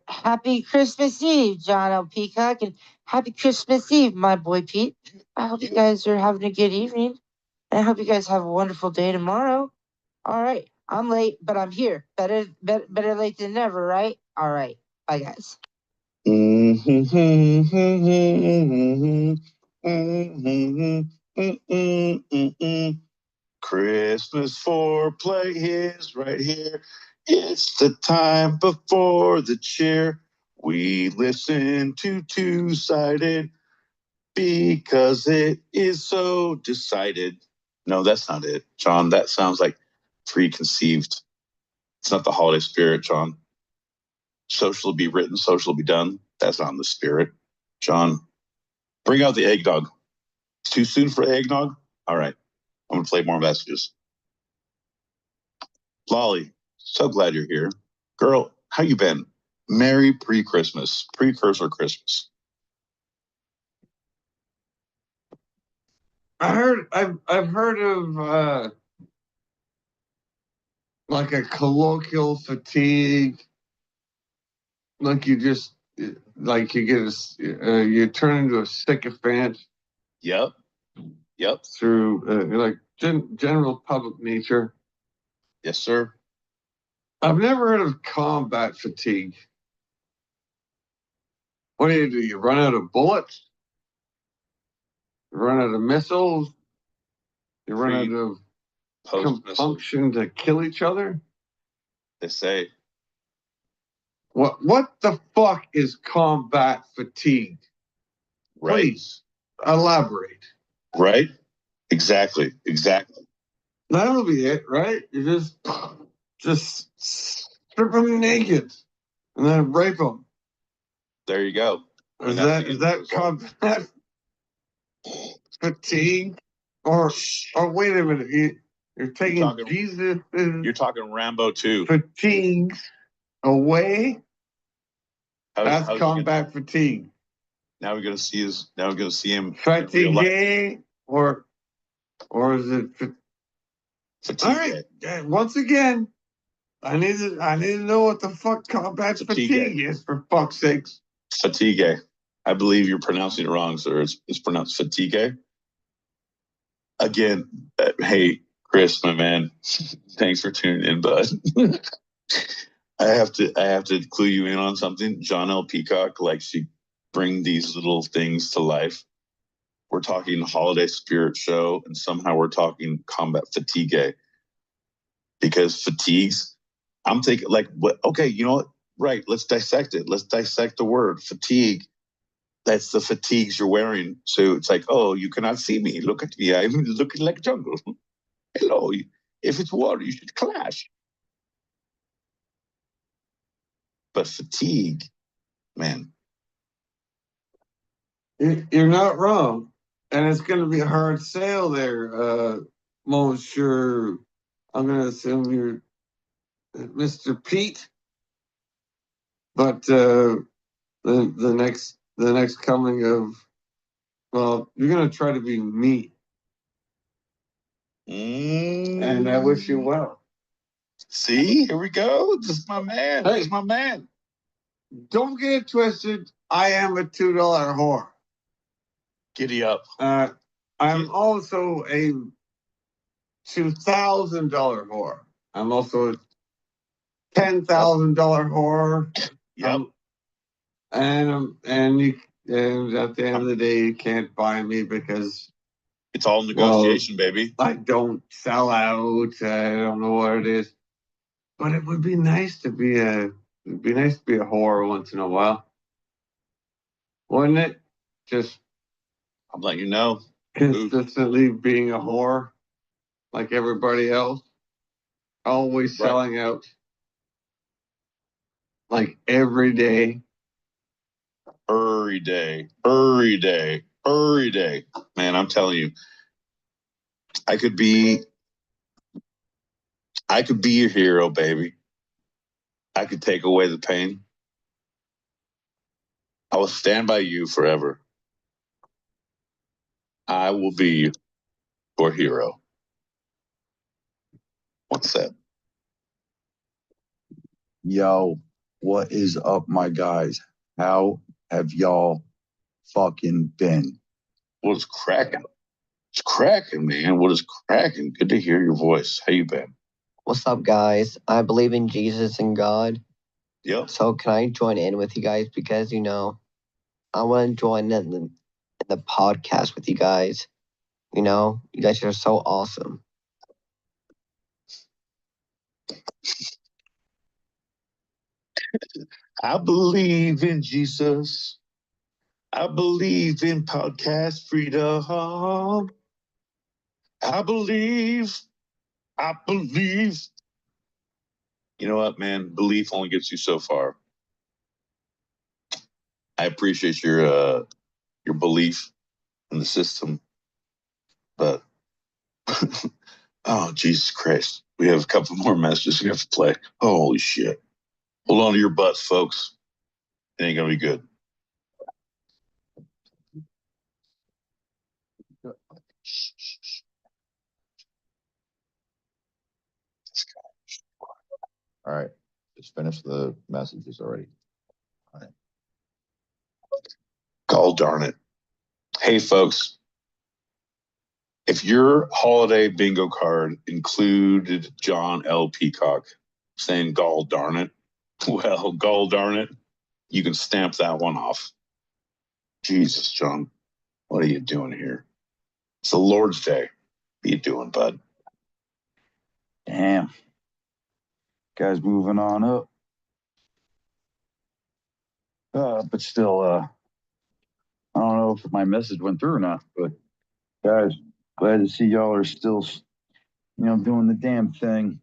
happy Christmas Eve, John L. Peacock, and happy Christmas Eve, my boy Pete. I hope you guys are having a good evening, and I hope you guys have a wonderful day tomorrow. All right, I'm late, but I'm here. Better late than never, right? All right, bye, guys. Christmas foreplay is right here. It's the time before the cheer. We listen to Two-Sided because it is so decided. No, that's not it, John. That sounds like preconceived. It's not the holiday spirit, John. Social will be written, social will be done. That's not in the spirit. John, bring out the eggnog. It's too soon for eggnog? All right. I'm going to play more messages. Lolly, so glad you're here. Girl, how you been? Merry pre-Christmas, precursor Christmas. I've heard of like a colloquial fatigue, like you just like you get you turn into a sycophant. Yep. Through like general public nature. Yes, sir. I've never heard of combat fatigue. What do? You run out of bullets? You run out of missiles? You run out of compunction to kill each other? They say. What the fuck is combat fatigue? Right. Please elaborate. Right? Exactly. That'll be it, right? You just strip them naked and then rape them. There you go. Is that combat fatigue? Or wait a minute, you're taking Jesus. You're talking Rambo 2. Fatigue away. That's combat fatigue. Now we're gonna see him fatigue, or is it fatigue? All right. Once again, I need to know what the fuck combat fatigue is, for fuck's sakes. Fatigue. I believe you're pronouncing it wrong, sir. It's pronounced fatigue. Again, hey Chris, my man, thanks for tuning in, bud. I have to clue you in on something. John L. Peacock likes you bring these little things to life. We're talking holiday spirit show, and somehow we're talking combat fatigue. Because fatigues, I'm thinking like, what? Okay, you know what? Right, let's dissect it. Let's dissect the word fatigue. That's the fatigues you're wearing. So it's like, oh, you cannot see me. Look at me. I'm looking like jungle. Hello. If it's water, you should clash. But fatigue, man. You're not wrong. And it's going to be a hard sale there, Monsieur. I'm going to assume you're Mr. Pete. But the next coming of, well, you're going to try to be me. And I wish you well. See, here we go. This is my man. Hey. This is my man. Don't get it twisted. I am a $2 whore. Giddy up. I'm also a $2,000 whore. I'm also a $10,000 whore. Yep. And at the end of the day, you can't buy me because it's all negotiation, baby. I don't sell out. I don't know what it is, but it would be nice to be a whore once in a while, wouldn't it? Just I'm letting you know. Consistently being a whore, like everybody else, always selling out, like every day. Every day. Man, I'm telling you, I could be your hero, baby. I could take away the pain. I will stand by you forever. I will be your hero. What's that? Yo, what is up, my guys? How have y'all fucking been? What's cracking? It's cracking, man. What is cracking? Good to hear your voice. How you been? What's up, guys? I believe in Jesus and God. Yep. So can I join in with you guys? Because, I want to join in the podcast with you guys. You guys are so awesome. I believe in Jesus. I believe in podcast freedom. I believe. You know what, man? Belief only gets you so far. I appreciate your belief in the system, but oh, Jesus Christ. We have a couple more messages we have to play. Holy shit. Hold on to your butts, folks. It ain't going to be good. All right, just finished the messages already. All right. God darn it. Hey, folks. If your holiday bingo card included John L. Peacock saying "gall darn it," well, gall darn it, you can stamp that one off. Jesus, John, what are you doing here? It's the Lord's Day. What are you doing, bud? Damn. Guys moving on up. But still, I don't know if my message went through or not, but guys, glad to see y'all are still, doing the damn thing.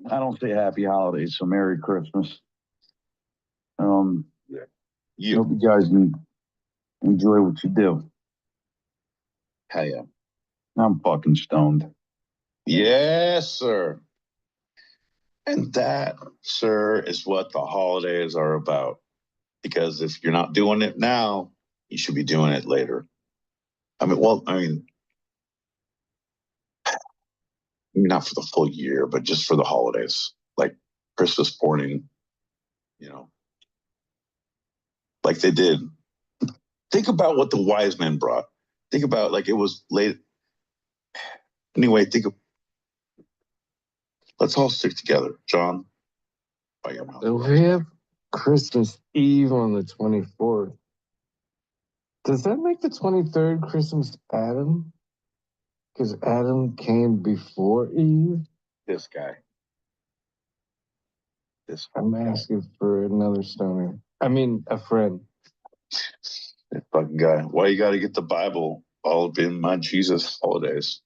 I don't say happy holidays, so Merry Christmas. Hope you guys enjoy what you do. Hell yeah. I'm fucking stoned. Yes, sir. And that, sir, is what the holidays are about. Because if you're not doing it now, you should be doing it later. Not for the full year, but just for the holidays, like Christmas morning, like they did. Think about what the wise men brought. Think about like it was late. Anyway, let's all stick together. John, by your mouth. So we have Christmas Eve on the 24th. Does that make the 23rd Christmas Adam? Because Adam came before Eve? This guy. I'm asking for another stoner. I mean, a friend. That fucking guy. Why you got to get the Bible all up in my Jesus holidays?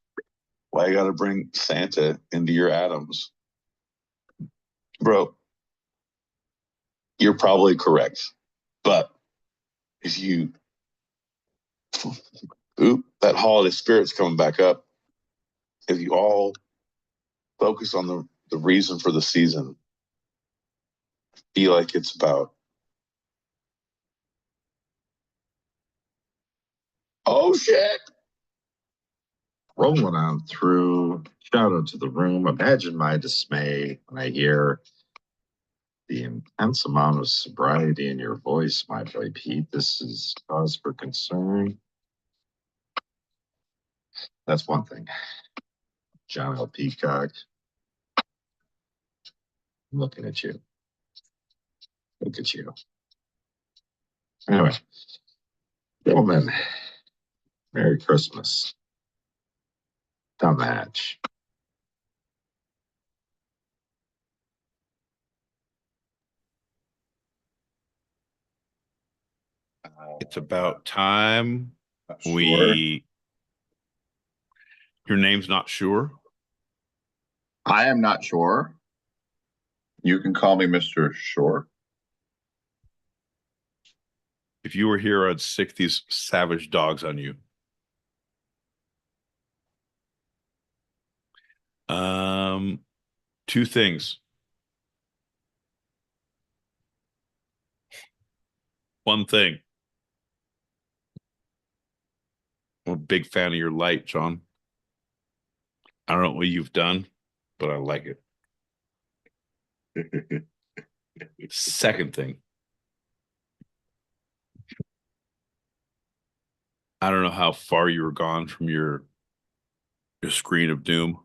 Why you got to bring Santa into your Adams? Bro, you're probably correct. But if you, that holiday spirit's coming back up. If you all focus on the reason for the season, be like it's about, oh shit. Rolling on through. Shout out to the room. Imagine my dismay when I hear the intense amount of sobriety in your voice, my boy Pete. This is cause for concern. That's one thing. John L. Peacock, I'm looking at you. Look at you. Anyway, gentlemen, Merry Christmas. Down the hatch. It's about time Sure. Your name's not sure? I am not sure. You can call me Mr. Shore. If you were here, I'd sick these savage dogs on you. Two things. One thing. I'm a big fan of your light, John. I don't know what you've done, but I like it. Second thing. I don't know how far you were gone from your screen of doom.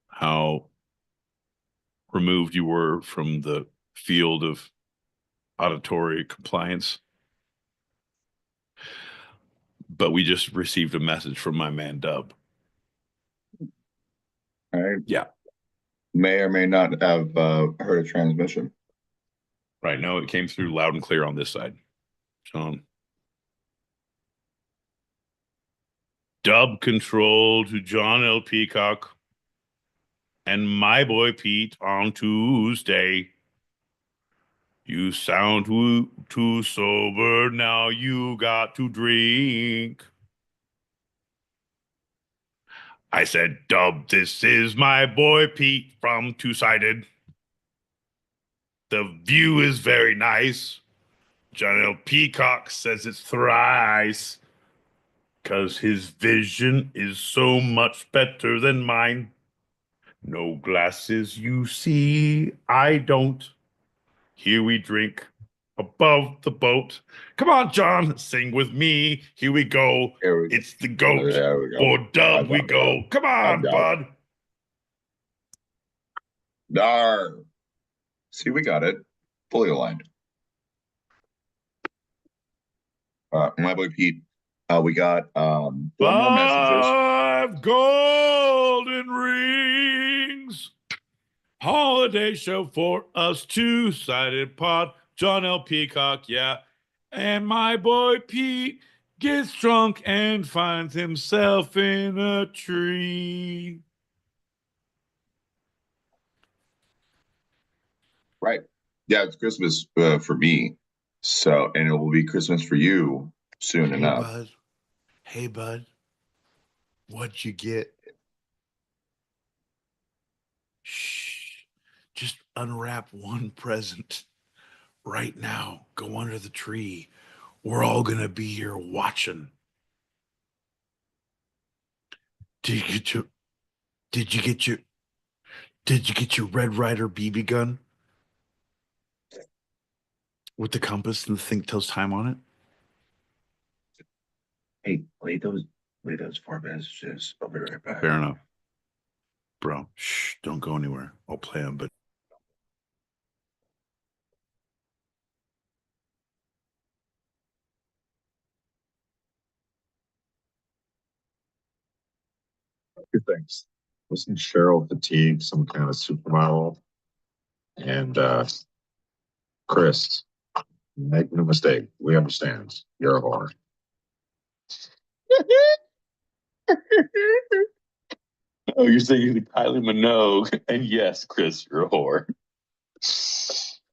How removed you were from the field of auditory compliance. But we just received a message from my man Dub. I Yeah. may or may not have heard a transmission. Right. No, it came through loud and clear on this side. John. Dub control to John L. Peacock and my boy Pete on Tuesday. You sound too sober, now you got to drink. I said, Dub, this is my boy Pete from Two-Sided. The view is very nice. John L. Peacock says it's thrice. 'Cause his vision is so much better than mine. No glasses you see, I don't. Here we drink above the boat. Come on, John, sing with me. Here we go. It's the goat. There we go. For Dub we go. Come on, bud. Dar. See, we got it. Fully aligned. My boy Pete, we got 4 more messages. 5 golden rings. Holiday show for us two-sided pod. John L. Peacock, yeah. And my boy Pete gets drunk and finds himself in a tree. Right. Yeah, it's Christmas for me. So, and it will be Christmas for you soon enough. Hey, bud. What'd you get? Shh. Just unwrap one present right now. Go under the tree. We're all going to be here watching. Did you get your Red Ryder BB gun? With the compass and the thing tells time on it? Hey, play those 4 messages. I'll be right back. Fair enough. Bro, shh, don't go anywhere. I'll play them, but Two things. Wasn't Cheryl Fatigue some kind of supermodel? And Chris, make no mistake, we understand. You're a whore. Oh, you're saying Kylie Minogue. And yes, Chris, you're a whore.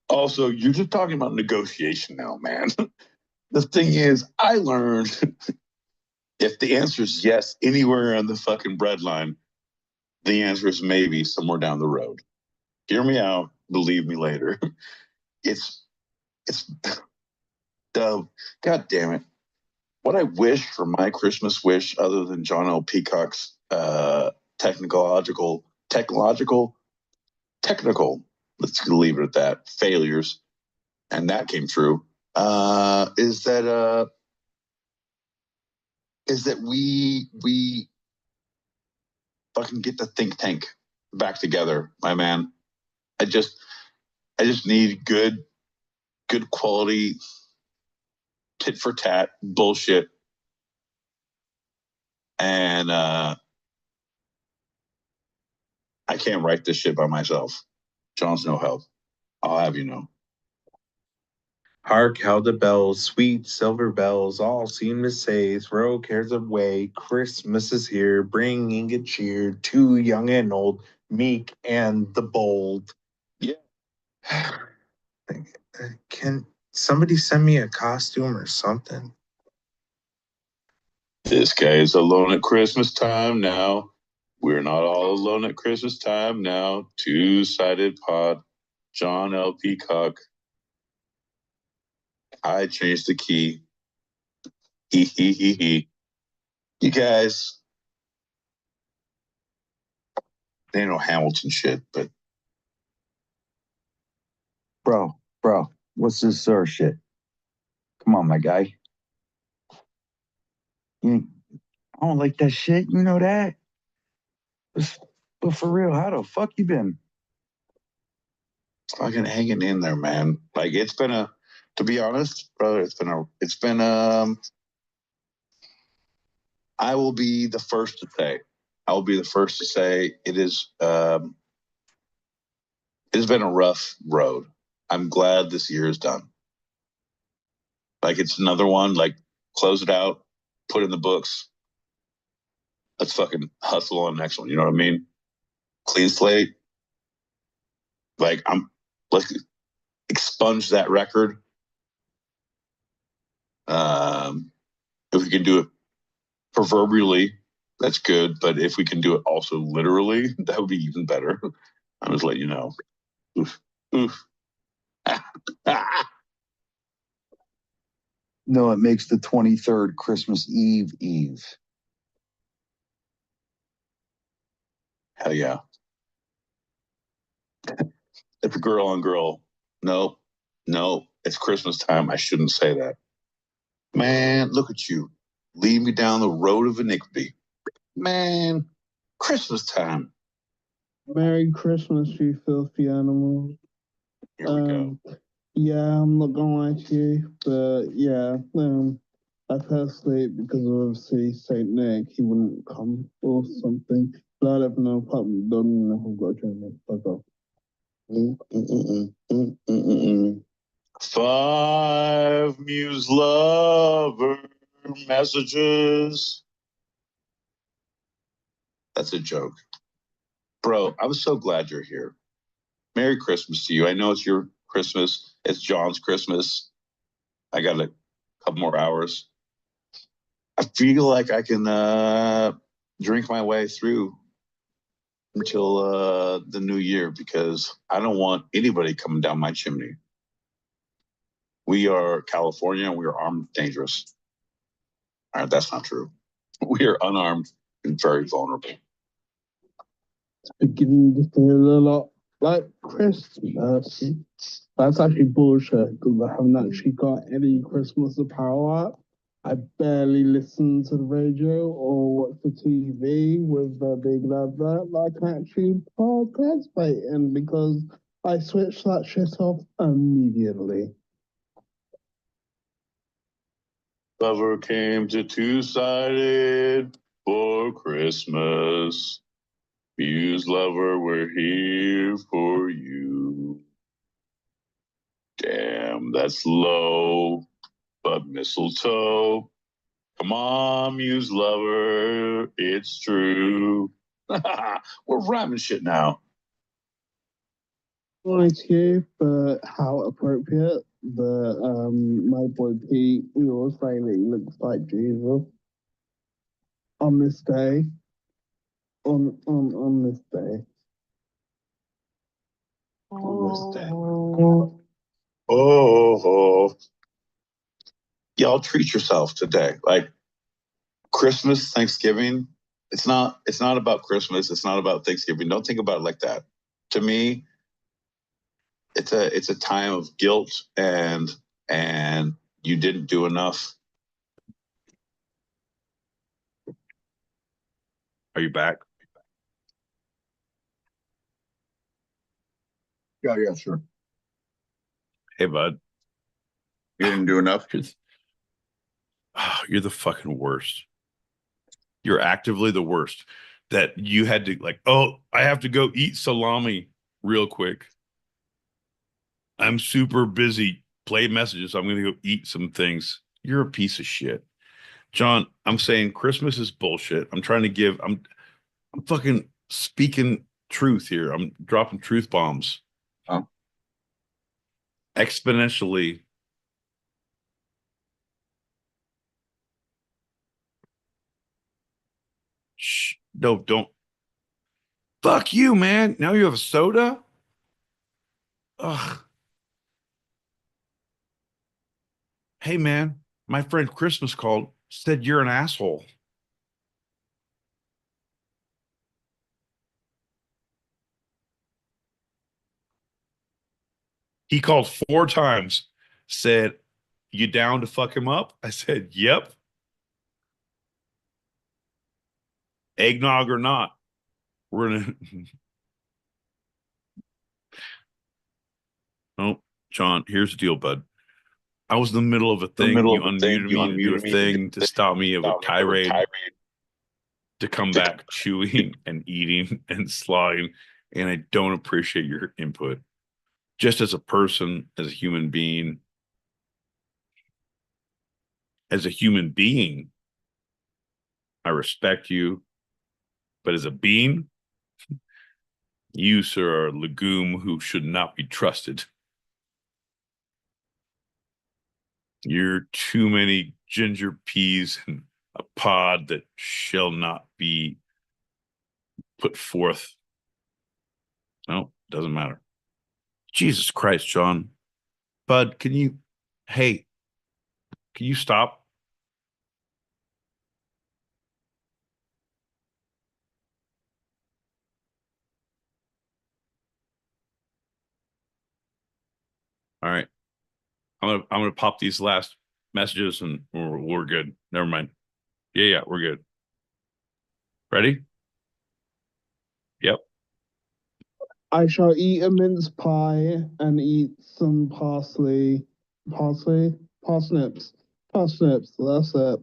Also, you're just talking about negotiation now, man. The thing is, I learned if the answer is yes anywhere on the fucking breadline, the answer is maybe somewhere down the road. Hear me out. Believe me later. It's God damn it. What I wish for my Christmas wish, other than John L. Peacock's technical, let's leave it at that, failures, and that came true, is that we fucking get the think tank back together, my man. I just need good quality tit for tat bullshit, and I can't write this shit by myself. John's no help. I'll have you know. Hark how the bells, sweet silver bells, all seem to say, throw cares away, Christmas is here, bringing good cheer to young and old, meek and the bold. Yeah. Can somebody send me a costume or something? This guy is alone at Christmas time now. We're not all alone at Christmas time now. Two-sided pod. John L. Peacock. I changed the key. He. You guys, they know Hamilton shit, but Bro, what's this sir shit? Come on, my guy. I don't like that shit. You know that. But for real, how the fuck you been? fucking hanging in there, man. Like it's been to be honest, brother, it's been I will be the first to say. It has been a rough road. I'm glad this year is done. Like it's another one, like close it out, put in the books. Let's fucking hustle on the next one. You know what I mean? Clean slate. Like let's expunge that record. If we can do it proverbially, that's good. But if we can do it also literally, that would be even better. I'm just letting you know. Oof. No, it makes the 23rd Christmas Eve. Hell yeah. If a girl on girl, no, it's Christmas time. I shouldn't say that. Man, look at you. Lead me down the road of iniquity. Man, Christmas time. Merry Christmas, you filthy animals. Here we go. Yeah, I'm not gonna lie to you, but yeah, I fell asleep because of obviously Saint Nick. He wouldn't come or something. But I don't know. Don't know who got to fuck off. 5 Muse lover messages. That's a joke. Bro, I was so glad you're here. Merry Christmas to you. I know it's your Christmas. It's John's Christmas. I got a couple more hours. I feel like I can drink my way through until the new year because I don't want anybody coming down my chimney. We are California and we are armed and dangerous. All right, that's not true. We are unarmed and very vulnerable. It's beginning to feel a lot like Christmas. That's actually bullshit because I haven't actually got any Christmas apparel out. I barely listen to the radio or watch the TV with the big advert that I can actually participate in because I switch that shit off immediately. Lover came to two-sided for for Christmas. Muse lover, we're here for you. Damn, that's low, but mistletoe. Come on, Muse lover, it's true. We're rhyming shit now. Like you, but how appropriate. But my boy Pete, we always say that he looks like Jesus on this day. On this day. On this day. Oh, y'all treat yourself today. Like Christmas, Thanksgiving. It's not about Christmas. It's not about Thanksgiving. Don't think about it like that. To me, it's a time of guilt and you didn't do enough. Are you back? Yeah, sure. Hey, bud. You didn't do enough. You're the fucking worst. You're actively the worst. That you had to like, oh, I have to go eat salami real quick. I'm super busy. Play messages. I'm going to go eat some things. You're a piece of shit. John, I'm saying Christmas is bullshit. I'm trying to give, I'm fucking speaking truth here. I'm dropping truth bombs. Oh. Exponentially. Shh. No, don't. Fuck you, man. Now you have a soda? Ugh. Hey, man, my friend Christmas called, said you're an asshole. He called 4 times, said, you down to fuck him up? I said, yep. Eggnog or not. We're gonna. Oh, John, here's the deal, bud. I was in the middle of a thing. You unmuted me to do a thing to stop me of a tirade, to come back chewing and eating and sliding, and I don't appreciate your input. Just as a person, as a human being, I respect you. But as a being, you, sir, are a legume who should not be trusted. You're too many ginger peas in a pod that shall not be put forth. No, doesn't matter. Jesus Christ, John. Bud, can you stop? All right. I'm gonna pop these last messages and we're good. Never mind. Yeah, we're good. Ready? Yep. I shall eat a mince pie and eat some parsnips. That's it,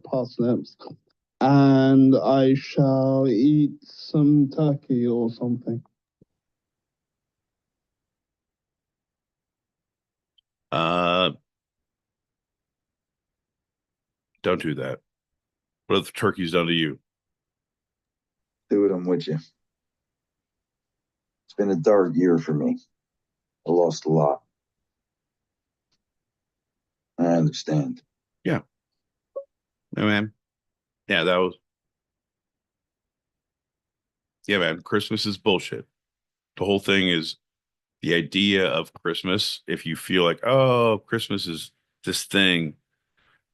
parsnips. And I shall eat some turkey or something. Don't do that. What if the turkey's done to you? Do it, I'm with you. It's been a dark year for me. I lost a lot. I understand. Yeah. No, man. Yeah, man. Christmas is bullshit. The whole thing is the idea of Christmas. If you feel like, oh, Christmas is this thing,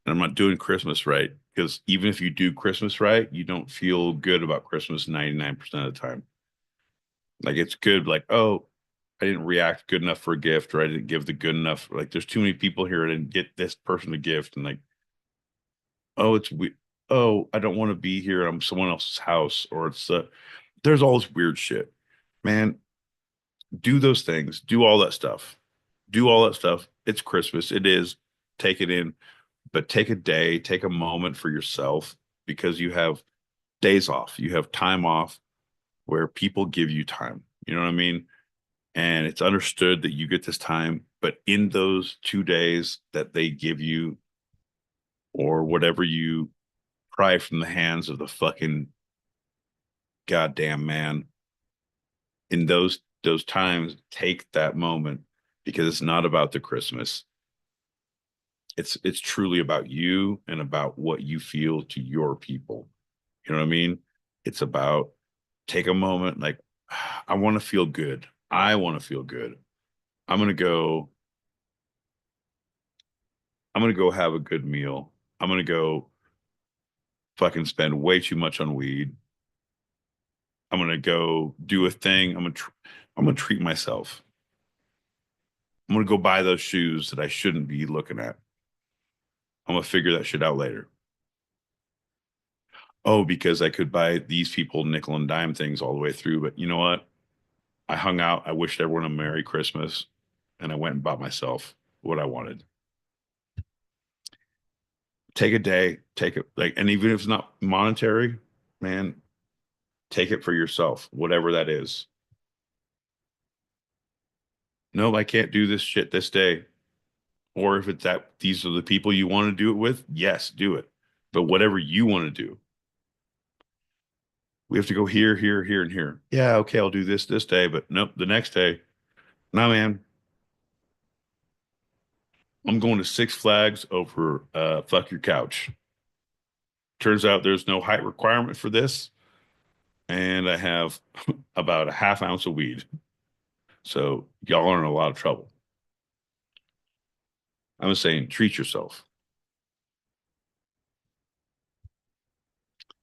and I'm not doing Christmas right, because even if you do Christmas right, you don't feel good about Christmas 99% of the time. Like it's good, like, oh, I didn't react good enough for a gift, or I didn't give the good enough. Like there's too many people here, I didn't get this person a gift, and like, oh, it's we oh, I don't want to be here. I'm someone else's house, or there's all this weird shit. Man, do those things, do all that stuff. Do all that stuff. It's Christmas. It is. Take it in, but take a day, take a moment for yourself because you have days off. You have time off where people give you time. You know what I mean? And it's understood that you get this time, but in those 2 days that they give you, or whatever you pry from the hands of the fucking goddamn man, in those times, take that moment, because it's not about the Christmas. It's truly about you and about what you feel to your people. You know what I mean? It's about, take a moment, like, I want to feel good. I want to feel good. I'm gonna go have a good meal. I'm gonna go fucking spend way too much on weed. I'm gonna go do a thing. I'm gonna treat myself. I'm gonna go buy those shoes that I shouldn't be looking at. I'm gonna figure that shit out later. Oh, because I could buy these people nickel and dime things all the way through, but you know what? I hung out. I wished everyone a Merry Christmas, and I went and bought myself what I wanted. Take a day, take it, like, and even if it's not monetary, man, take it for yourself, whatever that is. No, I can't do this shit this day. Or if it's that these are the people you want to do it with, yes, do it. But whatever you want to do, we have to go here, here, here, and here. Yeah, okay, I'll do this day, but nope, the next day, nah, man, I'm going to Six Flags over fuck your couch. Turns out there's no height requirement for this, and I have about a half ounce of weed. So y'all are in a lot of trouble. I'm just saying, treat yourself.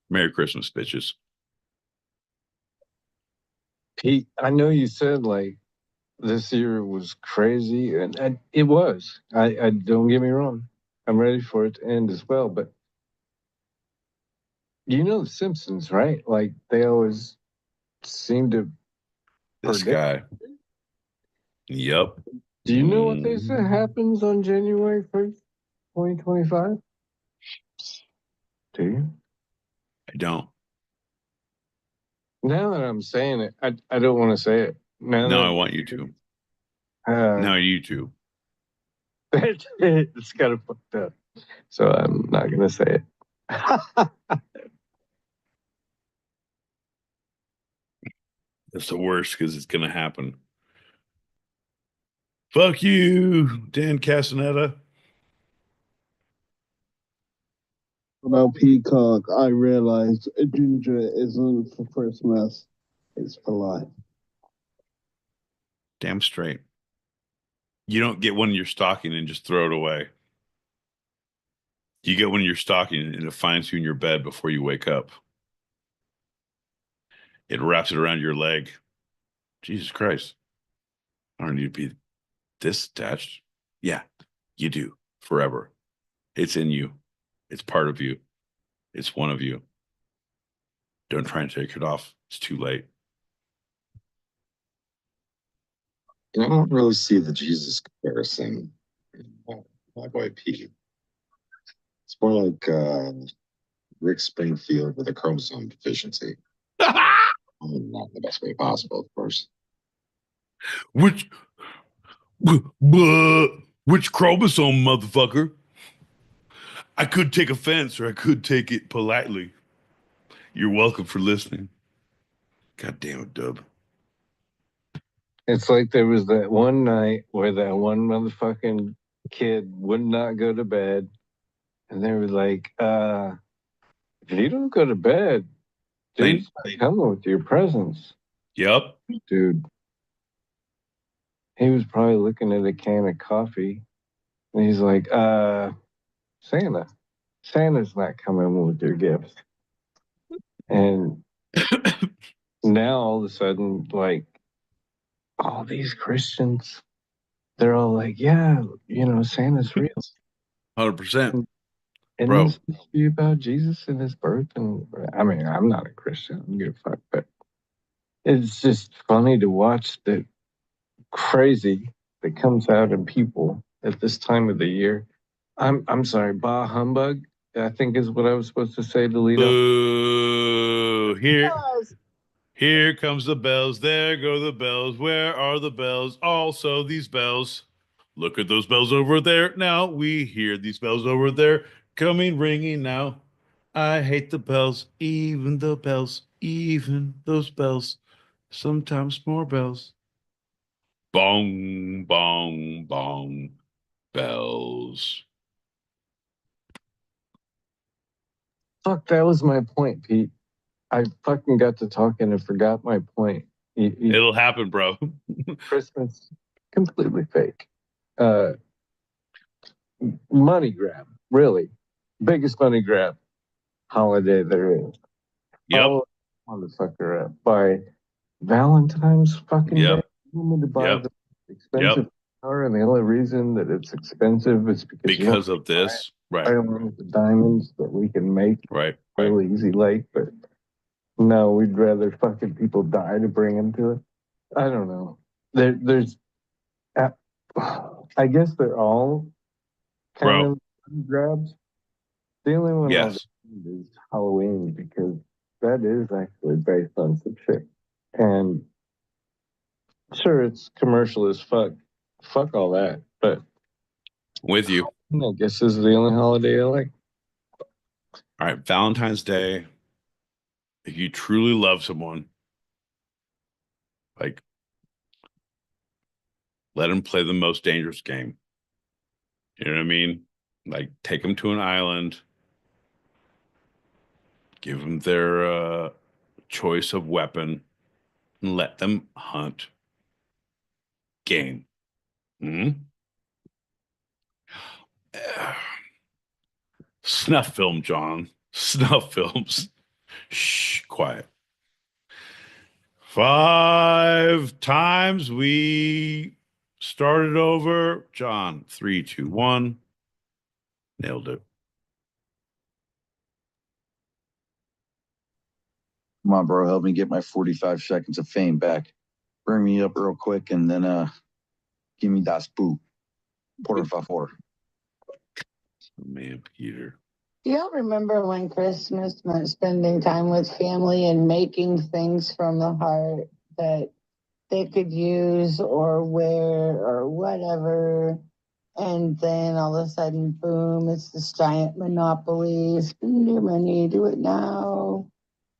Merry Christmas, bitches. Pete, I know you said like this year was crazy, and it was. I don't get me wrong. I'm ready for it to end as well, but you know the Simpsons, right? Like they always seem to This predict. guy. Yep. Do you know what they say happens on January 1st, 2025? Do you? I don't. Now that I'm saying it, I don't want to say it. No, I want you to. No, you too. It's kind of fucked up. So I'm not going to say it. That's the worst because it's going to happen. Fuck you, Dan Castaneda. About Peacock, I realized a ginger isn't for Christmas, it's for life. Damn straight. You don't get one in your stocking and just throw it away. You get one in your stocking and it finds you in your bed before you wake up. It wraps it around your leg. Jesus Christ. I don't need to be this attached. Yeah, you do. Forever. It's in you. It's part of you. It's one of you. Don't try and take it off. It's too late. I don't really see the Jesus comparison. My boy Pete. It's more like Rick Springfield with a chromosome deficiency. Not the best way possible, of course. Which chromosome, motherfucker? I could take offense or I could take it politely. You're welcome for listening. God damn it, Dub. It's like there was that one night where that one motherfucking kid would not go to bed. And they were like, if you don't go to bed, dude's coming with your presents. Yep. Dude. He was probably looking at a can of coffee. And he's like, Santa. Santa's not coming with your gifts. And now all of a sudden, like, all these Christians, they're all like, yeah, Santa's real. 100%. And Bro. it's supposed to be about Jesus and his birth. And I mean, I'm not a Christian. I don't give a fuck. But it's just funny to watch the crazy that comes out in people at this time of the year. I'm sorry, bah humbug I think is what I was supposed to say to lead off. Boo! Here comes the bells. There go the bells. Where are the bells? Also these bells. Look at those bells over there. Now we hear these bells over there coming ringing now. I hate the bells, even the bells, even those bells. Sometimes more bells. Bong, bong, bong. Bells. Fuck, that was my point, Pete. I fucking got to talking and forgot my point. It'll happen, bro. Christmas, completely fake. Money grab, really. Biggest money grab holiday there is. Yep. Oh, motherfucker, by Valentine's fucking Yep. day. You want me to buy Yep. the expensive car, and the only reason that it's expensive is because of this. Right. The diamonds that we can make Right. real easy, like, but no, we'd rather fucking people die to bring them to it. I don't know. There's, I guess they're all kind Bro. of grabs. The only one I'll Yes. defend is Halloween, because that is actually based on some shit. And sure, it's commercial as fuck. Fuck all that. But With you. I guess this is the only holiday I like. All right. Valentine's Day. If you truly love someone, like, let them play the most dangerous game. You know what I mean? Like, take them to an island, give them their choice of weapon, and let them hunt game. Hmm? Snuff film, John. Snuff films. Shh, quiet. 5 times we started over. John, 3, 2, 1. Nailed it. Come on, bro. Help me get my 45 seconds of fame back. Bring me up real quick and then give me that spook. Por favor. Man, Peter. Do y'all remember when Christmas meant spending time with family and making things from the heart that they could use or wear or whatever? And then all of a sudden, boom, it's this giant monopoly. Spend your money, do it now.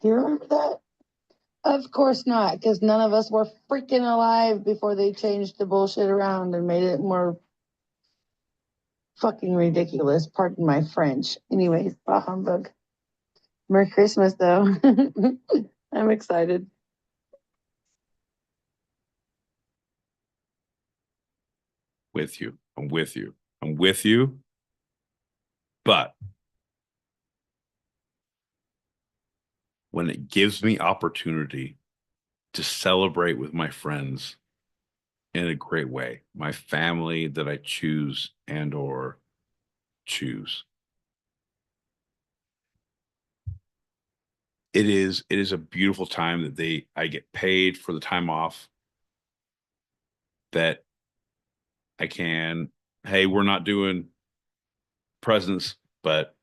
Do you remember that? Of course not, because none of us were freaking alive before they changed the bullshit around and made it more fucking ridiculous. Pardon my French. Anyways, bah humbug. Merry Christmas, though. I'm excited. With you. I'm with you. I'm with you. But when it gives me opportunity to celebrate with my friends in a great way, my family that I choose and or choose, it is a beautiful time that I get paid for the time off, that I can, hey, we're not doing presents, but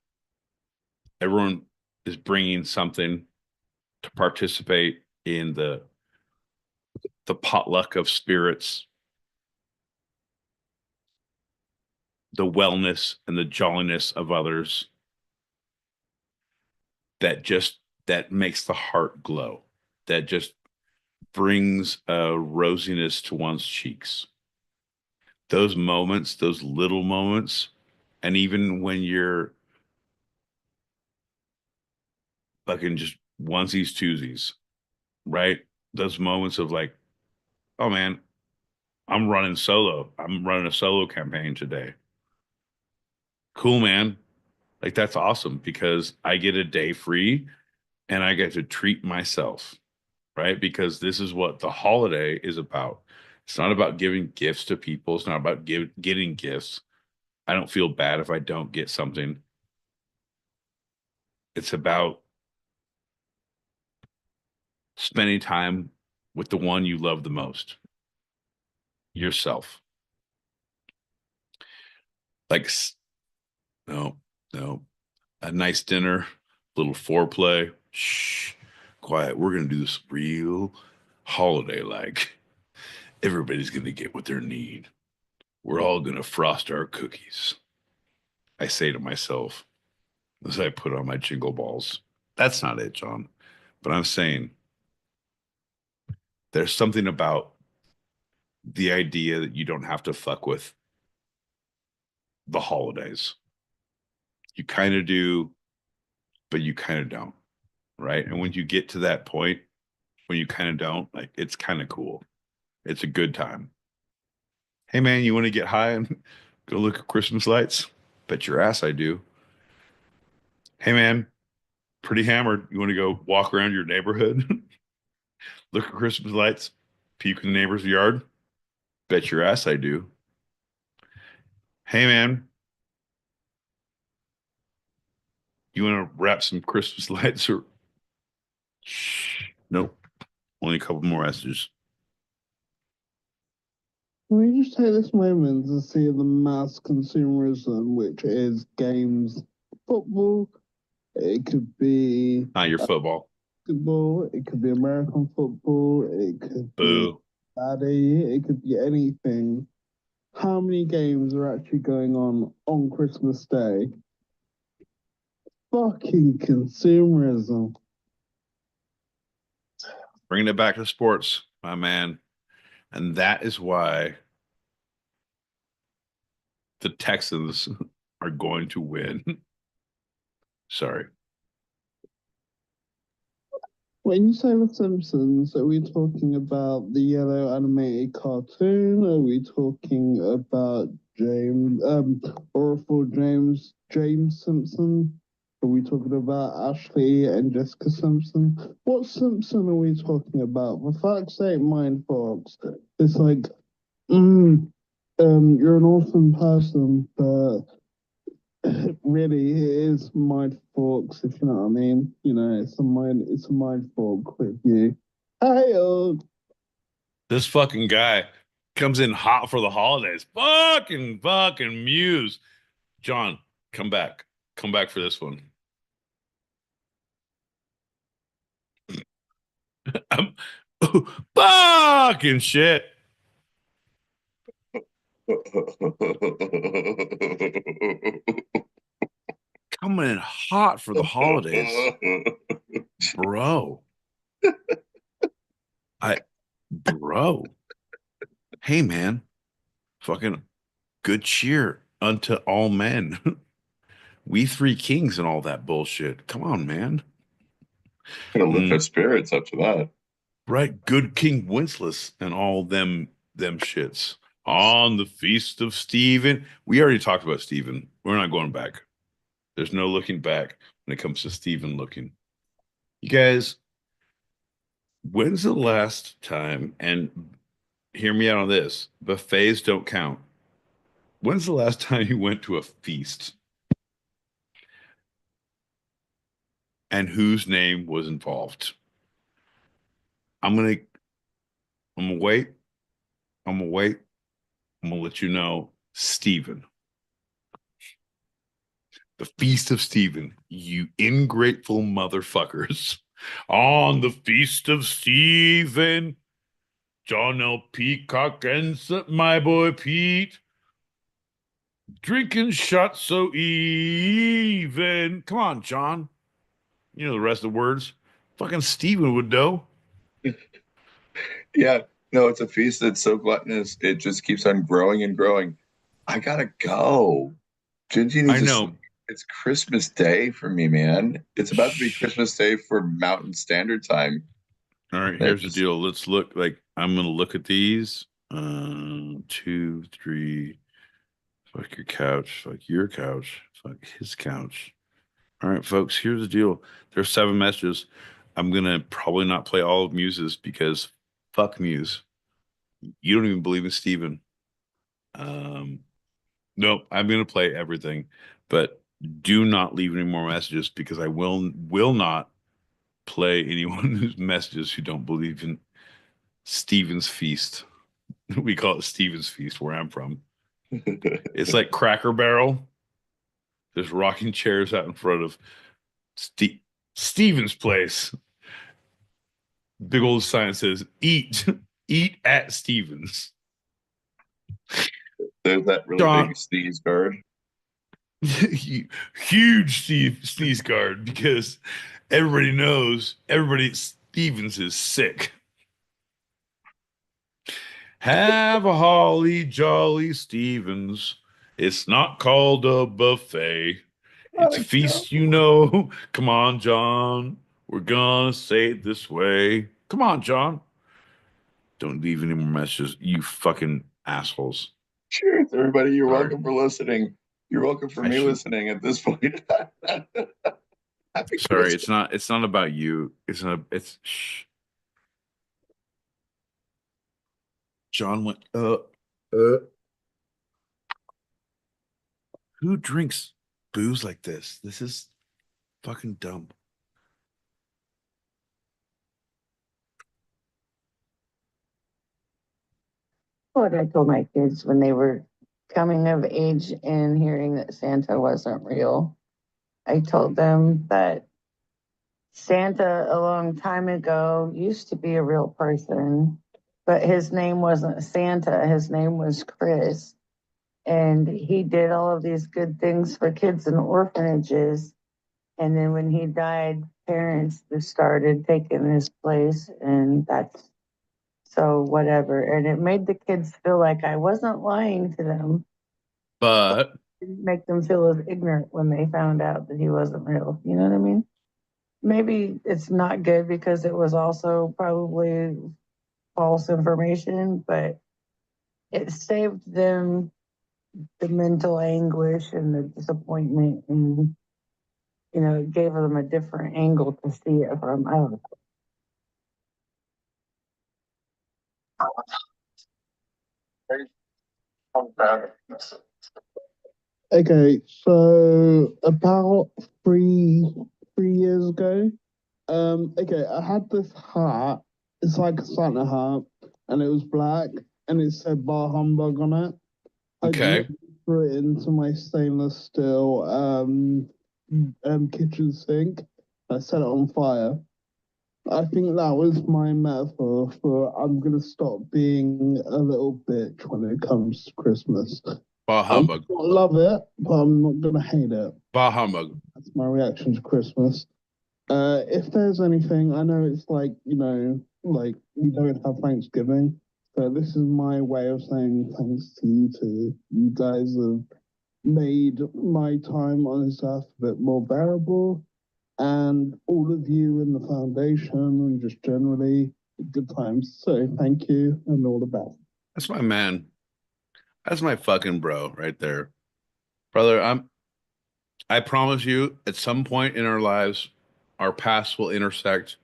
everyone is bringing something to participate in the potluck of spirits, the wellness and the jolliness of others, that makes the heart glow, that just brings a rosiness to one's cheeks. Those moments, those little moments, and even when you're fucking just onesies, twosies, right? Those moments of like, oh man, I'm running solo. I'm running a solo campaign today. Cool, man. Like, that's awesome because I get a day free and I get to treat myself, right? Because this is what the holiday is about. It's not about giving gifts to people. It's not about getting gifts. I don't feel bad if I don't get something. It's about spending time with the one you love the most, yourself. Like, no, no. a nice dinner, little foreplay. Shh, quiet. We're gonna do this real holiday like. Everybody's gonna get what they need. We're all gonna frost our cookies. I say to myself as I put on my jingle balls. That's not it, John. But I'm saying there's something about the idea that you don't have to fuck with the holidays. You kind of do, but you kind of don't, right? And when you get to that point, when you kind of don't, like it's kind of cool. It's a good time. Hey man, you want to get high and go look at Christmas lights? Bet your ass I do. Hey man, pretty hammered. You want to go walk around your neighborhood? Look at Christmas lights? Puke in the neighbor's yard? Bet your ass I do. Hey man, you want to wrap some Christmas lights or shh? Nope. Only a couple more messages. Can we just take this moment to see the mass consumerism, which is games, football, it could be Not your football. basketball, it could be American football, it could be Boo. Daddy, it could be anything. How many games are actually going on Christmas Day? Fucking consumerism. Bringing it back to sports, my man. And that is why the Texans are going to win. Sorry. When you say The Simpsons, are we talking about the yellow animated cartoon? Are we talking about Oracle James Simpson? Are we talking about Ashley and Jessica Simpson? What Simpson are we talking about? For fuck's sake, mind Fox. It's like, you're an awesome person, but really it is mind forks, if you know what I mean. You know, it's a mind fork with you. Hey, This fucking guy comes in hot for the holidays. Fucking Muse. John, come back. Come back for this one. I'm, fucking shit. Coming in hot for the holidays. Bro. Bro. Hey man. Fucking good cheer unto all men. We three kings and all that bullshit. Come on, man. Gonna lift their spirits up to that. Right, good King Wenceslas and all them shits. On the feast of Stephen. We already talked about Stephen. We're not going back. There's no looking back when it comes to Stephen looking. You guys, when's the last time, and hear me out on this, buffets don't count. When's the last time you went to a feast? And whose name was involved? I'm gonna wait. I'm gonna wait. I'm gonna let you know, Stephen. The Feast of Stephen, you ingrateful motherfuckers. On the Feast of Stephen, John L. Peacock and my boy Pete drinking shots so even. Come on, John. You know the rest of the words. Fucking Stephen would know. Yeah, no, it's a feast that's so gluttonous. It just keeps on growing and growing. I gotta go. Gingy needs I to know. sleep. It's Christmas Day for me, man. It's about to be Christmas Day for Mountain Standard Time. All right, here's the deal. Let's look. Like, I'm gonna look at these. 2, 3. Fuck your couch. Fuck your couch. Fuck his couch. All right, folks. Here's the deal. There's 7 messages. I'm gonna probably not play all of Muse's because fuck Muse. You don't even believe in Steven. Nope. I'm gonna play everything, but do not leave any more messages because I will not play anyone whose messages who don't believe in Stephen's Feast. We call it Stephen's Feast where I'm from. It's like Cracker Barrel, There's rocking chairs out in front of Steven's place. Big old sign says, eat, eat at Steven's. There's that really John. big sneeze guard. Huge sneeze guard, because everybody knows everybody at Stevens is sick. Have a holly jolly Stevens. It's not called a buffet. It's a feast, you know. Come on, John. We're gonna say it this way. Come on, John. Don't leave any more messages, you fucking assholes. Cheers, everybody. You're Sorry. welcome for listening. You're welcome for me listening at this point. Happy Sorry, Christmas. it's not about you. It's shh. John went who drinks booze like this? This is fucking dumb. What I told my kids when they were coming of age and hearing that Santa wasn't real, I told them that Santa a long time ago used to be a real person, but his name wasn't Santa. His name was Chris. And he did all of these good things for kids in orphanages. And then when he died, parents just started taking his place, and that's so whatever. And it made the kids feel like I wasn't lying to them. But It didn't make them feel as ignorant when they found out that he wasn't real. You know what I mean? Maybe it's not good because it was also probably false information, but it saved them the mental anguish and the disappointment, and it gave them a different angle to see it from. I don't know. Okay, so about three years ago, okay, I had this hat. It's like a Santa hat, and it was black, and it said "Bar Humbug" on it. I okay. threw it into my stainless steel kitchen sink. I set it on fire. I think that was my metaphor for I'm gonna stop being a little bitch when it comes to Christmas. Bah humbug. I love it, but I'm not gonna hate it. Bah humbug. That's my reaction to Christmas. If there's anything, I know it's like we don't have Thanksgiving, so this is my way of saying thanks to you two. You guys have made my time on this earth a bit more bearable, and all of you in the foundation and just generally good times. So thank you and all the best. That's my man. That's my fucking bro right there. Brother, I promise you, at some point in our lives, our paths will intersect,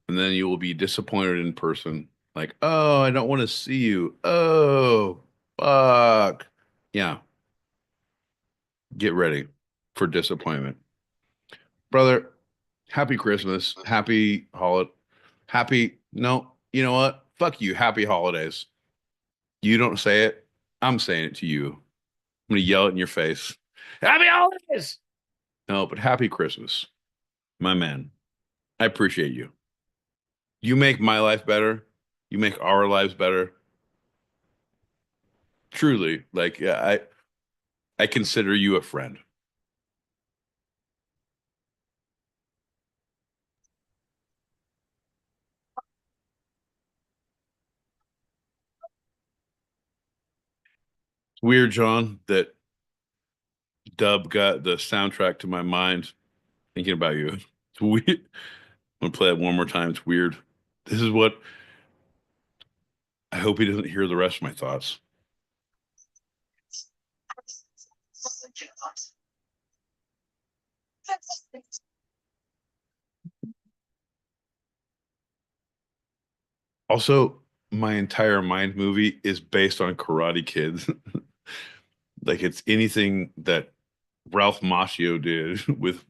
and then you will be disappointed in person. Like, oh, I don't want to see you. Oh, fuck. Yeah. Get ready for disappointment. Brother, happy Christmas. Happy holiday. No, you know what? Fuck you. Happy holidays. You don't say it. I'm saying it to you. I'm going to yell it in your face. Happy holidays. No, but happy Christmas. My man. I appreciate you. You make my life better. You make our lives better. Truly, like, yeah, I consider you a friend. It's weird, John, that Dub got the soundtrack to my mind thinking about you. It's weird. I'm gonna play it one more time. It's weird. This is what I hope he doesn't hear the rest of my thoughts. Also, my entire Mind movie is based on Karate Kids. Like it's anything that Ralph Macchio did with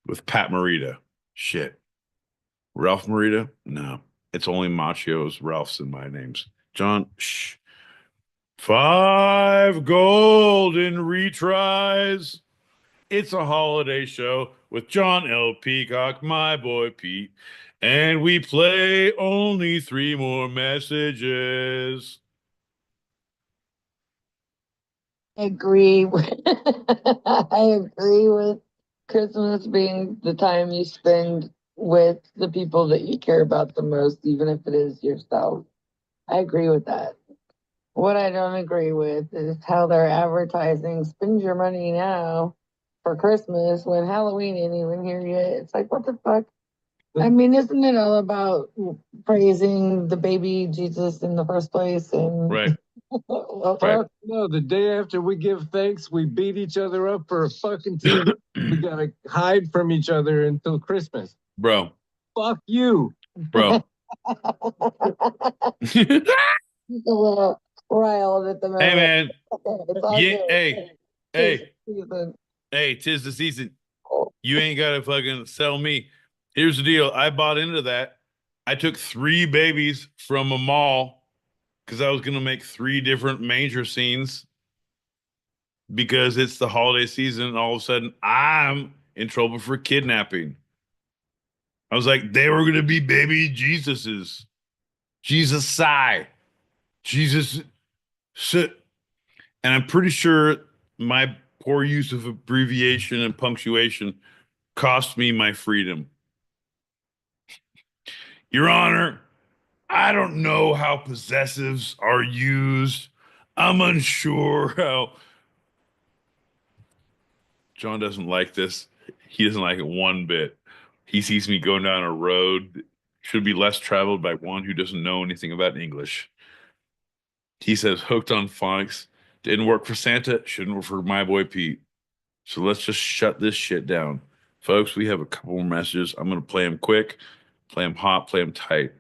with Pat Morita. Shit. Ralph Morita? No. It's only Macchio's, Ralph's, and my names. John, shh. 5 golden retries. It's a holiday show with John L. Peacock, my boy Pete, and we play only 3 more messages. I agree. I agree with Christmas being the time you spend with the people that you care about the most, even if it is yourself. I agree with that. What I don't agree with is how they're advertising spend your money now for Christmas when Halloween ain't even here yet. It's like, what the fuck? I mean, isn't it all about praising the baby Jesus in the first place? And Right. Right. No, the day after we give thanks, we beat each other up for a fucking TV. We gotta hide from each other until Christmas. Bro. Fuck you. Bro. a little riled at the moment. Hey, man. Yeah, Hey, 'tis the season. You ain't got to fucking sell me. Here's the deal. I bought into that. I took 3 babies from a mall because I was going to make 3 different manger scenes because it's the holiday season. And all of a sudden, I'm in trouble for kidnapping. I was like, they were going to be baby Jesuses. Jesus sigh. Jesus sit. And I'm pretty sure my poor use of abbreviation and punctuation cost me my freedom. Your Honor, I don't know how possessives are used. I'm unsure how. John doesn't like this. He doesn't like it one bit. He sees me going down a road that should be less traveled by one who doesn't know anything about English. He says hooked on phonics. Didn't work for Santa, shouldn't work for my boy Pete. So let's just shut this shit down. Folks, we have a couple more messages. I'm going to play them quick, play them hot, play them tight.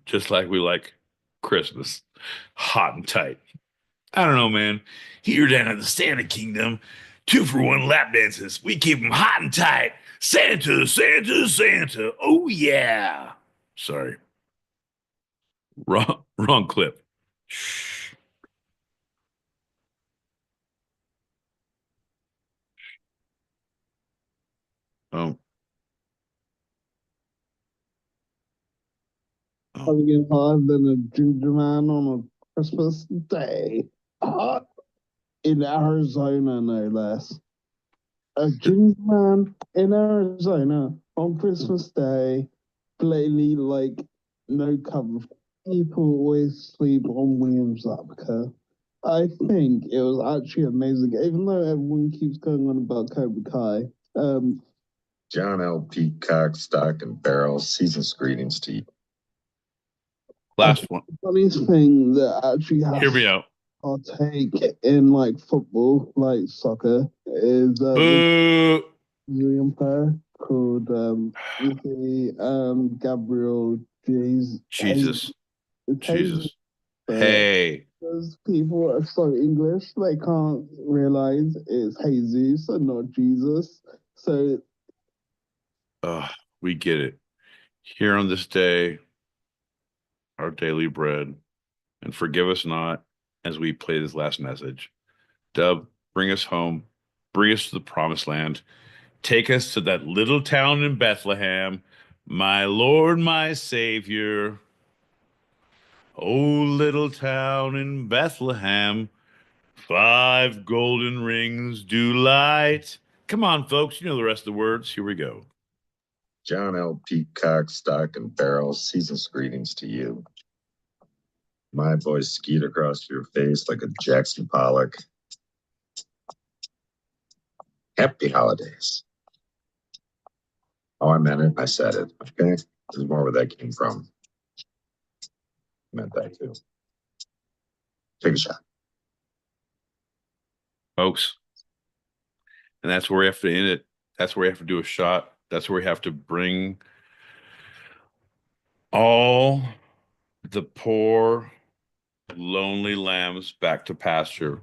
Just like we like Christmas. Hot and tight. I don't know, man. Here down in the Santa Kingdom, 2-for-1 lap dances. We keep them hot and tight. Santa, Santa, Santa. Oh, yeah. Sorry. Wrong clip. Shh. Oh. Having it hard than a ginger man on a Christmas day. Hot in Arizona, no less. A ginger man in Arizona on Christmas Day, blatantly like no cover. People always sleep on Williams Lapka. I think it was actually amazing, even though everyone keeps going on about Cobra Kai. John L. Peacock, Stock and Barrel, season's greetings to you. Last one. The funniest thing that actually has Hear me out. partake in like football, like soccer, is the umpire called Gabriel Jesus. Jesus. Hey. Because people are so English, they can't realize it's Jesus and not Jesus. So we get it. Here on this day, our daily bread, and forgive us not as we play this last message. Dub, bring us home, bring us to the promised land, take us to that little town in Bethlehem, my Lord, my Savior. Oh, little town in Bethlehem, 5 golden rings do light. Come on, folks, you know the rest of the words. Here we go. John L. Peacock, Stock and Barrel, season's greetings to you. My voice skied across your face like a Jackson Pollock. Happy holidays. Oh, I meant it. I said it. Okay. There's more where that came from. I meant that too. Take a shot. Folks. And that's where we have to end it. That's where we have to do a shot. That's where we have to bring all the poor, lonely lambs back to pasture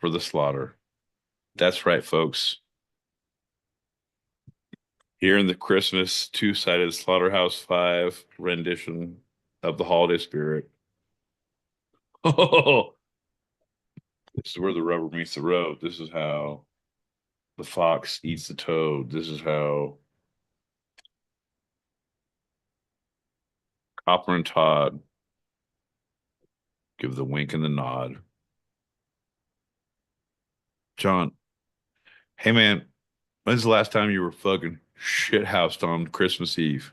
for the slaughter. That's right, folks. Here in the Christmas two-sided Slaughterhouse 5 rendition of the holiday spirit. Oh, This is where the rubber meets the road. This is how the fox eats the toad. This is how Copper and Todd give the wink and the nod. John, hey man, when's the last time you were fucking shithoused on Christmas Eve?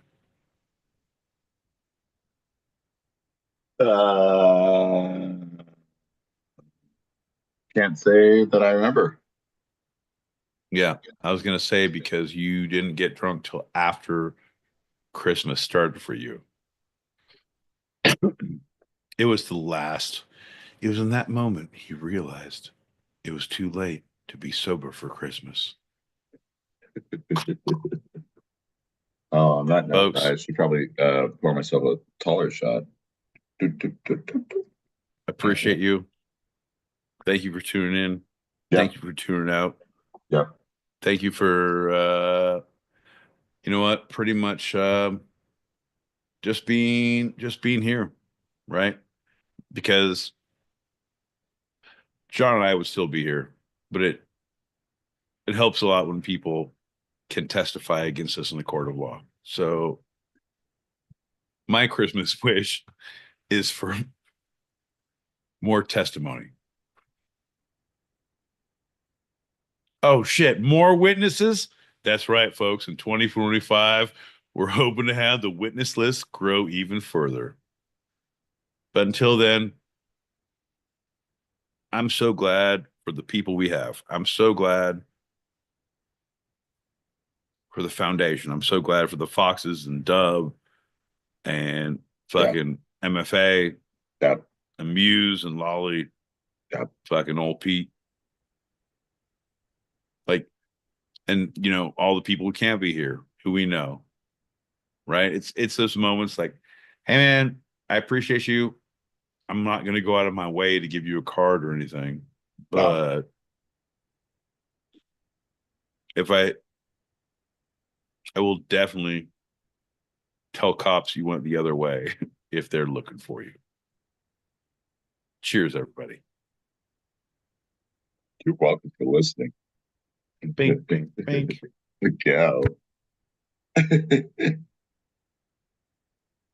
Can't say that I remember. Yeah, I was gonna say because you didn't get drunk till after Christmas started for you. It was the last. It was in that moment he realized it was too late to be sober for Christmas. Oh, on that note, Folks, I should probably pour myself a taller shot. appreciate you. Thank you for tuning in. Yep. Thank you for tuning out. Yep. Thank you for you know what? Pretty much just being here, right? Because John and I would still be here, but it helps a lot when people can testify against us in the court of law. So my Christmas wish is for more testimony. Oh shit, more witnesses? That's right, folks. In 2025, we're hoping to have the witness list grow even further. But until then, I'm so glad for the people we have. I'm so glad for the foundation. I'm so glad for the Foxes and Dub and fucking MFA Yep. and Muse and Lolly. Yep. Fucking old Pete. Like, and you know, all the people who can't be here, who we know. Right? It's those moments like, hey man, I appreciate you. I'm not gonna go out of my way to give you a card or anything. But if I will definitely tell cops you went the other way if they're looking for you. Cheers, everybody. You're welcome for listening. Bink, bink, bink. The cow.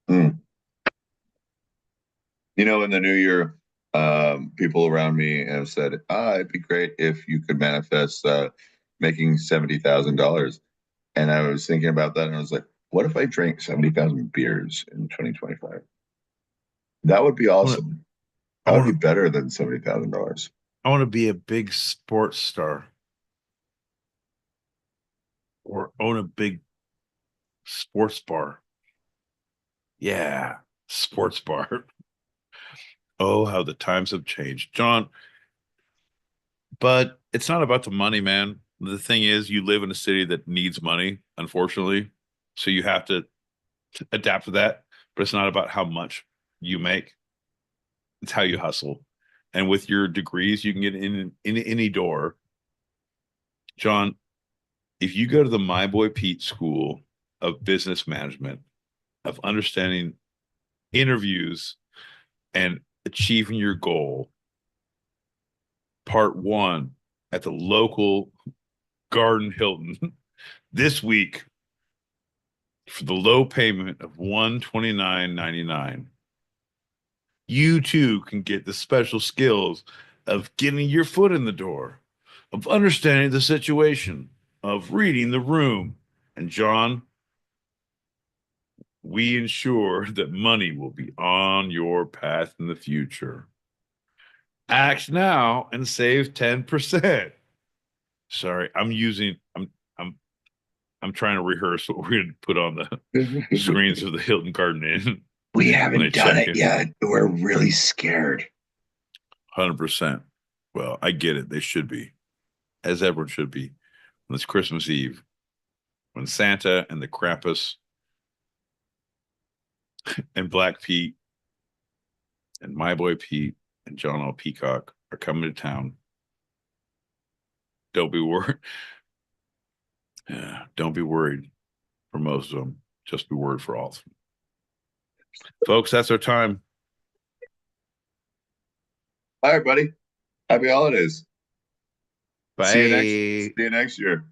Mm. You know, in the new year, people around me have said, it'd be great if you could manifest making $70,000. And I was thinking about that and I was like, what if I drank 70,000 beers in 2025? That would be awesome. That would be better than $70,000. I want to be a big sports star or own a big sports bar. Yeah, sports bar. Oh, how the times have changed, John. But it's not about the money, man. The thing is, you live in a city that needs money, unfortunately. So you have to adapt to that. But it's not about how much you make. It's how you hustle. And with your degrees, you can get in any door. John, if you go to the My Boy Pete School of Business Management, of understanding interviews and achieving your goal, part one at the local Garden Hilton this week for the low payment of $129.99. You too can get the special skills of getting your foot in the door, of understanding the situation, of reading the room. And John, we ensure that money will be on your path in the future. Act now and save 10%. Sorry, I'm trying to rehearse what we're going to put on the screens of the Hilton Garden Inn. We haven't done it yet. We're really scared. 100%. Well, I get it. They should be, as everyone should be. On this Christmas Eve, when Santa and the Krampus and Black Pete and My Boy Pete and John L. Peacock are coming to town. Don't be worried. Don't be worried for most of them. Just be worried for all of them. Folks, that's our time. Bye, everybody. Happy holidays. Bye. See you next year.